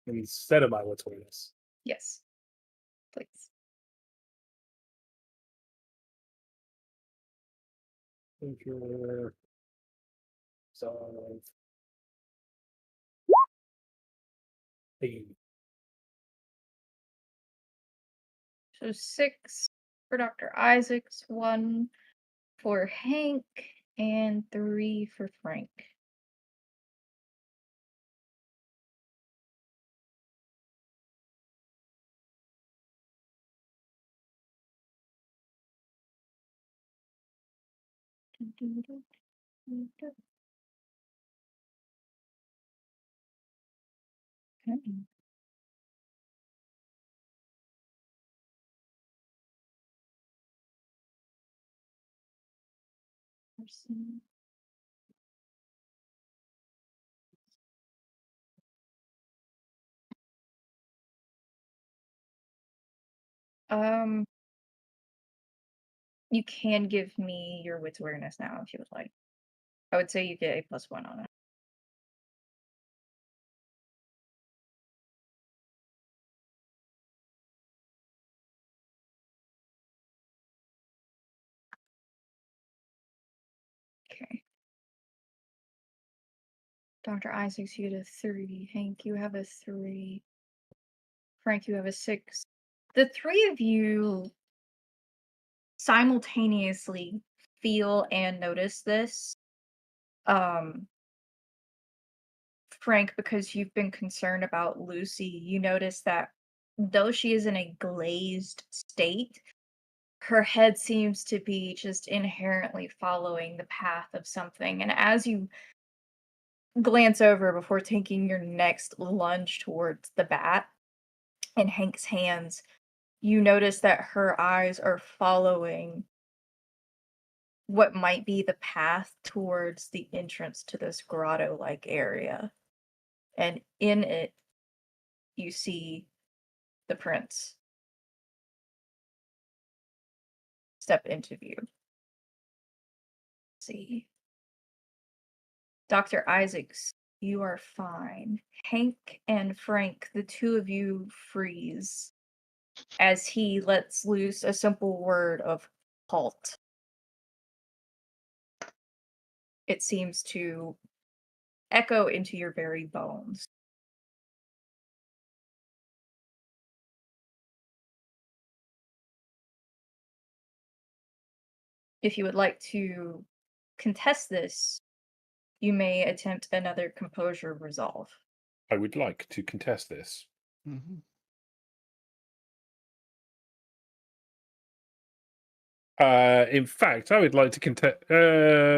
Instead of my wits awareness. Yes. Please. So, hey, So 6 for Dr. Isaacs, 1 for Hank, and 3 for Frank. Okay. Person. You can give me your wits awareness now if you would like. I would say you get a +1 on it. Okay. Dr. Isaacs, you get a 3. Hank, you have a 3. Frank, you have a 6. The 3 of you simultaneously feel and notice this. Frank, because you've been concerned about Lucy, you notice that though she is in a glazed state, her head seems to be just inherently following the path of something. And as you glance over before taking your next lunge towards the bat in Hank's hands, you notice that her eyes are following what might be the path towards the entrance to this grotto-like area. And in it, you see the prince step into view. See. Dr. Isaacs, you are fine. Hank and Frank, the 2 of you freeze as he lets loose a simple word of halt. It seems to echo into your very bones. If you would like to contest this, you may attempt another composure resolve. I would like to contest this. Mm-hmm. In fact, I would like to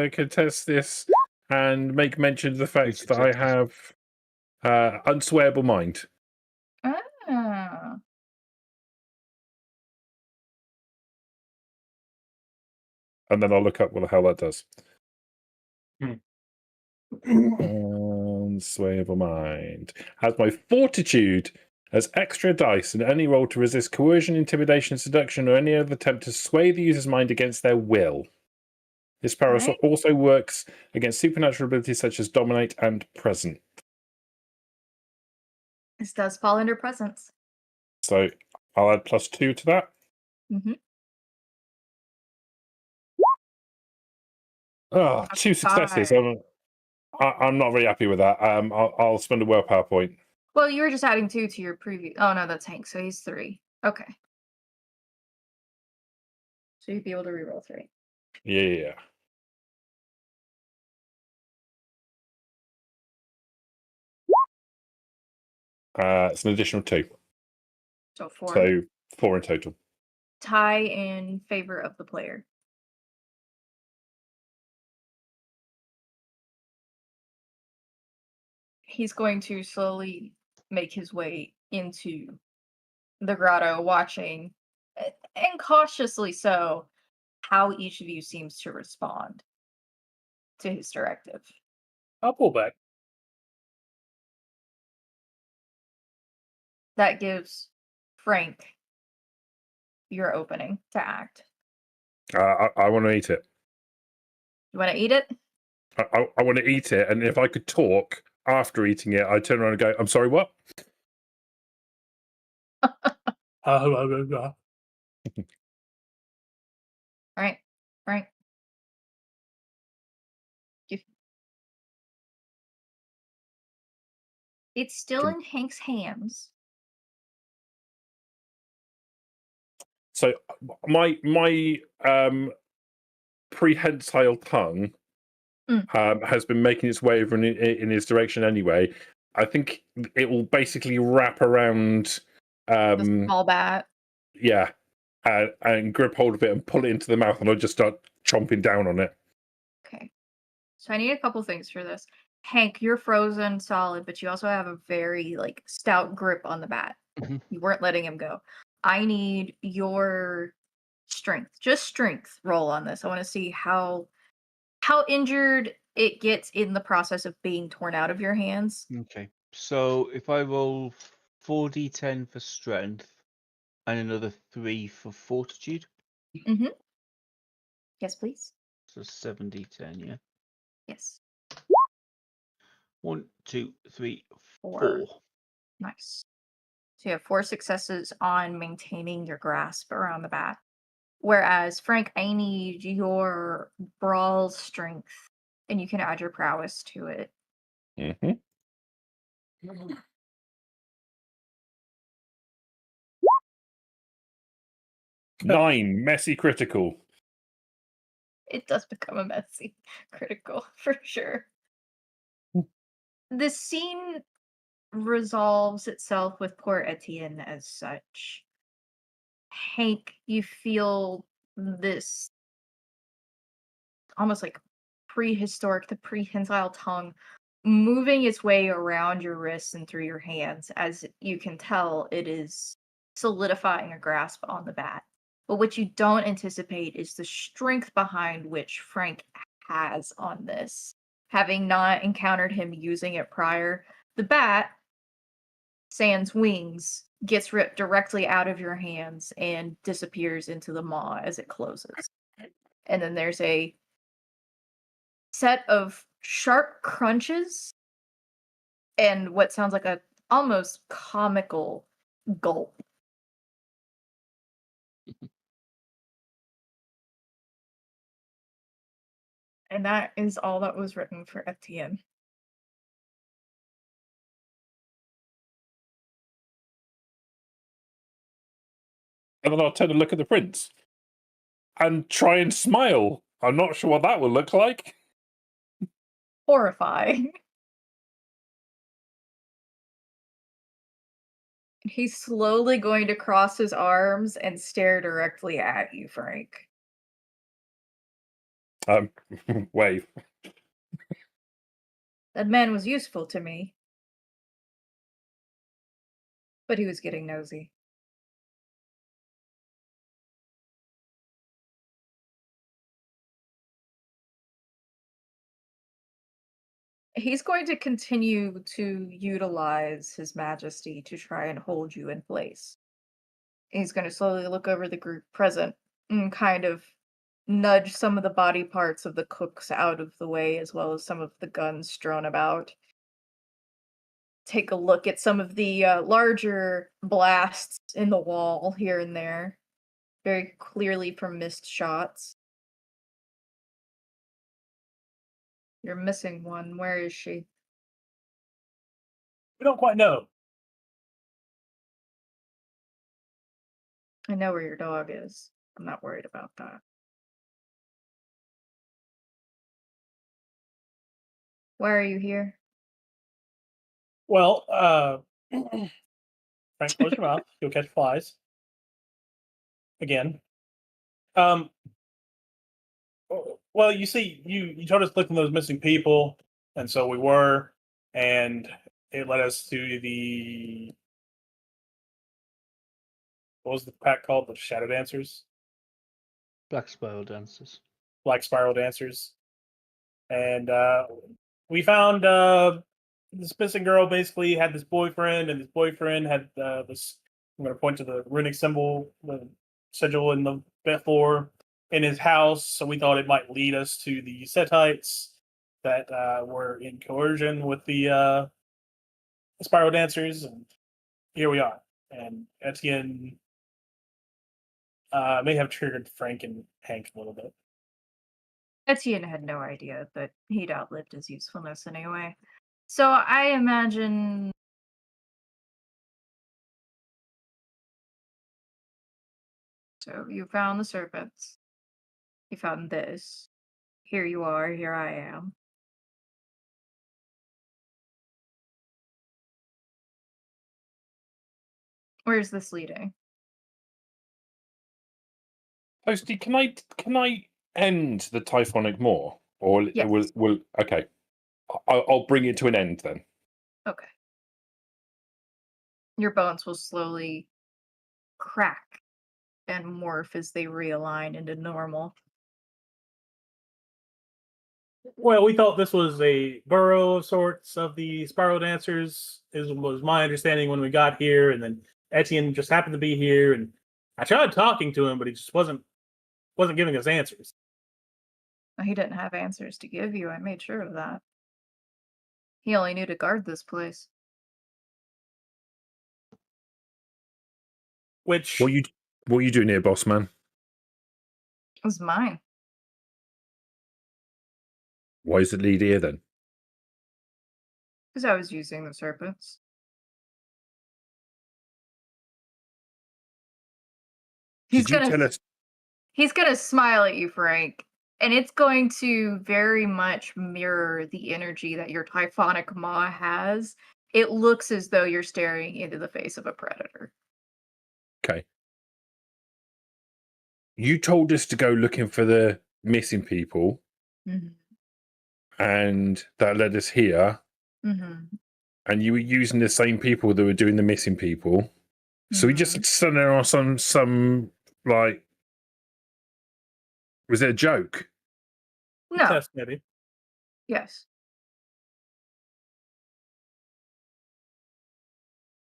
contest this and make mention of the fact that I have unswearable mind. Ah. and then I'll look up what the hell that does. Sway of a mind. Has my fortitude as extra dice in any roll to resist coercion, intimidation, seduction, or any other attempt to sway the user's mind against their will. This power also works against supernatural abilities such as dominate and present. This does fall under presence. So I'll add +2 to that. Mm-hmm. Oh, 2 successes. I'm not very happy with that. I'll spend a willpower point. Well, you were just adding 2 to your previous. Oh no, that's Hank. So he's 3. Okay. So you'd be able to reroll 3. Yeah. It's an additional 2. So 4. So 4 in total. Tie in favor of the player. He's going to slowly make his way into the grotto, watching, and cautiously so, how each of you seems to respond to his directive. I'll pull back. That gives Frank your opening to act. I want to eat it. You want to eat it? I want to eat it, and if I could talk after eating it, I'd turn around and go, I'm sorry, what? All right, Frank. It's still in Hank's hands. So my prehensile tongue has been making its way over in his direction anyway. I think it will basically wrap around The small bat. Yeah, and grip hold of it and pull it into the mouth, and I'll just start chomping down on it. Okay. So I need a couple things for this. Hank, you're frozen solid, but you also have a very stout grip on the bat. Mm-hmm. You weren't letting him go. I need your strength, just strength roll on this. I want to see how injured it gets in the process of being torn out of your hands. Okay. So if I roll 4d10 for strength and another 3 for fortitude. Mm-hmm. Yes, please. So 7d10, yeah. Yes. 1, 2, 3, 4. 4. Nice. So you have 4 successes on maintaining your grasp around the bat. Whereas, Frank, I need your brawl strength, and you can add your prowess to it. Mm-hmm. 9, messy critical. It does become a messy critical, for sure. The scene resolves itself with poor Etienne as such. Hank, you feel this almost prehistoric, the prehensile tongue moving its way around your wrists and through your hands. As you can tell, it is solidifying a grasp on the bat. But what you don't anticipate is the strength behind which Frank has on this. Having not encountered him using it prior, the bat, sans wings, gets ripped directly out of your hands and disappears into the maw as it closes. And then there's a set of sharp crunches and what sounds like a almost comical gulp. And that is all that was written for FTN. And then I'll turn and look at the prince and try and smile. I'm not sure what that will look like. Horrifying. He's slowly going to cross his arms and stare directly at you, Frank. Wave. That man was useful to me. But he was getting nosy. He's going to continue to utilize his majesty to try and hold you in place. He's going to slowly look over the group present and kind of nudge some of the body parts of the cooks out of the way, as well as some of the guns strewn about. Take a look at some of the larger blasts in the wall here and there, very clearly from missed shots. You're missing one. Where is she? We don't quite know. I know where your dog is. I'm not worried about that. Why are you here? Well, Frank, close your mouth. You'll catch flies. Again. Well, you see, you told us to look for those missing people, and so we were, and it led us to the, what was the pack called? The Shadow Dancers? Black Spiral Dancers. Black Spiral Dancers. And we found this missing girl basically had this boyfriend, and this boyfriend had this, I'm going to point to the runic symbol, the sigil in the bed floor, in his house. So we thought it might lead us to the Setites that were in coercion with the Spiral Dancers, and here we are. And Etienne may have triggered Frank and Hank a little bit. Etienne had no idea, but he'd outlived his usefulness anyway. So I imagine... So you found the serpents. You found this. Here you are, here I am. Where's this leading? Posty, can I end the Typhonic Maw, or Yes. will okay? I'll bring it to an end then. Okay. Your bones will slowly crack and morph as they realign into normal. Well, we thought this was a burrow of sorts of the Spiral Dancers, was my understanding when we got here, and then Etienne just happened to be here, and I tried talking to him, but he just wasn't giving us answers. He didn't have answers to give you, I made sure of that. He only knew to guard this place. Which What you doing here, boss man? It was mine. Why is it lead here then? Because I was using the serpents. Did you tell us? He's gonna smile at you, Frank. And it's going to very much mirror the energy that your Typhonic Maw has. It looks as though you're staring into the face of a predator. Okay. You told us to go looking for the missing people, and that led us here. And you were using the same people that were doing the missing people. So we just stood there on some like, was it a joke? No. test, maybe. Yes.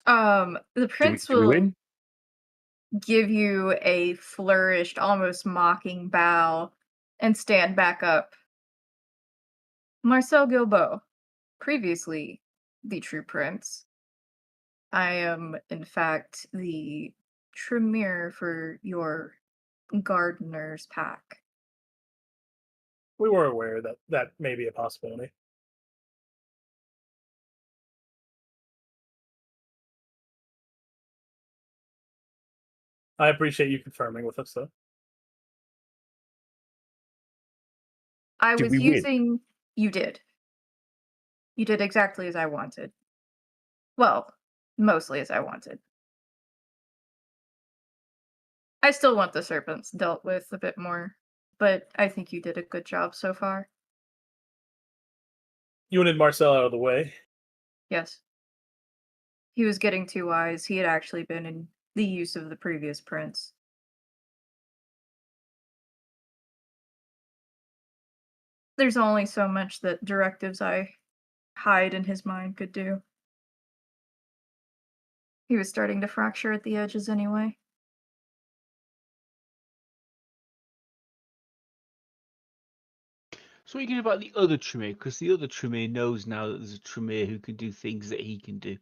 The prince Do we will win? give you a flourished, almost mocking bow and stand back up. Marcel Gilbeau, previously the true prince. I am, in fact, the Tremere for your gardener's pack. We were aware that that may be a possibility. I appreciate you confirming with us, though. I Did was we win? using... You did. You did exactly as I wanted. Well, mostly as I wanted. I still want the serpents dealt with a bit more, but I think you did a good job so far. You wanted Marcel out of the way. Yes. He was getting too wise. He had actually been in the use of the previous prince. There's only so much that directives I hide in his mind could do. He was starting to fracture at the edges anyway. So what are you going to do about the other Tremere? Because the other Tremere knows now that there's a Tremere who can do things that he can do.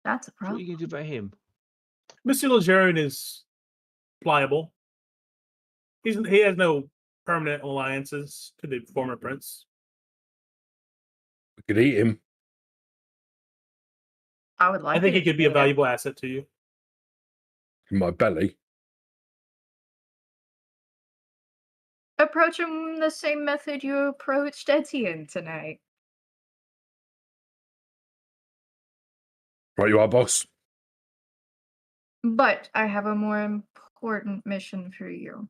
That's a So what are problem. you going to do about him? Mr. Lejeune is pliable. He has no permanent alliances to the former prince. We could eat him. I would like. I think it he could be a valuable asset to you. In my belly. Approach him the same method you approached Etienne tonight. Right, you are, boss. But I have a more important mission for you.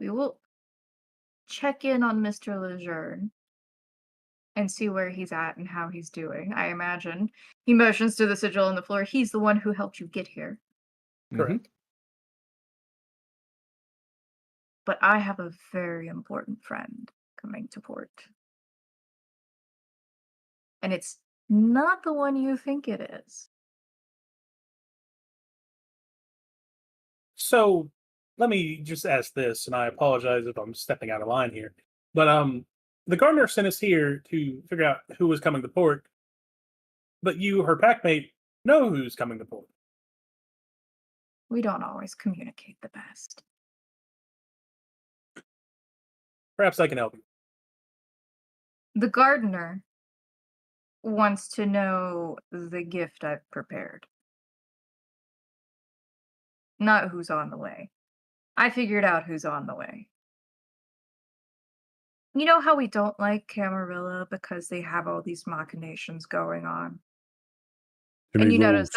We will check in on Mr. Lejeune and see where he's at and how he's doing. I imagine he motions to the sigil on the floor. He's the one who helped you get here. Correct. But I have a very important friend coming to port. And it's not the one you think it is. So let me just ask this, and I apologize if I'm stepping out of line here. But the gardener sent us here to figure out who was coming to port. But you, her packmate, know who's coming to port. We don't always communicate the best. Perhaps I can help you. The gardener wants to know the gift I've prepared. Not who's on the way. I figured out who's on the way. You know how we don't like Camarilla because they have all these machinations going on? And you notice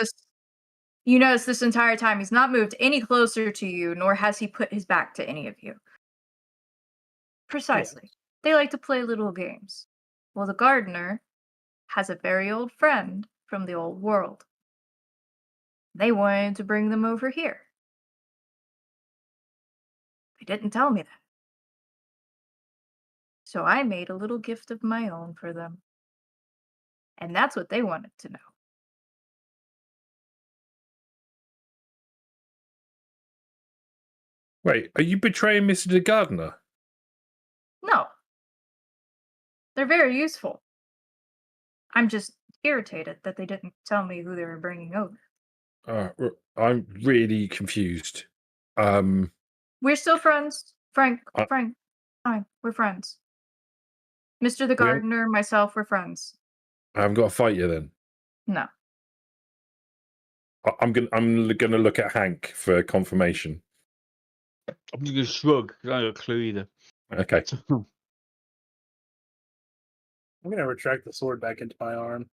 this entire time he's not moved any closer to you, nor has he put his back to any of you. Precisely. Yeah. They like to play little games. Well, the gardener has a very old friend from the old world. They wanted to bring them over here. They didn't tell me that. So I made a little gift of my own for them. And that's what they wanted to know. Wait, are you betraying Mr. the Gardener? No. They're very useful. I'm just irritated that they didn't tell me who they were bringing over. I'm really confused. We're still friends. Frank, fine. We're friends. Mr. the Gardener, myself, we're friends. I haven't got to fight you then. No. I'm gonna look at Hank for confirmation. I'm just going to shrug. I don't have a clue either. Okay. I'm going to retract the sword back into my arm.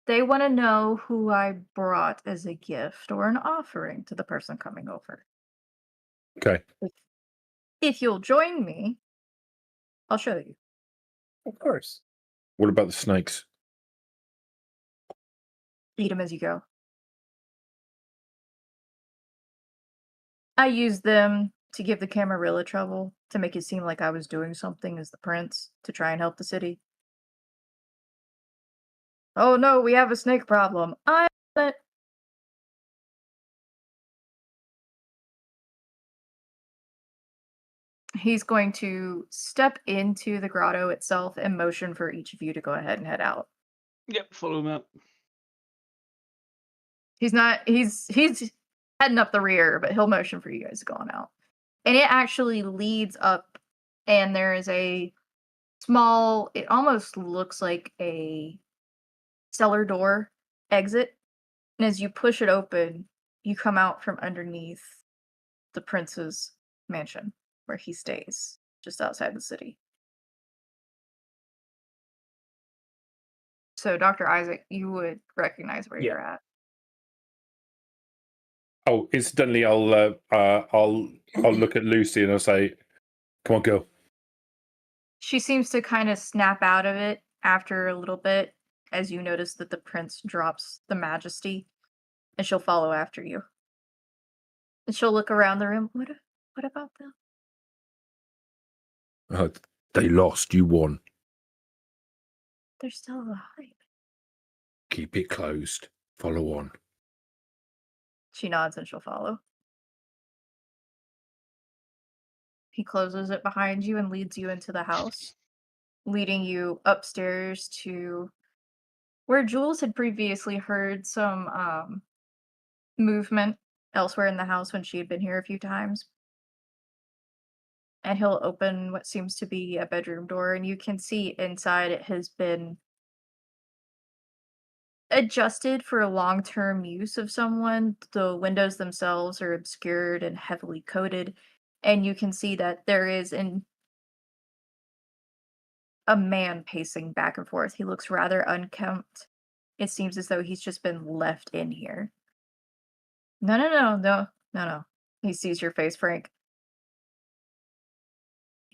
They want to know who I brought as a gift or an offering to the person coming over. Okay. If you'll join me, I'll show you. Of course. What about the snakes? Eat them as you go. I used them to give the Camarilla trouble, to make it seem like I was doing something as the prince, to try and help the city. Oh no, we have a snake problem. He's going to step into the grotto itself and motion for each of you to go ahead and head out. Yep, follow him out. He's heading up the rear, but he'll motion for you guys to go on out. And it actually leads up, and there is a small, it almost looks like a cellar door exit. And as you push it open, you come out from underneath the prince's mansion, where he stays, just outside the city. So, Dr. Isaac, you would recognize where you're at. Oh, incidentally, I'll look at Lucy and I'll say, "Come on, girl." She seems to kind of snap out of it after a little bit, as you notice that the prince drops the majesty, and she'll follow after you. And she'll look around the room. What about them? They lost. You won. They're still alive. Keep it closed. Follow on. She nods and she'll follow. He closes it behind you and leads you into the house, leading you upstairs to where Jules had previously heard some movement elsewhere in the house when she had been here a few times. And he'll open what seems to be a bedroom door, and you can see inside it has been adjusted for long-term use of someone. The windows themselves are obscured and heavily coated, and you can see that there is a man pacing back and forth. He looks rather unkempt. It seems as though he's just been left in here. No. He sees your face, Frank.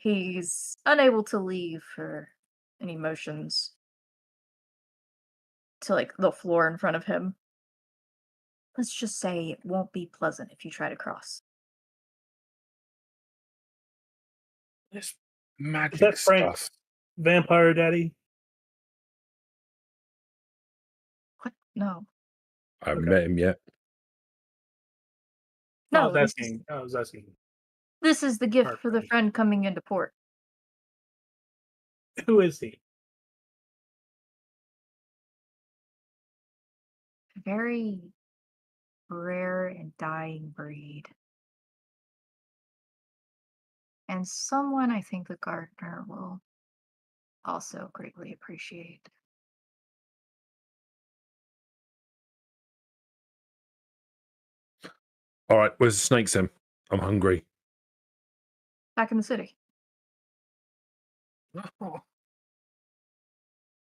He's unable to leave for any motions to, like, the floor in front of him. Let's just say it won't be pleasant if you try to cross. This Is magic that Frank, stuff. Vampire Daddy? What? No. I haven't Okay. met him yet. I No, was asking. this is the gift Heart for the rate. friend coming into port. Who is he? Very rare and dying breed. And someone I think the gardener will also greatly appreciate. All right, where's the snakes then? I'm hungry. Back in the city. Oh.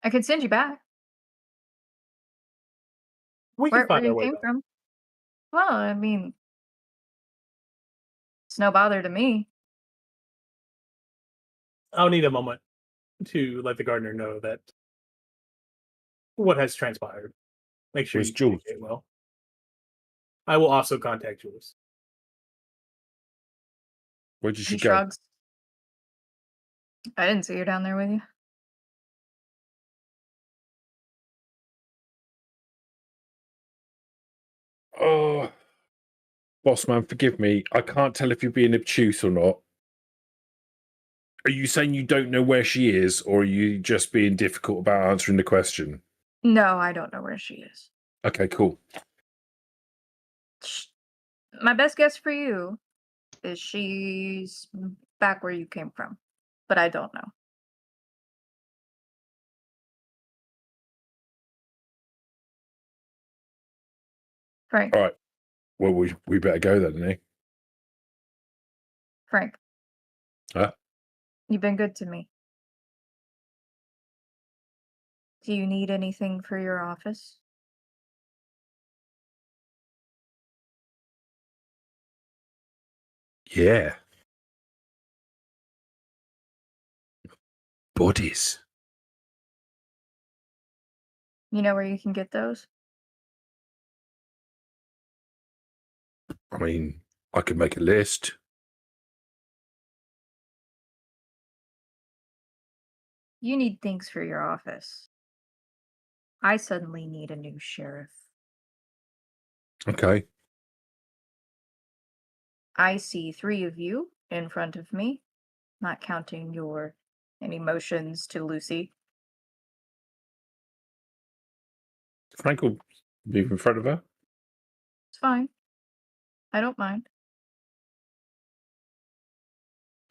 I could send you back. We can Where find our you way came back. from. Well, I mean, it's no bother to me. I'll need a moment to let the gardener know that what has transpired. Make sure Where's you Jules? communicate well. I will also contact Jules. Where did she He go? shrugs. I didn't see her down there with you. Oh, boss man, forgive me. I can't tell if you're being obtuse or not. Are you saying you don't know where she is, or are you just being difficult about answering the question? No, I don't know where she is. Okay, cool. My best guess for you is she's back where you came from, but I don't know. Frank. All right. Well, we better go then, eh? Frank. Huh? You've been good to me. Do you need anything for your office? Yeah. Bodies. You know where you can get those? I mean, I could make a list. You need things for your office. I suddenly need a new sheriff. Okay. I see 3 of you in front of me, not counting your any motions to Lucy. Frank will move in front of her. It's fine. I don't mind.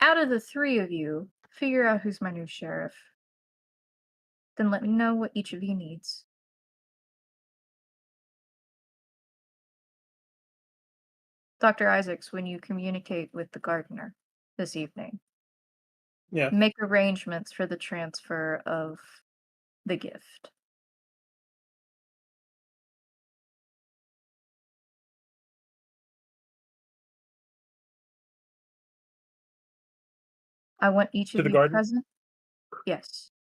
Out of the 3 of you, figure out who's my new sheriff. Then let me know what each of you needs. Dr. Isaacs, when you communicate with the gardener this evening, Yeah. make arrangements for the transfer of the gift. I want each To of the you garden? present. Yes,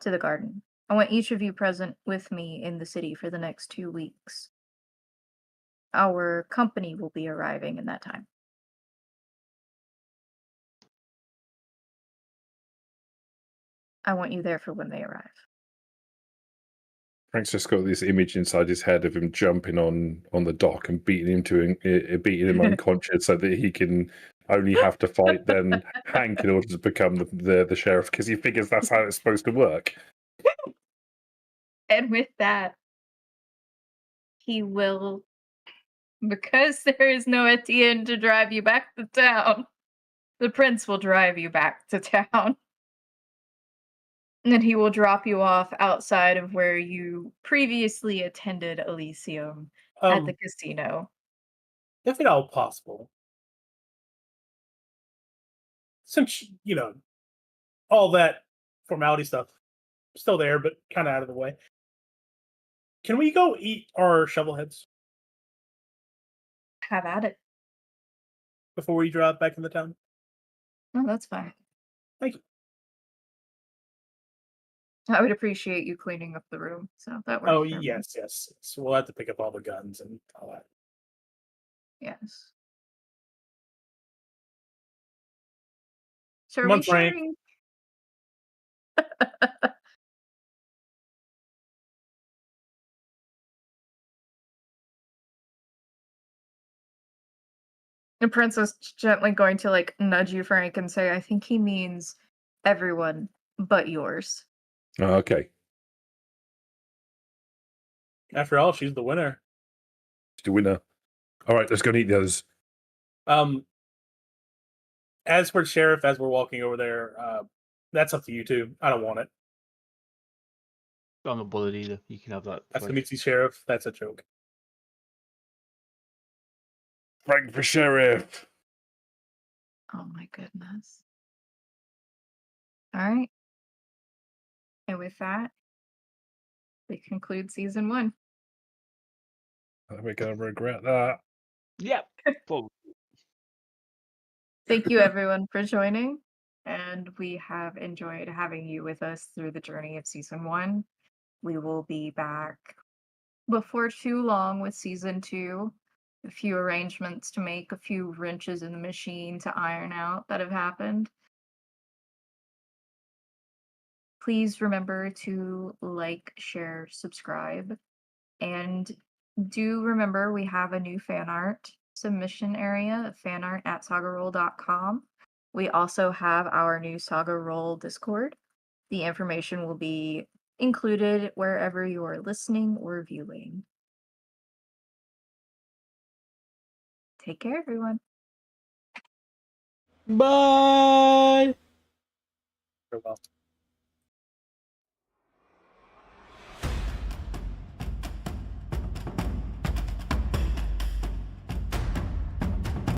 to the garden. I want each of you present with me in the city for the next 2 weeks. Our company will be arriving in that time. I want you there for when they arrive. Frank's just got this image inside his head of him jumping on the dock and beating him unconscious, so that he can only have to fight then Hank in order to become the sheriff, because he figures that's how it's supposed to work. And with that, he will, because there is no Etienne to drive you back to town, the prince will drive you back to town. And then he will drop you off outside of where you previously attended Elysium at the casino. If at all possible. Since, all that formality stuff still there, but kind of out of the way. Can we go eat our shovelheads Have at it. before we drive back in the town? No, that's fine. Thank you. I would appreciate you cleaning up the room. So that works. Oh, for me. yes. So we'll have to pick up all the guns and all that. Yes. So are Come on, we Frank. sharing? The prince is gently going to nudge you, Frank, and say, I think he means everyone but yours. Oh, okay. After all, she's the winner. She's the winner. All right, let's go and eat the others. As for sheriff, as we're walking over there, that's up to you two. I don't want it. I'm not bothered either. You can have that. That's Mitzi sheriff. That's a joke. Frank for sheriff. Oh my goodness. All right. And with that, we conclude season 1. We're going to regret that. Yep. Well, Thank you, everyone, for joining. And we have enjoyed having you with us through the journey of season 1. We will be back before too long with season 2. A few arrangements to make, a few wrenches in the machine to iron out that have happened. Please remember to like, share, subscribe, and do remember we have a new fan art submission area, fanart@sagarole.com. We also have our new Saga Role Discord. The information will be included wherever you are listening or viewing. Take care, everyone. Bye. Very well.